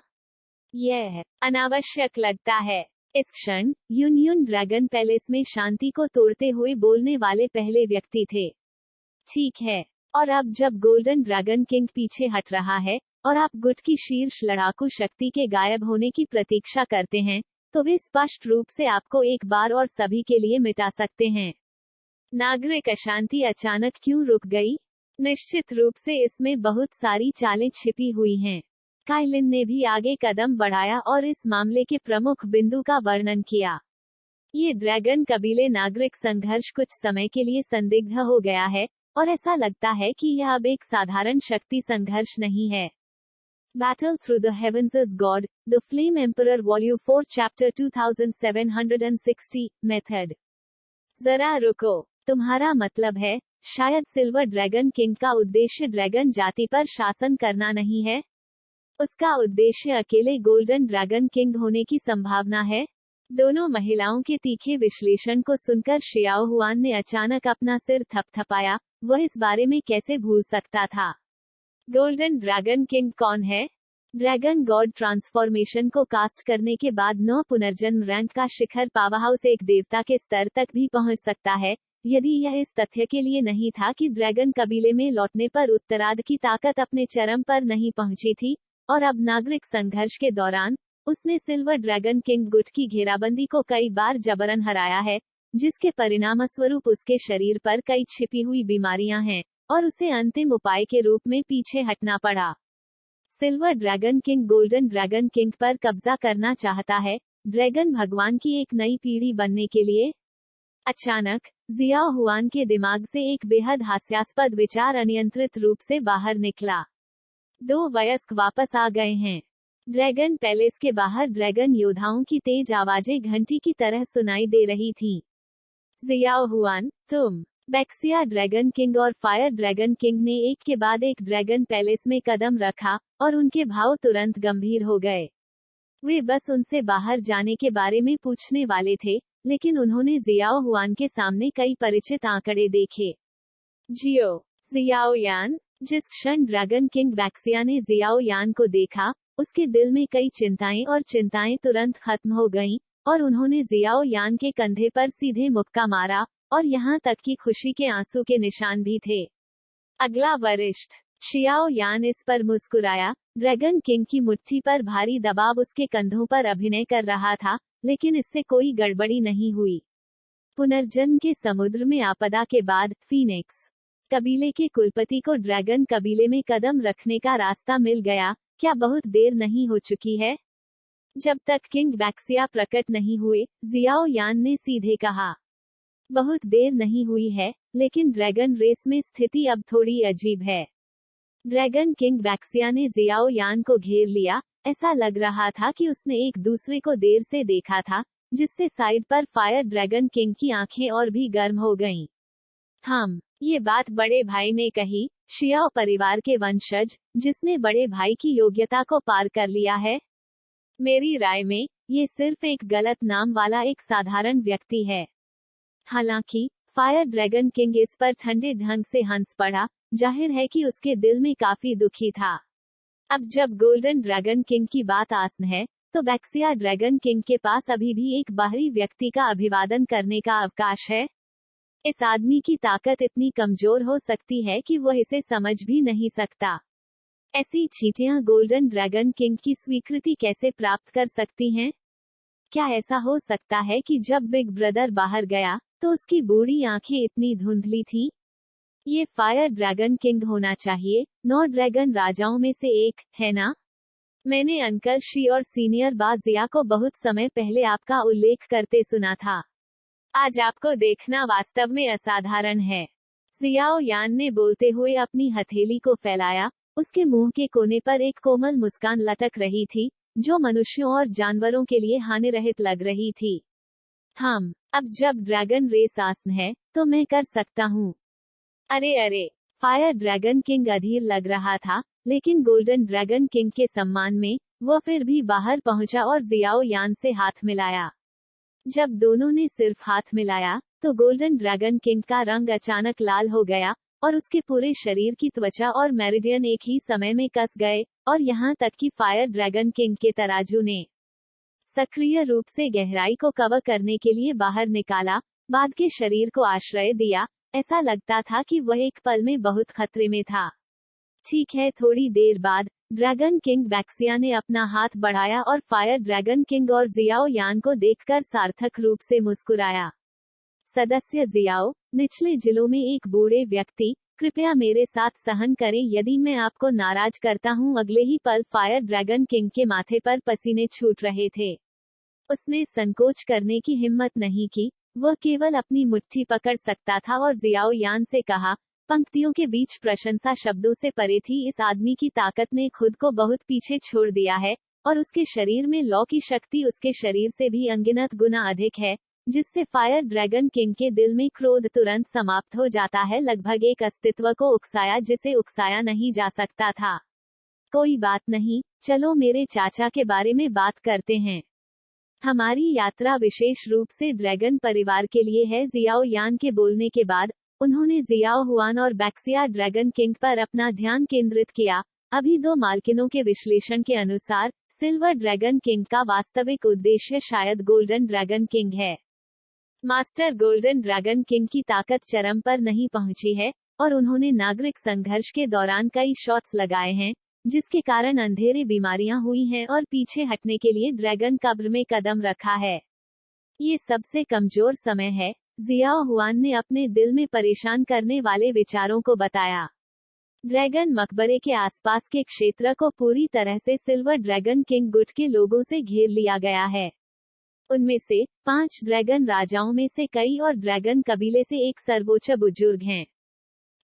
यह अनावश्यक लगता है। इस क्षण, यूनियन ड्रैगन पैलेस में शांति को तोड़ते हुए बोलने वाले पहले व्यक्ति थे। ठीक है, और अब जब गोल्डन ड्रैगन किंग पीछे हट रहा है, और आप गुट की शीर्ष लड़ाकू शक्ति के गायब होने की प्रतीक्षा करते हैं, तो वे स्पष्ट रूप से आपको एक बार और सभी के लिए मिटा सकते हैं। नागरिक अशांति अचानक क्यों रुक गई? निश्चित रूप से इसमें बहुत सारी चालें छिपी हुई हैं। काइलिन ने भी आगे कदम बढ़ाया और इस मामले के प्रमुख बिंदु का वर्णन किया। ये ड्रैगन कबीले नागरिक संघर्ष कुछ समय के लिए संदिग्ध हो गया है, और ऐसा लगता है कि यह अब एक साधारण शक्ति संघर्ष नहीं है। Battle Through the Heavens is God, The Flame Emperor Volume 4 Chapter 2760, Method। जरा रुको, तुम्हारा मतलब है, शायद सिल्वर ड्रैगन किंग का उद्देश्य ड्रैगन जाति पर शासन करना नहीं है? उसका उद्देश्य अकेले गोल्डन ड्रैगन किंग होने की संभावना है? दोनों महिलाओं के तीखे विश्लेषण को सुनकर शियाओ हुआन ने अचानक अपना सिर थपथपाया। वह इस बारे में कैसे भूल सकता था? गोल्डन ड्रैगन किंग कौन है? ड्रैगन गॉड ट्रांसफॉर्मेशन को कास्ट करने के बाद 9 पुनर्जन्म रैंक का शिखर पावरहाउस एक देवता के स्तर तक भी पहुंच सकता है, यदि यह इस तथ्य के लिए नहीं था कि ड्रैगन कबीले में लौटने पर उत्तरार्ध की ताकत अपने चरम पर नहीं पहुंची थी, और अब नागरिक संघर्ष के दौरान, उसने सिल्वर ड्रैगन किंग गुट की घेराबंदी को कई बार जबरन हराया है, जिसके परिणामस्वरूप उसके शरीर पर कई छिपी हुई बीमारियां हैं, और उसे अंतिम उपाय के रूप में पीछे हटना पड़ा। Silver dragon king golden dragon king पर कब्जा करना चाहता है, ड्रैगन भगवान की एक नई पीढ़ी बनने के लिए। अचानक, जियाओ हुआन के दिमाग से एक बेहद हास्यास्पद विचार अनियंत्रित रूप से बाहर निकला। 2 वयस्क वापस आ गए हैं। ड्रैगन पैलेस के बाहर ड्रैगन योद्धाओं की तेज आवाजें घंटी की तरह सुनाई दे रही थीं। जियाओ हुआन, तुम। बैक्सिया ड्रैगन किंग और फायर ड्रैगन किंग ने एक के बाद एक ड्रैगन पैलेस में कदम रखा, और उनके भाव तुरंत गंभीर हो गए। वे बस उनसे बाहर जाने के बारे में पूछने वाले थे, लेकिन उन्होंने जियाओ हुआन के सामने कई परिचित आंकड़े देखे। जियाओ यान। जिस क्षण ड्रैगन किंग बैक्सिया ने जियाओ यान को देखा, उसके दिल में कई चिंताएं तुरंत खत्म हो गईं, और उन्होंने जियाओ यान के कंधे पर सीधे मुक्का मारा, और यहाँ तक कि खुशी के आंसू के निशान भी थे। अगला वरिष्ठ शियाओ यान इस पर मुस्कुराया। ड्रैगन किंग की मुट्ठी पर भारी दबाव उसके कंधों पर अभिनय कर रहा था, लेकिन इससे कोई गड़बड़ी नहीं हुई। पुनर्जन्म के समुद्र में आपदा के बाद फीनिक्स कबीले के कुलपति को ड्रैगन कबीले में कदम रखने का रास्ता मिल गया। क्या बहुत देर नहीं हो चुकी है? जब तक किंग बैक्सिया प्रकट नहीं हुए, जियाओ यान ने सीधे कहा। बहुत देर नहीं हुई है, लेकिन ड्रैगन रेस में स्थिति अब थोड़ी अजीब है। ड्रैगन किंग बैक्सिया ने जियाओ यान को घेर लिया। ऐसा लग रहा था कि उसने एक दूसरे को देर से देखा था, जिससे साइड पर फायर ड्रैगन किंग की आंखें और भी गर्म हो गईं। ये बात बड़े भाई ने कही, शियाओ परिवार के वंशज, जिसने बड़े भाई की योग्यता को पार कर लिया है। मेरी राय में, ये सिर्फ एक गलत नाम वाला एक साधारण व्यक्ति है। हालांकि फायर ड्रैगन किंग इस पर ठंडे ढंग से हंस पड़ा। जाहिर है कि उसके दिल में काफी दुखी था। अब जब गोल्डन ड्रैगन किंग की बात आसन है, तो बैक्सिया ड्रैगन किंग के पास अभी भी एक बाहरी व्यक्ति का अभिवादन करने का अवकाश है। इस आदमी की ताकत इतनी कमजोर हो सकती है कि वह इसे समझ भी नहीं सकता। ऐसी चींटियां गोल्डन ड्रैगन किंग की स्वीकृति कैसे प्राप्त कर सकती हैं? क्या ऐसा हो सकता है कि जब बिग ब्रदर बाहर गया, तो उसकी बूढ़ी आंखें इतनी धुंधली थीं? ये फायर ड्रैगन किंग होना चाहिए, 9 ड्रैगन राजाओं में से एक, है ना? मैंने अंकल शी और सीनियर बाजिया को बहुत समय पहले आपका उल्लेख करते सुना था। आज आपको देखना वास्तव में असाधारण है। जियाओ यान ने बोलते हुए अपनी हथेली को फैलाया। उसके मुंह के कोने पर एक कोमल मुस्कान लटक रही थी, जो मनुष्यों और जानवरों के लिए हानिरहित लग रही थी। अब जब ड्रैगन रेस आसन है, तो मैं कर सकता हूँ। अरे, फायर ड्रैगन किंग अधीर लग रहा था, लेकिन गोल्डन ड्रैगन किंग के सम्मान में, वह फिर भी बाहर पहुंचा और जियाओ यान से हाथ मिलाया। जब दोनों ने सिर्फ हाथ मिलाया, तो गोल्डन ड्रैगन किंग का रंग अचानक लाल हो गया, और उसके पूरे शरीर की त्वचा और मेरिडियन एक ही समय में कस गए, और यहाँ तक कि फायर ड्रैगन किंग के तराजू ने सक्रिय रूप से गहराई को कवर करने के लिए बाहर निकाला, बाद के शरीर को आश्रय दिया। ऐसा लगता था कि वह एक पल में बहुत खतरे में था। ठीक है, थोड़ी देर बाद ड्रैगन किंग बैक्सिया ने अपना हाथ बढ़ाया और फायर ड्रैगन किंग और जियाओ यान को देखकर सार्थक रूप से मुस्कुराया। सदस्य जियाओ, निचले जिलों में एक बूढ़े व्यक्ति, कृपया मेरे साथ सहन करें यदि मैं आपको नाराज करता हूं। अगले ही पल फायर ड्रैगन किंग के माथे पर पसीने छूट रहे थे। उसने संकोच करने की हिम्मत नहीं की, वह केवल अपनी मुट्ठी पकड़ सकता था और जियाओ यान से कहा, पंक्तियों के बीच प्रशंसा शब्दों से परे थी। इस आदमी की ताकत ने खुद को बहुत पीछे छोड़ दिया है, और उसके शरीर में लौ की शक्ति उसके शरीर से भी अनगिनत गुना अधिक है, जिससे फायर ड्रैगन किंग के दिल में क्रोध तुरंत समाप्त हो जाता है। लगभग एक अस्तित्व को उकसाया जिसे उकसाया नहीं जा सकता था। कोई बात नहीं, चलो मेरे चाचा के बारे में बात करते हैं। हमारी यात्रा विशेष रूप से ड्रैगन परिवार के लिए है। जियाओ यान के बोलने के बाद उन्होंने जियाओ हुआन और बैक्सिया ड्रैगन किंग पर अपना ध्यान केंद्रित किया। अभी 2 मालकिनों के विश्लेषण के अनुसार सिल्वर ड्रैगन किंग का वास्तविक उद्देश्य शायद गोल्डन ड्रैगन किंग है। मास्टर गोल्डन ड्रैगन किंग की ताकत चरम पर नहीं पहुंची है, और उन्होंने नागरिक संघर्ष के दौरान कई शॉट्स लगाए हैं, जिसके कारण अंधेरे बीमारियां हुई हैं और पीछे हटने के लिए ड्रैगन कब्र में कदम रखा है। ये सबसे कमजोर समय है, जियाओ हुआन ने अपने दिल में परेशान करने वाले विचारों को बताया। ड्रैगन मकबरे के आसपास के क्षेत्र को पूरी तरह से सिल्वर ड्रैगन किंग गुट के लोगों से घेर लिया गया है। उनमें से 5 ड्रैगन राजाओं में से कई और ड्रैगन कबीले से एक सर्वोच्च बुजुर्ग हैं।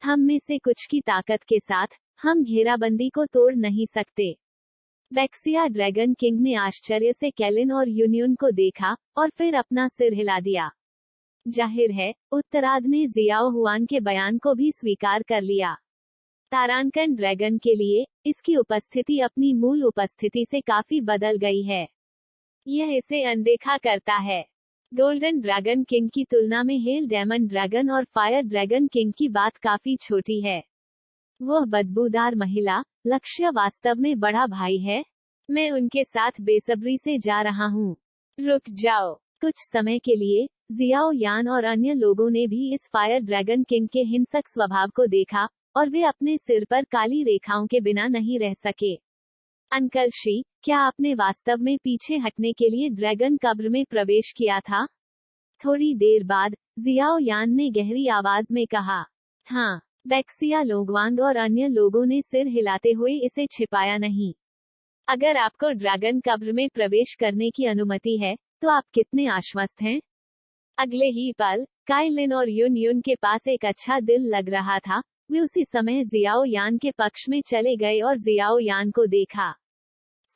हम में से कुछ की ताकत के साथ हम घेराबंदी को तोड़ नहीं सकते। बैक्सिया ड्रैगन किंग ने आश्चर्य से कैलिन और यूनियन को देखा और फिर अपना सिर हिला दिया। जाहिर है, उत्तरार्ध ने जियाओ हुआन के बयान को भी स्वीकार कर लिया। तारांकन ड्रैगन के लिए इसकी उपस्थिति अपनी मूल उपस्थिति से काफी बदल गई है। यह इसे अनदेखा करता है। गोल्डन ड्रैगन किंग की तुलना में हेल डायमंड ड्रैगन और फायर ड्रैगन किंग की बात काफी छोटी है। वह बदबूदार महिला लक्ष्य वास्तव में बड़ा भाई है। मैं उनके साथ बेसब्री से जा रहा हूँ। रुक जाओ। कुछ समय के लिए जियाओ यान और अन्य लोगों ने भी इस फायर ड्रैगन किंग के हिंसक स्वभाव को देखा और वे अपने सिर पर काली रेखाओं के बिना नहीं रह सके। अंकल शी, क्या आपने वास्तव में पीछे हटने के लिए ड्रैगन कब्र में प्रवेश किया था? थोड़ी देर बाद जियाओ यान ने गहरी आवाज में कहा। हाँ। बैक्सिया लोगवांग और अन्य लोगों ने सिर हिलाते हुए इसे छिपाया नहीं। अगर आपको ड्रैगन कब्र में प्रवेश करने की अनुमति है, तो आप कितने आश्वस्त हैं? अगले ही पल काइलिन और यून के पास एक अच्छा दिल लग रहा था। वे उसी समय जियाओ यान के पक्ष में चले गए और जियाओ यान को देखा।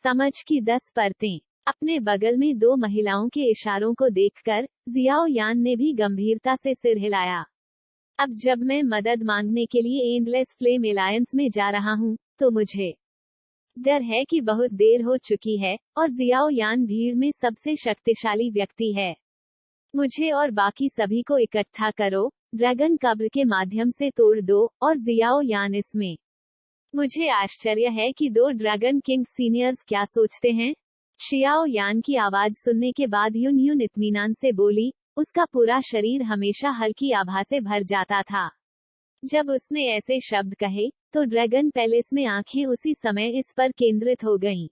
समझ की 10 परतें। अपने बगल में 2 महिलाओं के इशारों को देखकर जियाओ यान ने भी गंभीरता से सिर हिलाया। अब जब मैं मदद मांगने के लिए एंडलेस फ्लेम एलायंस में जा रहा हूँ, तो मुझे डर है कि बहुत देर हो चुकी है और जियाओ यान भीड़ में सबसे शक्तिशाली व्यक्ति है। मुझे और बाकी सभी को इकट्ठा करो, ड्रैगन कब्र के माध्यम से तोड़ दो और जियाओ यान इसमें। मुझे आश्चर्य है कि 2 ड्रैगन किंग सीनियर्स क्या सोचते हैं। शियाओ यान की आवाज सुनने के बाद यून इत्मीनान से बोली। उसका पूरा शरीर हमेशा हल्की आभा से भर जाता था। जब उसने ऐसे शब्द कहे, तो ड्रैगन पैलेस में आंखें उसी समय इस पर केंद्रित हो गईं।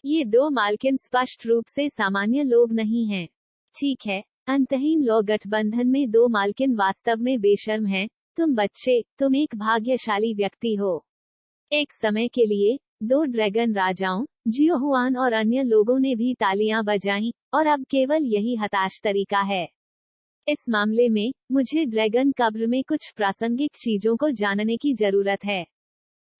ये 2 मालकिन स्पष्ट रूप से सामान्य लोग नहीं हैं। ठीक है, अंतहीन लॉ गठबंधन में 2 मालकिन वास्तव में बेशर्म हैं। तुम बच्चे, तुम एक भाग्यशाली व्यक्ति हो। एक समय के लिए 2 ड्रैगन राजाओं, जियो हुआन और अन्य लोगों ने भी तालियां बजाईं, और अब केवल यही हताश तरीका है। इस मामले में मुझे ड्रैगन कब्र में कुछ प्रासंगिक चीजों को जानने की जरूरत है।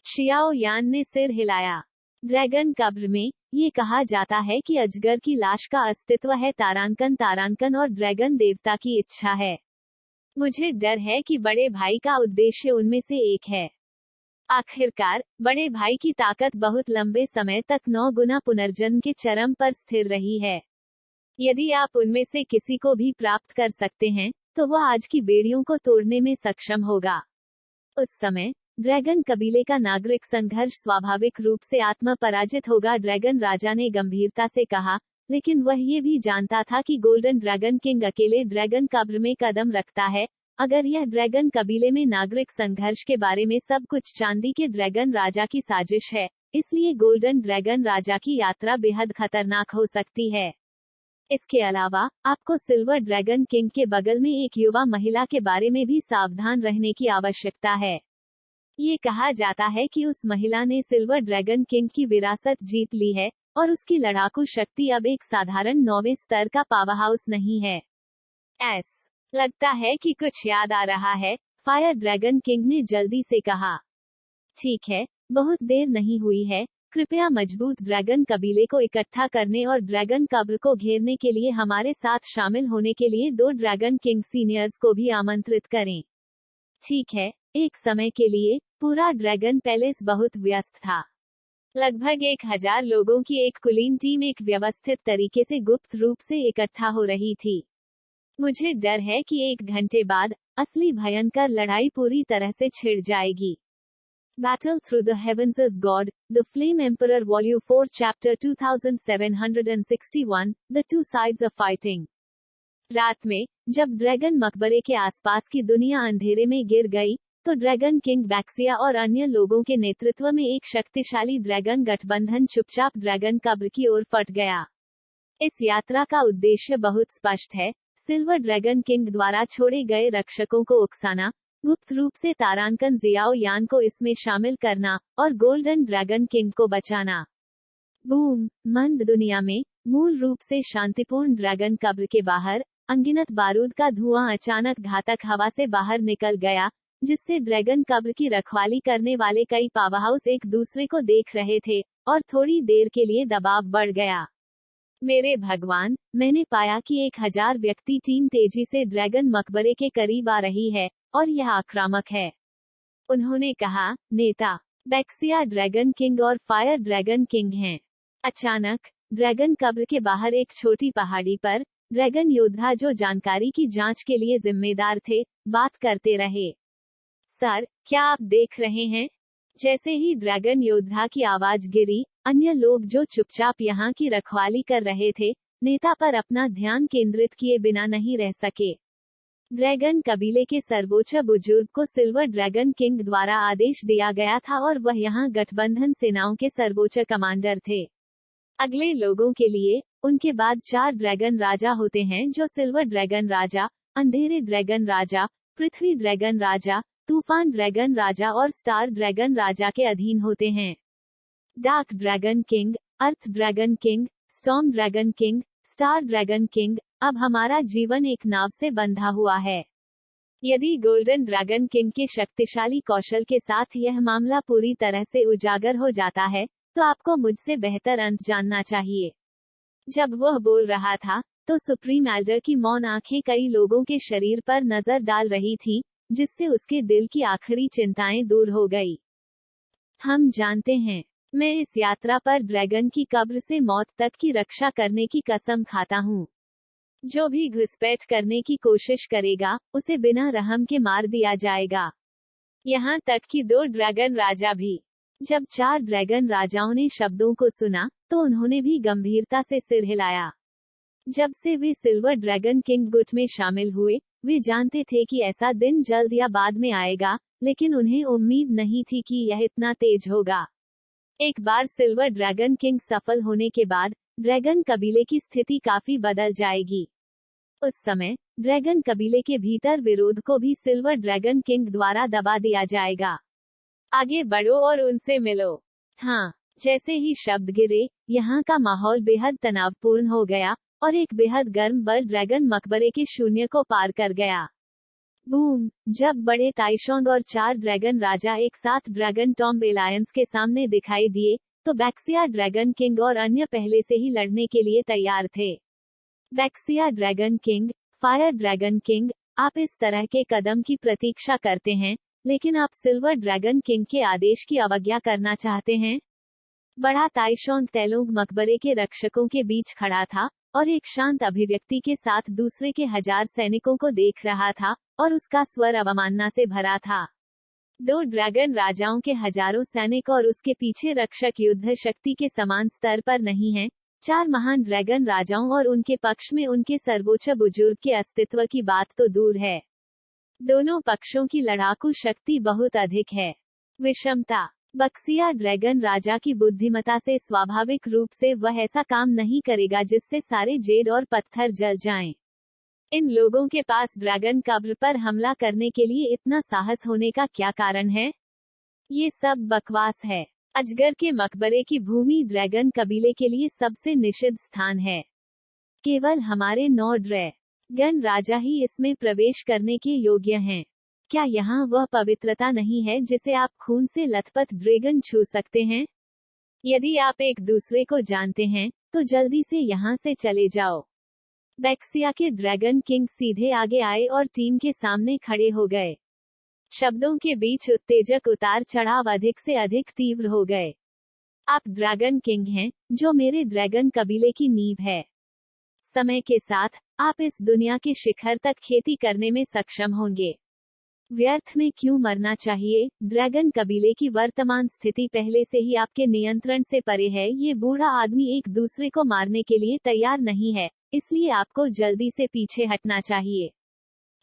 शियाओ यान ने सिर हिलाया। ड्रैगन कब्र में ये कहा जाता है कि अजगर की लाश का अस्तित्व है। तारांकन और ड्रैगन देवता की इच्छा है। मुझे डर है कि बड़े भाई का उद्देश्य उनमें से एक है। आखिरकार बड़े भाई की ताकत बहुत लंबे समय तक 9 गुना पुनर्जन्म के चरम पर स्थिर रही है। यदि आप उनमें से किसी को भी प्राप्त कर सकते हैं, तो वह आज की बेड़ियों को तोड़ने में सक्षम होगा। उस समय ड्रैगन कबीले का नागरिक संघर्ष स्वाभाविक रूप से आत्म पराजित होगा। ड्रैगन राजा ने गंभीरता से कहा, लेकिन वह ये भी जानता था कि गोल्डन ड्रैगन किंग अकेले ड्रैगन कब्र में कदम रखता है। अगर यह ड्रैगन कबीले में नागरिक संघर्ष के बारे में सब कुछ चांदी के ड्रैगन राजा की साजिश है, इसलिए गोल्डन ड्रैगन राजा की यात्रा बेहद खतरनाक हो सकती है। इसके अलावा आपको सिल्वर ड्रैगन किंग के बगल में एक युवा महिला के बारे में भी सावधान रहने की आवश्यकता है। ये कहा जाता है कि उस महिला ने सिल्वर ड्रैगन किंग की विरासत जीत ली है और उसकी लड़ाकू शक्ति अब एक साधारण 9वें स्तर का पावरहाउस नहीं है। लगता है कि कुछ याद आ रहा है, फायर ड्रैगन किंग ने जल्दी से कहा। ठीक है, बहुत देर नहीं हुई है। कृपया मजबूत ड्रैगन कबीले को इकट्ठा करने और ड्रैगन कब्र को घेरने के लिए हमारे साथ शामिल होने के लिए 2 ड्रैगन किंग सीनियर्स को भी आमंत्रित करें। ठीक है। एक समय के लिए पूरा ड्रैगन पैलेस बहुत व्यस्त था। लगभग 1000 लोगों की एक कुलीन टीम एक व्यवस्थित तरीके से गुप्त रूप से इकट्ठा हो रही थी। मुझे डर है कि 1 घंटे बाद असली भयंकर लड़ाई पूरी तरह से छिड़ जाएगी। Battle Through the Heavens as God, The Flame Emperor Volume 4 Chapter 2761, The Two Sides of Fighting। रात में जब ड्रैगन मकबरे के आसपास की दुनिया अंधेरे में गिर गई, तो ड्रैगन किंग बैक्सिया और अन्य लोगों के नेतृत्व में एक शक्तिशाली ड्रैगन गठबंधन चुपचाप ड्रैगन कब्र की ओर फट गया। इस यात्रा का उद्देश्य बहुत स्पष्ट है, सिल्वर ड्रैगन किंग द्वारा छोड़े गए रक्षकों को उकसाना, गुप्त रूप से तारांकन जियाओ यान को इसमें शामिल करना, और गोल्डन ड्रैगन किंग को बचाना। बूम! मंद दुनिया में मूल रूप से शांतिपूर्ण ड्रैगन कब्र के बाहर अनगिनत बारूद का धुआं अचानक घातक हवा से बाहर निकल गया, जिससे ड्रैगन कब्र की रखवाली करने वाले कई पावरहाउस एक दूसरे को देख रहे थे, और थोड़ी देर के लिए दबाव बढ़ गया। मेरे भगवान, मैंने पाया कि 1000 व्यक्ति टीम तेजी से ड्रैगन मकबरे के करीब आ रही है, और यह आक्रामक है। उन्होंने कहा, नेता बैक्सिया ड्रैगन किंग और फायर ड्रैगन किंग हैं। अचानक ड्रैगन कब्र के बाहर एक छोटी पहाड़ी पर ड्रैगन योद्धा जो जानकारी की जांच के लिए जिम्मेदार थे, बात करते रहे। सर, क्या आप देख रहे हैं? जैसे ही ड्रैगन योद्धा की आवाज गिरी, अन्य लोग जो चुपचाप यहाँ की रखवाली कर रहे थे, नेता पर अपना ध्यान केंद्रित किए बिना नहीं रह सके। ड्रैगन कबीले के सर्वोच्च बुजुर्ग को सिल्वर ड्रैगन किंग द्वारा आदेश दिया गया था और वह यहाँ गठबंधन सेनाओं के सर्वोच्च कमांडर थे। अगले लोगों के लिए, उनके बाद 4 ड्रैगन राजा होते हैं जो सिल्वर ड्रैगन राजा, अंधेरे ड्रैगन राजा, पृथ्वी ड्रैगन राजा, तूफान ड्रैगन राजा और स्टार ड्रैगन राजा के अधीन होते हैं। Dark dragon king, earth dragon king, storm dragon king, star dragon king, अब हमारा जीवन एक नाव से बंधा हुआ है। यदि गोल्डन ड्रैगन किंग के शक्तिशाली कौशल के साथ यह मामला पूरी तरह से उजागर हो जाता है, तो आपको मुझसे बेहतर अंत जानना चाहिए। जब वह बोल रहा था, तो सुप्रीम एल्डर की मौन आंखें कई लोगों के शरीर पर नजर डाल रही थी, जिससे उसके दिल की आखिरी चिंताएं दूर हो गई। हम जानते हैं, मैं इस यात्रा पर ड्रैगन की कब्र से मौत तक की रक्षा करने की कसम खाता हूँ। जो भी घुसपैठ करने की कोशिश करेगा, उसे बिना रहम के मार दिया जाएगा। यहाँ तक कि 2 ड्रैगन राजा भी। जब 4 ड्रैगन राजाओं ने शब्दों को सुना, तो उन्होंने भी गंभीरता से सिर हिलाया। जब से वे सिल्वर ड्रैगन किंग गुट में शामिल हुए, वे जानते थे कि ऐसा दिन जल्द या बाद में आएगा, लेकिन उन्हें उम्मीद नहीं थी कि यह इतना तेज होगा। एक बार सिल्वर ड्रैगन किंग सफल होने के बाद, ड्रैगन कबीले की स्थिति काफी बदल जाएगी। उस समय, ड्रैगन कबीले के भीतर विरोध को भी सिल्वर ड्रैगन किंग द्वारा दबा दिया जाएगा। आगे बढ़ो और उनसे मिलो। हाँ, जैसे ही शब्द गिरे, यहाँ का माहौल बेहद तनावपूर्ण हो गया, और एक बेहद गर्म बल ड्रैगन मकबरे के शून्य को पार कर गया। बूम! जब बड़े ताइशोंग और 4 ड्रैगन राजा एक साथ ड्रैगन टॉम्ब एलायंस के सामने दिखाई दिए, तो बैक्सिया ड्रैगन किंग और अन्य पहले से ही लड़ने के लिए तैयार थे। Baxia dragon king, fire dragon king, आप इस तरह के कदम की प्रतीक्षा करते हैं, लेकिन आप सिल्वर ड्रैगन किंग के आदेश की अवज्ञा करना चाहते हैं? बड़ा ताइशोंग तैलोंग मकबरे के रक्षकों के बीच खड़ा था, और एक शांत अभिव्यक्ति के साथ दूसरे के 1000 सैनिकों को देख रहा था, और उसका स्वर अवमानना से भरा था। 2 ड्रैगन राजाओं के हजारों सैनिक और उसके पीछे रक्षक युद्ध शक्ति के समान स्तर पर नहीं हैं। 4 महान ड्रैगन राजाओं और उनके पक्ष में उनके सर्वोच्च बुजुर्ग के अस्तित्व की बात तो दूर है। दोनों पक्षों की लड़ाकू शक्ति बहुत अधिक है। विषमता। बक्सिया ड्रैगन राजा की बुद्धिमत्ता से स्वाभाविक रूप से वह ऐसा काम नहीं करेगा जिससे सारे जेड और पत्थर जल जाएं। इन लोगों के पास ड्रैगन कब्र पर हमला करने के लिए इतना साहस होने का क्या कारण है? ये सब बकवास है। अजगर के मकबरे की भूमि ड्रैगन कबीले के लिए सबसे निषिद्ध स्थान है। केवल हमारे 9 ड्रैगन राजा ही इसमें प्रवेश करने के योग्य हैं। क्या यहाँ वह पवित्रता नहीं है जिसे आप खून से लथपथ ड्रैगन छू सकते हैं? यदि आप एक दूसरे को जानते हैं, तो जल्दी से यहाँ से चले जाओ। बैक्सिया के ड्रैगन किंग सीधे आगे आए और टीम के सामने खड़े हो गए। शब्दों के बीच उत्तेजक उतार चढ़ाव अधिक से अधिक तीव्र हो गए। आप ड्रैगन किंग हैं, जो मेरे ड्रैगन कबीले की नींव है। समय के साथ, आप इस दुनिया के शिखर तक खेती करने में सक्षम होंगे। व्यर्थ में क्यों मरना चाहिए? ड्रैगन कबीले की वर्तमान स्थिति पहले से ही आपके नियंत्रण से परे है। ये बूढ़ा आदमी एक दूसरे को मारने के लिए तैयार नहीं है, इसलिए आपको जल्दी से पीछे हटना चाहिए।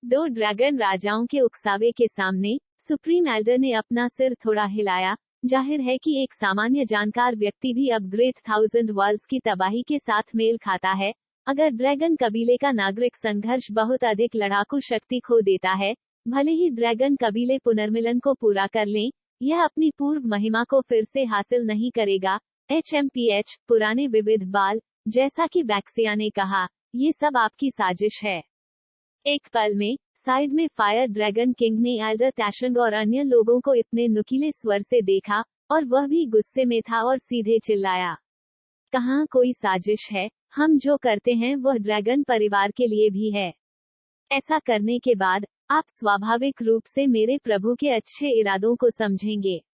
2 ड्रैगन राजाओं के उकसावे के सामने, सुप्रीम एल्डर ने अपना सिर थोड़ा हिलाया। जाहिर है कि एक सामान्य जानकार व्यक्ति भी अब ग्रेट 1000 वर्ल्ड्स की तबाही के साथ मेल खाता है। अगर ड्रैगन कबीले का नागरिक संघर्ष बहुत अधिक लड़ाकू शक्ति खो देता है, भले ही ड्रैगन कबीले पुनर्मिलन को पूरा कर लें, यह अपनी पूर्व महिमा को फिर से हासिल नहीं करेगा। HMPH, पुराने विविध बाल, जैसा कि बैक्सिया ने कहा, ये सब आपकी साजिश है। एक पल में साइड में फायर ड्रैगन किंग ने एल्डर टैशंग और अन्य लोगों को इतने नुकीले स्वर से देखा, और वह भी गुस्से में था और सीधे चिल्लाया, कहाँ कोई साजिश है, हम जो करते हैं वह ड्रैगन परिवार के लिए भी है। ऐसा करने के बाद आप स्वाभाविक रूप से मेरे प्रभु के अच्छे इरादों को समझेंगे।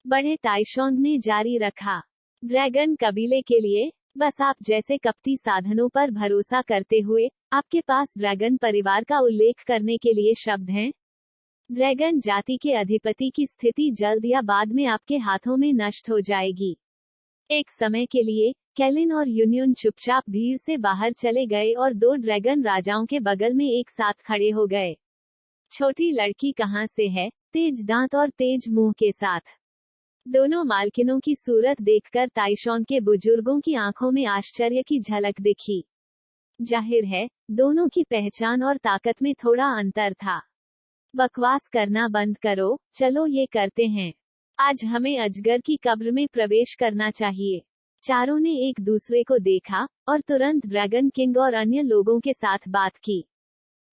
बड़े ताइशोंग ने जारी रखा, ड्रैगन कबीले के लिए बस आप जैसे कपटी साधनों पर भरोसा करते हुए आपके पास ड्रैगन परिवार का उल्लेख करने के लिए शब्द हैं। ड्रैगन जाति के अधिपति की स्थिति जल्द या बाद में आपके हाथों में नष्ट हो जाएगी। एक समय के लिए कैलिन और यूनियन चुपचाप भीड़ से बाहर चले गए और दो ड्रैगन राजाओं के बगल में एक साथ खड़े हो गए। छोटी लड़की कहाँ से है, तेज दांत और तेज मुंह के साथ। दोनों मालकिनों की सूरत देखकर ताइशोन के बुजुर्गों की आंखों में आश्चर्य की झलक दिखी। जाहिर है दोनों की पहचान और ताकत में थोड़ा अंतर था। बकवास करना बंद करो, चलो ये करते हैं। आज हमें अजगर की कब्र में प्रवेश करना चाहिए। चारों ने एक दूसरे को देखा और तुरंत ड्रैगन किंग और अन्य लोगों के साथ बात की।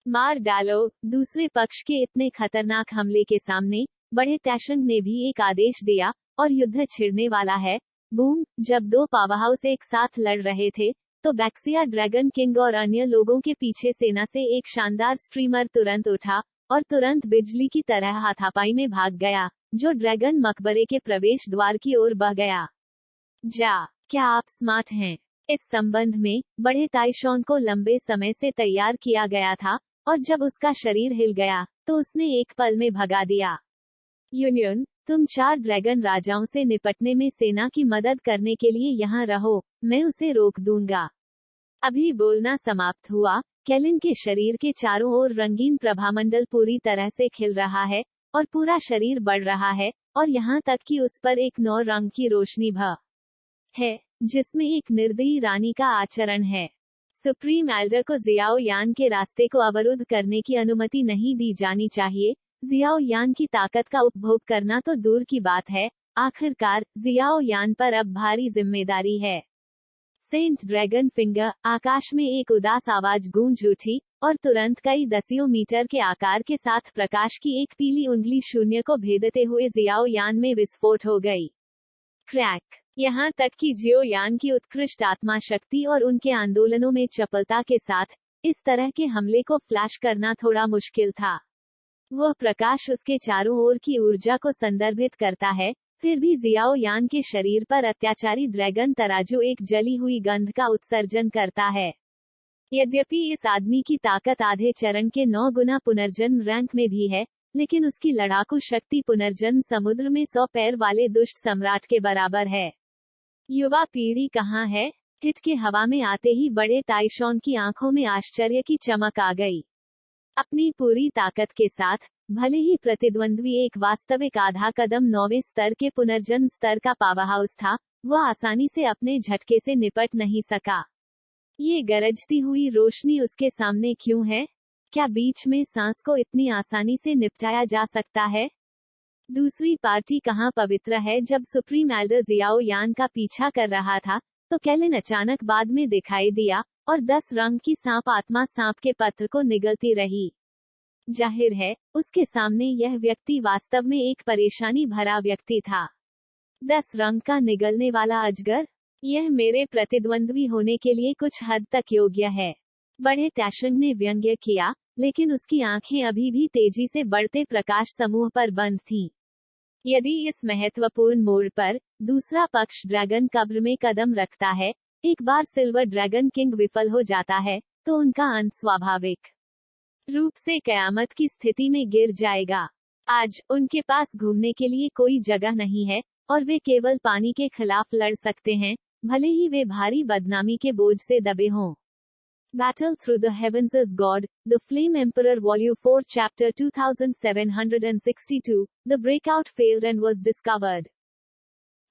मार डालो, दूसरे पक्ष के इतने खतरनाक हमले के सामने बड़े टैशंग ने भी एक आदेश दिया और युद्ध छिड़ने वाला है। बूम, जब दो पावरहाउस एक साथ लड़ रहे थे तो बैक्सिया ड्रैगन किंग और अन्य लोगों के पीछे सेना से एक शानदार स्ट्रीमर तुरंत उठा और तुरंत बिजली की तरह हाथापाई में भाग गया, जो ड्रैगन मकबरे के प्रवेश द्वार की ओर बह गया। क्या आप स्मार्ट हैं? इस संबंध में बड़े ताइशोंग को लंबे समय से तैयार किया गया था, और जब उसका शरीर हिल गया तो उसने एक पल में भगा दिया। यूनियन, तुम 4 ड्रैगन राजाओं से निपटने में सेना की मदद करने के लिए यहाँ रहो, मैं उसे रोक दूंगा। अभी बोलना समाप्त हुआ, कैलिन के शरीर के चारों ओर रंगीन प्रभामंडल पूरी तरह से खिल रहा है और पूरा शरीर बढ़ रहा है, और यहाँ तक कि उस पर एक 9 रंग की रोशनी है, जिसमें एक निर्दयी रानी का आचरण है। सुप्रीम एल्डर को जियाओ यान के रास्ते को अवरुद्ध करने की अनुमति नहीं दी जानी चाहिए। जियाओ यान की ताकत का उपभोग करना तो दूर की बात है, आखिरकार जियाओ यान पर अब भारी जिम्मेदारी है। सेंट ड्रैगन फिंगर, आकाश में एक उदास आवाज गूंज उठी और तुरंत कई दसियों मीटर के आकार के साथ प्रकाश की एक पीली उंगली शून्य को भेदते हुए जियाओ यान में विस्फोट हो गई। क्रैक, यहाँ तक कि जियो यान की उत्कृष्ट आत्मा शक्ति और उनके आंदोलनों में चपलता के साथ इस तरह के हमले को फ्लैश करना थोड़ा मुश्किल था। वह प्रकाश उसके चारों ओर की ऊर्जा को संदर्भित करता है, फिर भी जियाओ यान के शरीर पर अत्याचारी ड्रैगन तराजू एक जली हुई गंध का उत्सर्जन करता है। यद्यपि इस आदमी की ताकत आधे चरण के 9 गुना पुनर्जन्म रैंक में भी है, लेकिन उसकी लड़ाकू शक्ति पुनर्जन्म समुद्र में 100 पैर वाले दुष्ट सम्राट के बराबर है। युवा पीढ़ी कहाँ है? हिट के हवा में आते ही बड़े ताइशोंग की आंखों में आश्चर्य की चमक आ गई। अपनी पूरी ताकत के साथ भले ही प्रतिद्वंद्वी एक वास्तविक आधा कदम 9वें स्तर के पुनर्जन्म स्तर का पावरहाउस था, वह आसानी से अपने झटके से निपट नहीं सका। ये गरजती हुई रोशनी उसके सामने क्यों है? क्या बीच में सांस को इतनी आसानी से निपटाया जा सकता है? दूसरी पार्टी कहाँ पवित्र है? जब सुप्रीम एल्डर जियाओ यान का पीछा कर रहा था तो कैलिन अचानक बाद में दिखाई दिया और 10 रंग की सांप आत्मा सांप के पत्र को निगलती रही। जाहिर है उसके सामने यह व्यक्ति वास्तव में एक परेशानी भरा व्यक्ति था। 10 रंग का निगलने वाला अजगर, यह मेरे प्रतिद्वंद्वी होने के लिए कुछ हद तक योग्य है, बड़े टैशंग ने व्यंग्य किया, लेकिन उसकी आंखें अभी भी तेजी से बढ़ते प्रकाश समूह पर बंद थीं। यदि इस महत्वपूर्ण मोड़ पर दूसरा पक्ष ड्रैगन कब्र में कदम रखता है, एक बार सिल्वर ड्रैगन किंग विफल हो जाता है, तो उनका अंत स्वाभाविक रूप से कयामत की स्थिति में गिर जाएगा। आज उनके पास घूमने के लिए कोई जगह नहीं है और वे केवल पानी के खिलाफ लड़ सकते हैं, भले ही वे भारी बदनामी के बोझ से दबे हों। Battle Through the Heavens is God, The Flame Emperor Volume 4 Chapter 2762, The Breakout failed and was discovered.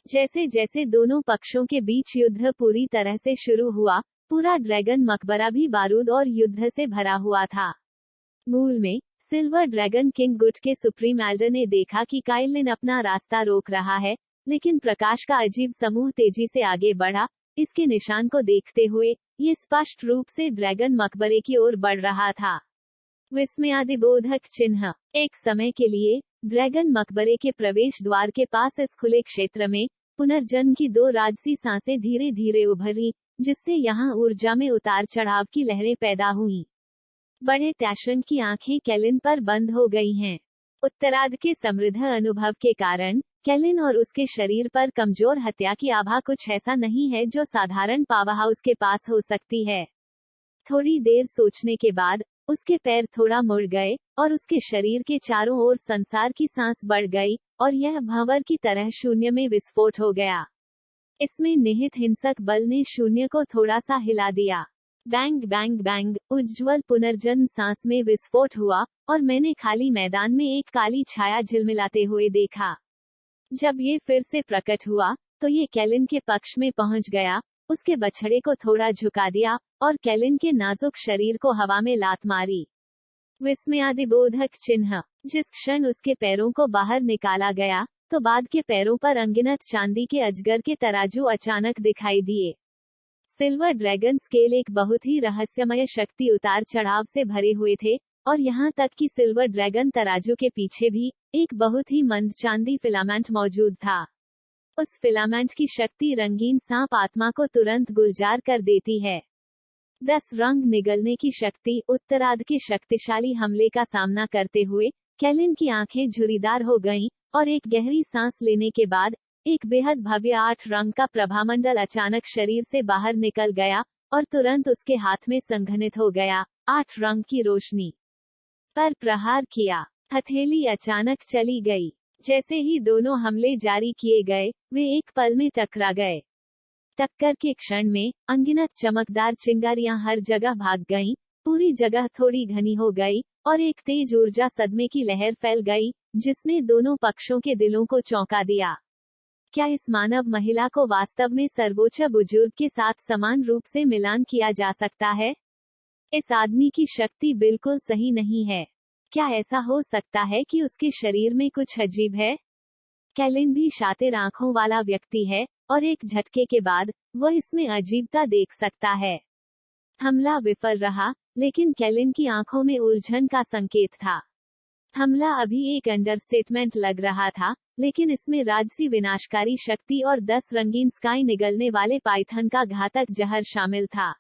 जैसे जैसे दोनों पक्षों के बीच युद्ध पूरी तरह से शुरू हुआ, पूरा ड्रैगन मकबरा भी बारूद और युद्ध से भरा हुआ था। मूल में सिल्वर ड्रैगन किंग गुट के सुप्रीम एल्डर ने देखा कि काइलिन अपना रास्ता रोक रहा है, लेकिन प्रकाश का अजीब समूह तेजी से आगे बढ़ा। इसके निशान को देखते हुए ये स्पष्ट रूप से ड्रैगन मकबरे की ओर बढ़ रहा था। विस्मयादिबोधक चिन्ह। एक समय के लिए ड्रैगन मकबरे के प्रवेश द्वार के पास इस खुले क्षेत्र में पुनर्जन्म की दो राजसी सांसें धीरे धीरे उभरी, जिससे यहाँ ऊर्जा में उतार चढ़ाव की लहरें पैदा हुईं। बड़े टैशन की आंखें केलिन पर बंद हो गई हैं। उत्तरार्ध के समृद्ध अनुभव के कारण केलिन और उसके शरीर पर कमजोर हत्या की आभा कुछ ऐसा नहीं है जो साधारण पावरहाउस के पास हो सकती है। थोड़ी देर सोचने के बाद उसके पैर थोड़ा मुड़ गए और उसके शरीर के चारों ओर संसार की सांस बढ़ गई और यह भंवर की तरह शून्य में विस्फोट हो गया। इसमें निहित हिंसक बल ने शून्य को थोड़ा सा हिला दिया। बैंग बैंग बैंग, उज्ज्वल पुनर्जन्म सांस में विस्फोट हुआ और मैंने खाली मैदान में एक काली छाया झिलमिलाते हुए देखा। जब ये फिर से प्रकट हुआ तो ये केलिन के पक्ष में पहुंच गया, उसके बछड़े को थोड़ा झुका दिया और केलिन के नाजुक शरीर को हवा में लात मारी। विस्मयादिबोधक चिन्ह। जिस क्षण उसके पैरों को बाहर निकाला गया तो बाद के पैरों पर अनगिनत चांदी के अजगर के तराजू अचानक दिखाई दिए। सिल्वर ड्रैगन स्केल एक बहुत ही रहस्यमय शक्ति उतार चढ़ाव से भरे हुए थे और यहाँ तक कि सिल्वर ड्रैगन तराजू के पीछे भी एक बहुत ही मंद चांदी फिलामेंट मौजूद था। उस फिलामेंट की शक्ति रंगीन सांप आत्मा को तुरंत गुलजार कर देती है। 10 रंग निगलने की शक्ति। उत्तरार्ध के शक्तिशाली हमले का सामना करते हुए केलिन की आंखें झुर्रीदार हो गईं और एक गहरी सांस लेने के बाद एक बेहद भव्य 8 रंग का प्रभामंडल अचानक शरीर से बाहर निकल गया और तुरंत उसके हाथ में संघनित हो गया। 8 रंग की रोशनी पर प्रहार किया। हथेली अचानक चली गई। जैसे ही दोनों हमले जारी किए गए वे एक पल में टकरा गए। टक्कर के क्षण में अनगिनत चमकदार चिंगारियां हर जगह भाग गईं, पूरी जगह थोड़ी घनी हो गई और एक तेज ऊर्जा सदमे की लहर फैल गई जिसने दोनों पक्षों के दिलों को चौंका दिया। क्या इस मानव महिला को वास्तव में सर्वोच्च बुजुर्ग के साथ समान रूप से मिलान किया जा सकता है? इस आदमी की शक्ति बिल्कुल सही नहीं है। क्या ऐसा हो सकता है कि उसके शरीर में कुछ अजीब है? केलिन भी शातिर आंखों वाला व्यक्ति है और एक झटके के बाद वह इसमें अजीबता देख सकता है। हमला विफल रहा, लेकिन केलिन की आंखों में उलझन का संकेत था। हमला अभी एक अंडरस्टेटमेंट लग रहा था, लेकिन इसमें राजसी विनाशकारी शक्ति और 10 रंगीन स्काई निगलने वाले पाइथन का घातक जहर शामिल था।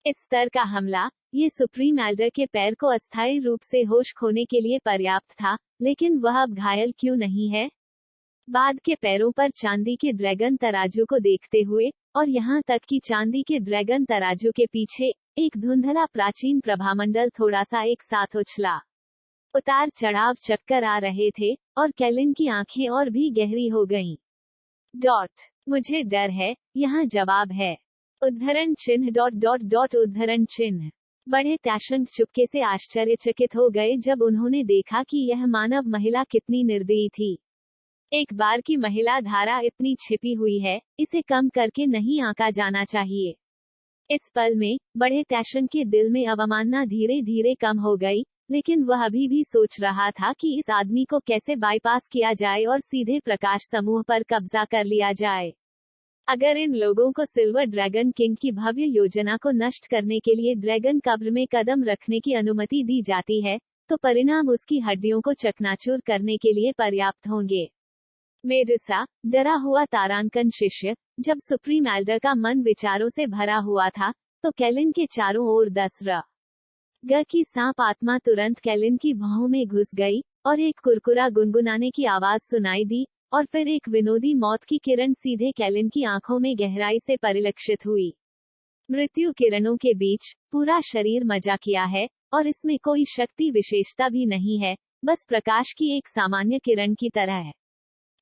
इस स्तर का हमला, ये सुप्रीम एल्डर के पैर को अस्थायी रूप से होश खोने के लिए पर्याप्त था, लेकिन वह अब घायल क्यों नहीं है? बाद के पैरों पर चांदी के ड्रैगन तराजू को देखते हुए और यहाँ तक कि चांदी के ड्रैगन तराजू के पीछे एक धुंधला प्राचीन प्रभामंडल थोड़ा सा एक साथ उछला। उतार चढ़ाव चक्कर आ रहे थे और केलिन की आंखें और भी गहरी हो गईं। मुझे डर है, यहाँ जवाब है। उद्धरण चिन्ह उद्धरण चिन्ह। बड़े टैशंग चुपके से आश्चर्यचकित हो गए जब उन्होंने देखा कि यह मानव महिला कितनी निर्दयी थी। एक बार की महिला धारा इतनी छिपी हुई है, इसे कम करके नहीं आंका जाना चाहिए। इस पल में बड़े टैशंग के दिल में अवमानना धीरे धीरे कम हो गई, लेकिन वह अभी भी सोच रहा था कि इस आदमी को कैसे बाईपास किया जाए और सीधे प्रकाश समूह पर कब्जा कर लिया जाए। अगर इन लोगों को सिल्वर ड्रैगन किंग की भव्य योजना को नष्ट करने के लिए ड्रैगन कब्र में कदम रखने की अनुमति दी जाती है, तो परिणाम उसकी हड्डियों को चकनाचूर करने के लिए पर्याप्त होंगे। मेडुसा, डरा हुआ तारांकन शिष्य। जब सुप्रीम एल्डर का मन विचारों से भरा हुआ था, तो केलिन के चारों ओर 10 ग की सांप आत्मा तुरंत केलिन की भौं में घुस गई और एक कुरकुरा गुनगुनाने की आवाज सुनाई दी और फिर एक विनोदी मौत की किरण सीधे केलिन की आंखों में गहराई से परिलक्षित हुई। मृत्यु किरणों के बीच पूरा शरीर मजाकिया है और इसमें कोई शक्ति विशेषता भी नहीं है, बस प्रकाश की एक सामान्य किरण की तरह है।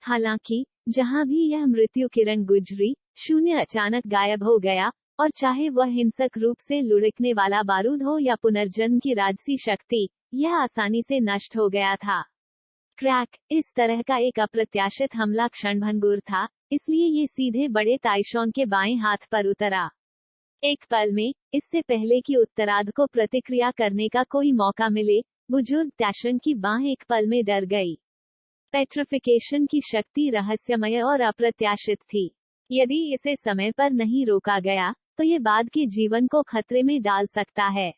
हालांकि जहां भी यह मृत्यु किरण गुजरी, शून्य अचानक गायब हो गया और चाहे वह हिंसक रूप से लुढ़कने वाला बारूद हो या पुनर्जन्म की राजसी शक्ति, यह आसानी से नष्ट हो गया था। क्रैक, इस तरह का एक अप्रत्याशित हमला क्षणभंगुर था, इसलिए ये सीधे बड़े ताइशॉन के बाएं हाथ पर उतरा। एक पल में, इससे पहले कि उत्तरार्ध को प्रतिक्रिया करने का कोई मौका मिले, बुजुर्ग टैशन की बांह एक पल में डर गई। पेट्रिफिकेशन की शक्ति रहस्यमय और अप्रत्याशित थी। यदि इसे समय पर नहीं रोका गया, तो ये बाद के जीवन को खतरे में डाल सकता है।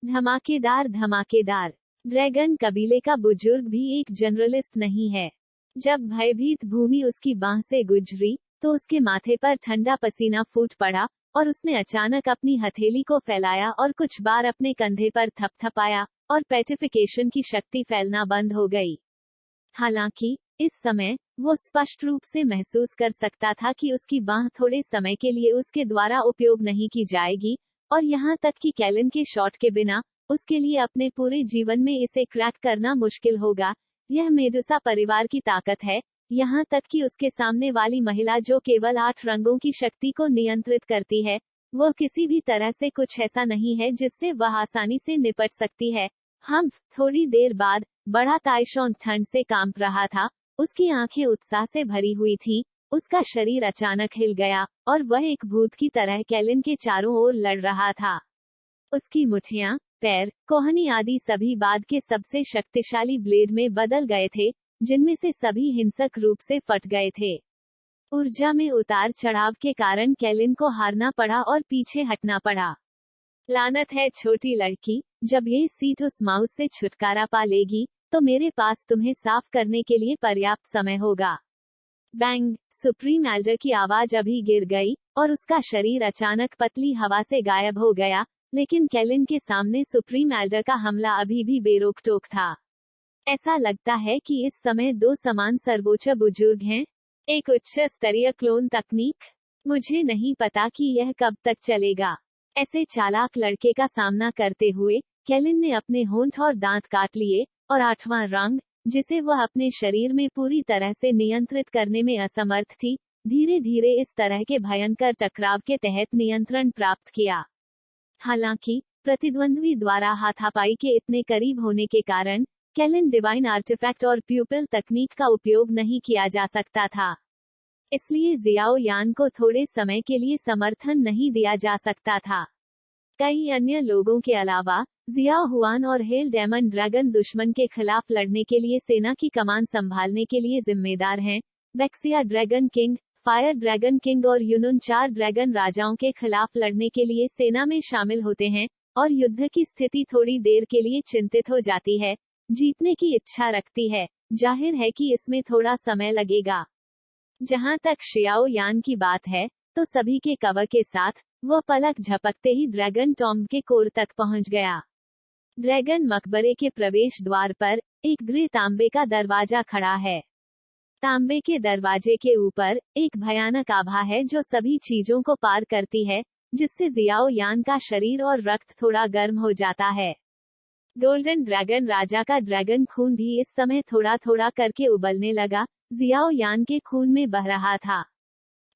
धमाकेदार धमाकेदार। ड्रैगन कबीले का बुजुर्ग भी एक जनरलिस्ट नहीं है। जब भयभीत भूमि उसकी बाह से गुजरी तो उसके माथे पर ठंडा पसीना फूट पड़ा और उसने अचानक अपनी हथेली को फैलाया और कुछ बार अपने कंधे पर थपथपाया और पेटिफिकेशन की शक्ति फैलना बंद हो गई। हालांकि इस समय वो स्पष्ट रूप से महसूस कर सकता था कि उसकी बाह थोड़े समय के लिए उसके द्वारा उपयोग नहीं की जाएगी और यहाँ तक कि कैलिन के शॉट के बिना उसके लिए अपने पूरे जीवन में इसे क्रैक करना मुश्किल होगा। यह मेडुसा परिवार की ताकत है, यहाँ तक कि उसके सामने वाली महिला जो केवल 8 रंगों की शक्ति को नियंत्रित करती है, वह किसी भी तरह से कुछ ऐसा नहीं है जिससे वह आसानी से निपट सकती है। हम थोड़ी देर बाद बड़ा ताइशोंग ठंड से कांप रहा था, उसकी आंखें उत्साह से भरी हुई थी, उसका शरीर अचानक हिल गया और वह एक भूत की तरह कैलिन के चारों ओर लड़ रहा था। उसकी मुठ्ठियां, पैर, कोहनी आदि सभी बाद के सबसे शक्तिशाली ब्लेड में बदल गए थे, जिनमें से सभी हिंसक रूप से फट गए थे। ऊर्जा में उतार चढ़ाव के कारण कैलिन को हारना पड़ा और पीछे हटना पड़ा। लानत है छोटी लड़की, जब ये सीट उस माउस से छुटकारा पा लेगी तो मेरे पास तुम्हें साफ करने के लिए पर्याप्त समय होगा। बैंग, सुप्रीम एल्डर की आवाज अभी गिर गई और उसका शरीर अचानक पतली हवा से गायब हो गया, लेकिन कैलिन के सामने सुप्रीम एल्डर का हमला अभी भी बेरोक टोक था। ऐसा लगता है कि इस समय 2 समान सर्वोच्च बुजुर्ग हैं। एक उच्च स्तरीय क्लोन तकनीक। मुझे नहीं पता कि यह कब तक चलेगा। ऐसे चालाक लड़के का सामना करते हुए कैलिन ने अपने होंठ और दांत काट लिए और 8वां रंग, जिसे वह अपने शरीर में पूरी तरह से नियंत्रित करने में असमर्थ थी, धीरे धीरे इस तरह के भयंकर टकराव के तहत नियंत्रण प्राप्त किया। हालांकि प्रतिद्वंद्वी द्वारा हाथापाई के इतने करीब होने के कारण कैलिन डिवाइन आर्टिफैक्ट और प्यूपिल तकनीक का उपयोग नहीं किया जा सकता था। इसलिए जियाओ यान को थोड़े समय के लिए समर्थन नहीं दिया जा सकता था। कई अन्य लोगों के अलावा जियाओ हुआन और हेल डेमन ड्रैगन दुश्मन के खिलाफ लड़ने के लिए सेना की कमान संभालने के लिए जिम्मेदार हैं। Vexia dragon king, fire dragon king और यूनुन 4 ड्रैगन राजाओं के खिलाफ लड़ने के लिए सेना में शामिल होते हैं और युद्ध की स्थिति थोड़ी देर के लिए चिंतित हो जाती है, जीतने की इच्छा रखती है। जाहिर है कि इसमें थोड़ा समय लगेगा। जहां तक शियाओ यान की बात है तो सभी के कवर के साथ वह पलक झपकते ही ड्रैगन टॉम्ब के कोर तक पहुंच गया। ड्रैगन मकबरे के प्रवेश द्वार पर एक ग्रे तांबे का दरवाजा खड़ा है। तांबे के दरवाजे के ऊपर एक भयानक आभा है जो सभी चीजों को पार करती है, जिससे जियाओ यान का शरीर और रक्त थोड़ा गर्म हो जाता है। गोल्डन ड्रैगन राजा का ड्रैगन खून भी इस समय थोड़ा थोड़ा करके उबलने लगा, जियाओ यान के खून में बह रहा था।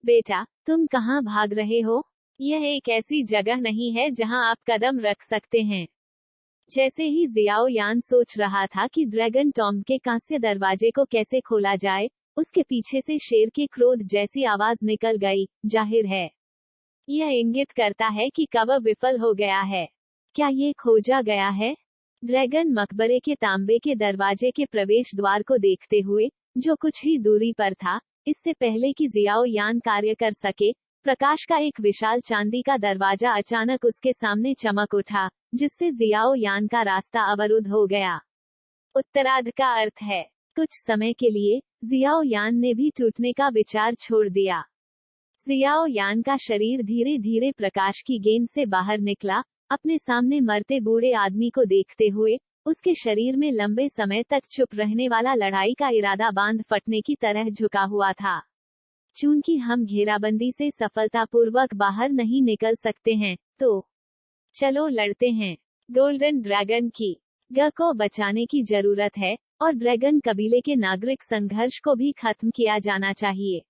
बेटा, तुम कहाँ भाग रहे हो? यह एक ऐसी जगह नहीं है जहां आप कदम रख सकते हैं। जैसे ही जियाओ यान सोच रहा था कि ड्रैगन टॉम्ब के कांस्य दरवाजे को कैसे खोला जाए, उसके पीछे से शेर के क्रोध जैसी आवाज निकल गई। जाहिर है, यह इंगित करता है कि कवर विफल हो गया है। क्या ये खोजा गया है? ड्रैगन मकबरे के तांबे के दरवाजे के प्रवेश द्वार को देखते हुए, जो कुछ ही दूरी पर था, इससे पहले कि जियाओ यान कार्य कर सके, प्रकाश का एक विशाल चांदी का दरवाजा अचानक उसके सामने चमक उठा, जिससे जियाओ यान का रास्ता अवरुद्ध हो गया। उत्तरार्ध का अर्थ है, कुछ समय के लिए जियाओ यान ने भी टूटने का विचार छोड़ दिया। जियाओ यान का शरीर धीरे धीरे प्रकाश की गेंद से बाहर निकला, अपने सामने मरते बूढ़े आदमी को देखते हुए, उसके शरीर में लंबे समय तक चुप रहने वाला लड़ाई का इरादा बांध फटने की तरह झुका हुआ था। चूंकि हम घेराबंदी से सफलतापूर्वक बाहर नहीं निकल सकते हैं, तो चलो लड़ते हैं। गोल्डन ड्रैगन की ग को बचाने की जरूरत है और ड्रैगन कबीले के नागरिक संघर्ष को भी खत्म किया जाना चाहिए।